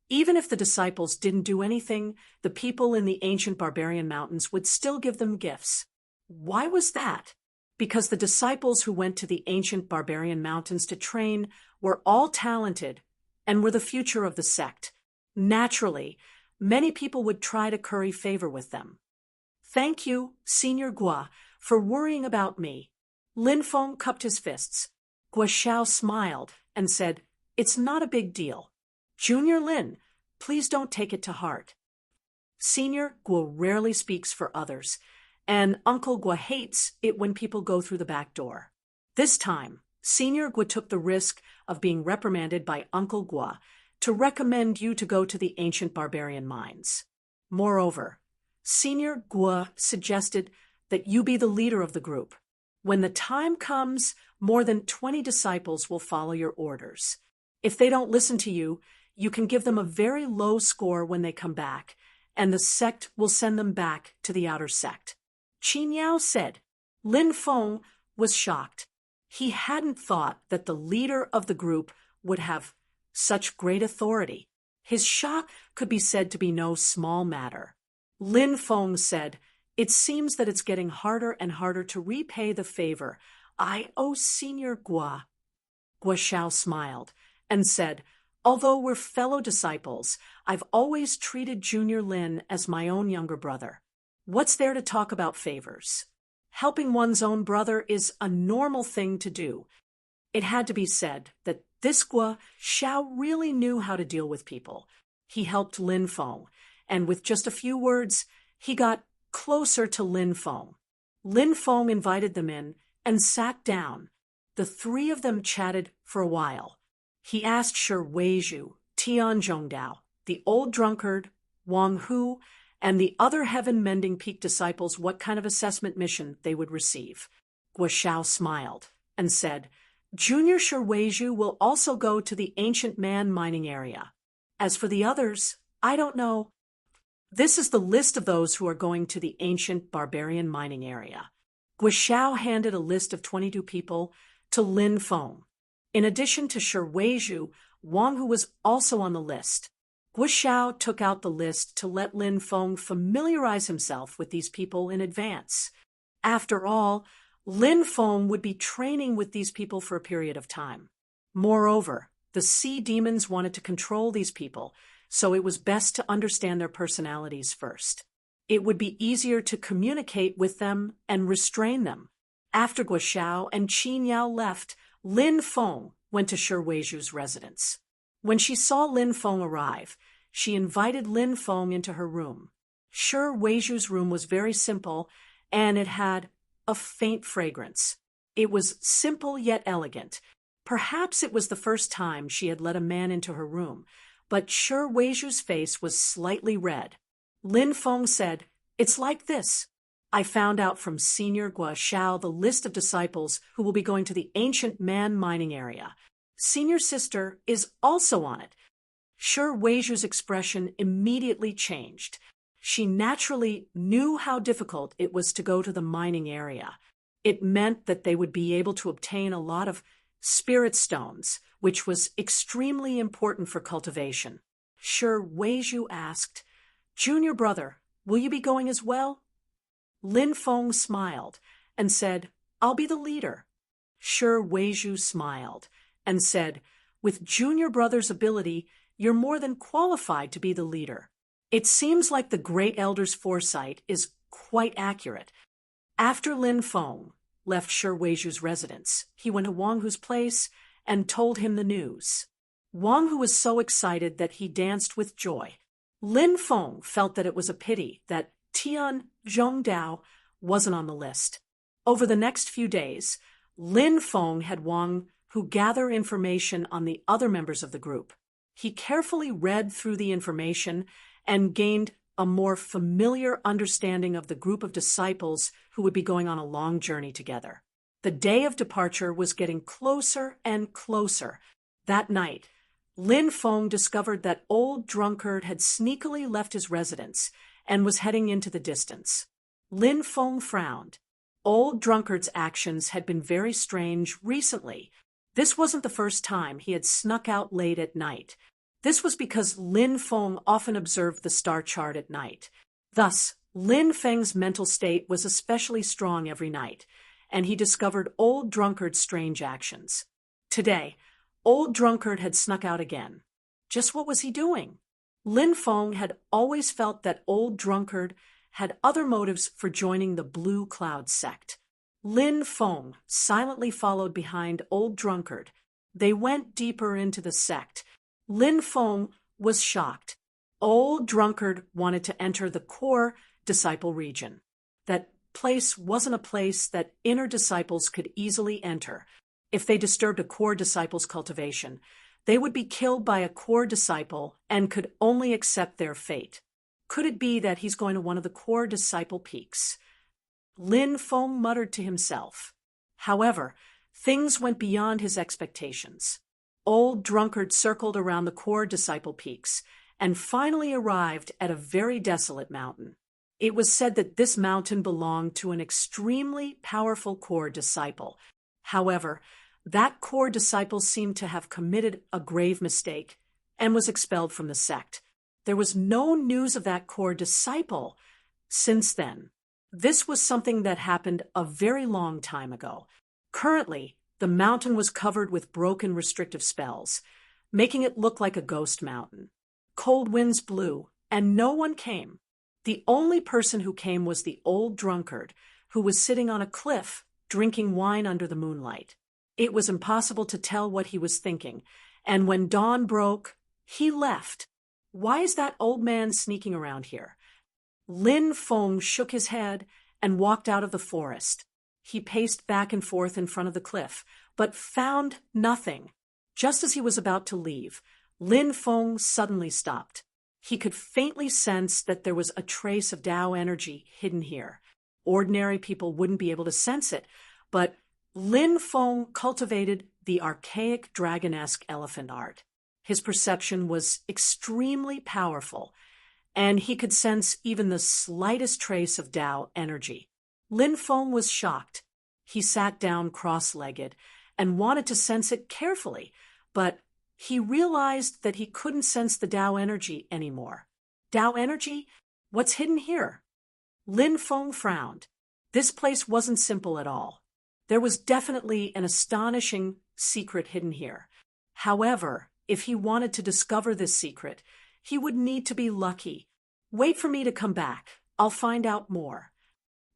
Speaker 1: even if the disciples didn't do anything, the people in the ancient barbarian mountains would still give them gifts. Why was that? Because the disciples who went to the ancient barbarian mountains to train were all talented and were the future of the sect. Naturally, many people would try to curry favor with them. "Thank you, Senior Guo, for worrying about me." Lin Feng cupped his fists. Guo Xiao smiled and said, "It's not a big deal. Junior Lin, please don't take it to heart." Senior Guo rarely speaks for others, and Uncle Guo hates it when people go through the back door. This time, Senior Guo took the risk of being reprimanded by Uncle Guo to recommend you to go to the ancient barbarian mines. Moreover, Senior Guo suggested that you be the leader of the group. When the time comes, more than 20 disciples will follow your orders. If they don't listen to you, you can give them a very low score when they come back, and the sect will send them back to the outer sect. Qin Yao said. Lin Feng was shocked. He hadn't thought that the leader of the group would have such great authority. His shock could be said to be no small matter. Lin Feng said, "It seems that it's getting harder and harder to repay the favor I owe Senior Guo." Guo Shao smiled and said, "Although we're fellow disciples, I've always treated Junior Lin as my own younger brother. What's there to talk about favors? Helping one's own brother is a normal thing to do." It had to be said that this Guo Shao really knew how to deal with people. He helped Lin Feng, and with just a few words, he got closer to Lin Feng. Lin Feng invited them in and sat down. The three of them chatted for a while. He asked Shi Weizhu, Tian Zhongdao, the old drunkard, Wang Hu, and the other heaven-mending peak disciples what kind of assessment mission they would receive. Guo Shao smiled and said, "Junior Shi Weizhu will also go to the ancient man mining area. As for the others, I don't know." This is the list of those who are going to the ancient barbarian mining area. Guo Shao handed a list of 22 people to Lin Feng. In addition to Shi Weizhu, Wang Hu was also on the list. Guo Shao took out the list to let Lin Feng familiarize himself with these people in advance. After all, Lin Feng would be training with these people for a period of time. Moreover, the sea demons wanted to control these people, so it was best to understand their personalities first. It would be easier to communicate with them and restrain them. After Guo Shao and Qin Yao left, Lin Feng went to Shi Weizhu's residence. When she saw Lin Feng arrive, she invited Lin Feng into her room. Shi Weizhu's room was very simple, and it had a faint fragrance. It was simple yet elegant. Perhaps it was the first time she had let a man into her room, but Shi Weizhu's face was slightly red. Lin Feng said, "It's like this. I found out from Senior Guo Shao the list of disciples who will be going to the ancient man mining area. Senior's sister is also on it." Shi Weizhu's expression immediately changed. She naturally knew how difficult it was to go to the mining area. It meant that they would be able to obtain a lot of spirit stones, which was extremely important for cultivation. Shi Weizhu asked, "Junior brother, will you be going as well?" Lin Feng smiled and said, "I'll be the leader." Shi Weizhu smiled and said, "With Junior brother's ability, you're more than qualified to be the leader. It seems like the great elder's foresight is quite accurate." After Lin Feng left Shi Weizhu's residence, he went to Wang Hu's place and told him the news. Wang Hu was so excited that he danced with joy. Lin Feng felt that it was a pity that Tian Zhongdao wasn't on the list. Over the next few days, Lin Feng had Wang Hu gather information on the other members of the group. He carefully read through the information and gained a more familiar understanding of the group of disciples who would be going on a long journey together. The day of departure was getting closer and closer. That night, Lin Feng discovered that old drunkard had sneakily left his residence and was heading into the distance. Lin Feng frowned. Old drunkard's actions had been very strange recently. This wasn't the first time he had snuck out late at night. This was because Lin Feng often observed the star chart at night. Thus, Lin Feng's mental state was especially strong every night, and he discovered old drunkard's strange actions. Today, old drunkard had snuck out again. Just what was he doing? Lin Feng had always felt that old drunkard had other motives for joining the Blue Cloud sect. Lin Feng silently followed behind old drunkard. They went deeper into the sect. Lin Feng was shocked. Old Drunkard wanted to enter the core disciple region. That place wasn't a place that inner disciples could easily enter. If they disturbed a core disciple's cultivation, they would be killed by a core disciple and could only accept their fate. Could it be that he's going to one of the core disciple peaks? Lin Feng muttered to himself. However, things went beyond his expectations. Old Drunkard circled around the core disciple peaks and finally arrived at a very desolate mountain. It was said that this mountain belonged to an extremely powerful core disciple. However, that core disciple seemed to have committed a grave mistake and was expelled from the sect. There was no news of that core disciple since then. This was something that happened a very long time ago. Currently, the mountain was covered with broken restrictive spells, making it look like a ghost mountain. Cold winds blew, and no one came. The only person who came was the old drunkard, who was sitting on a cliff, drinking wine under the moonlight. It was impossible to tell what he was thinking, and when dawn broke, he left. Why is that old man sneaking around here? Lin Feng shook his head and walked out of the forest. He paced back and forth in front of the cliff, but found nothing. Just as he was about to leave, Lin Feng suddenly stopped. He could faintly sense that there was a trace of Tao energy hidden here. Ordinary people wouldn't be able to sense it, but Lin Feng cultivated the archaic dragon-esque elephant art. His perception was extremely powerful, and he could sense even the slightest trace of Tao energy. Lin Feng was shocked. He sat down cross-legged and wanted to sense it carefully, but he realized that he couldn't sense the Tao energy anymore. Tao energy? What's hidden here? Lin Feng frowned. This place wasn't simple at all. There was definitely an astonishing secret hidden here. However, if he wanted to discover this secret, he would need to be lucky. Wait for me to come back. I'll find out more,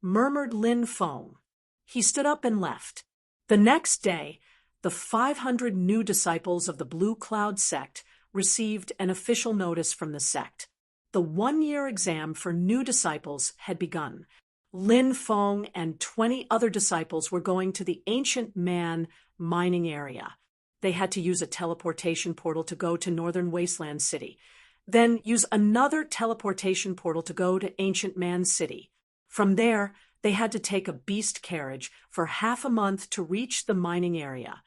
Speaker 1: murmured Lin Feng. He stood up and left. The next day, the 500 new disciples of the Blue Cloud sect received an official notice from the sect. The one-year exam for new disciples had begun. Lin Feng and 20 other disciples were going to the Ancient Man mining area. They had to use a teleportation portal to go to Northern Wasteland City, then use another teleportation portal to go to Ancient Man City. From there, they had to take a beast carriage for half a month to reach the mining area.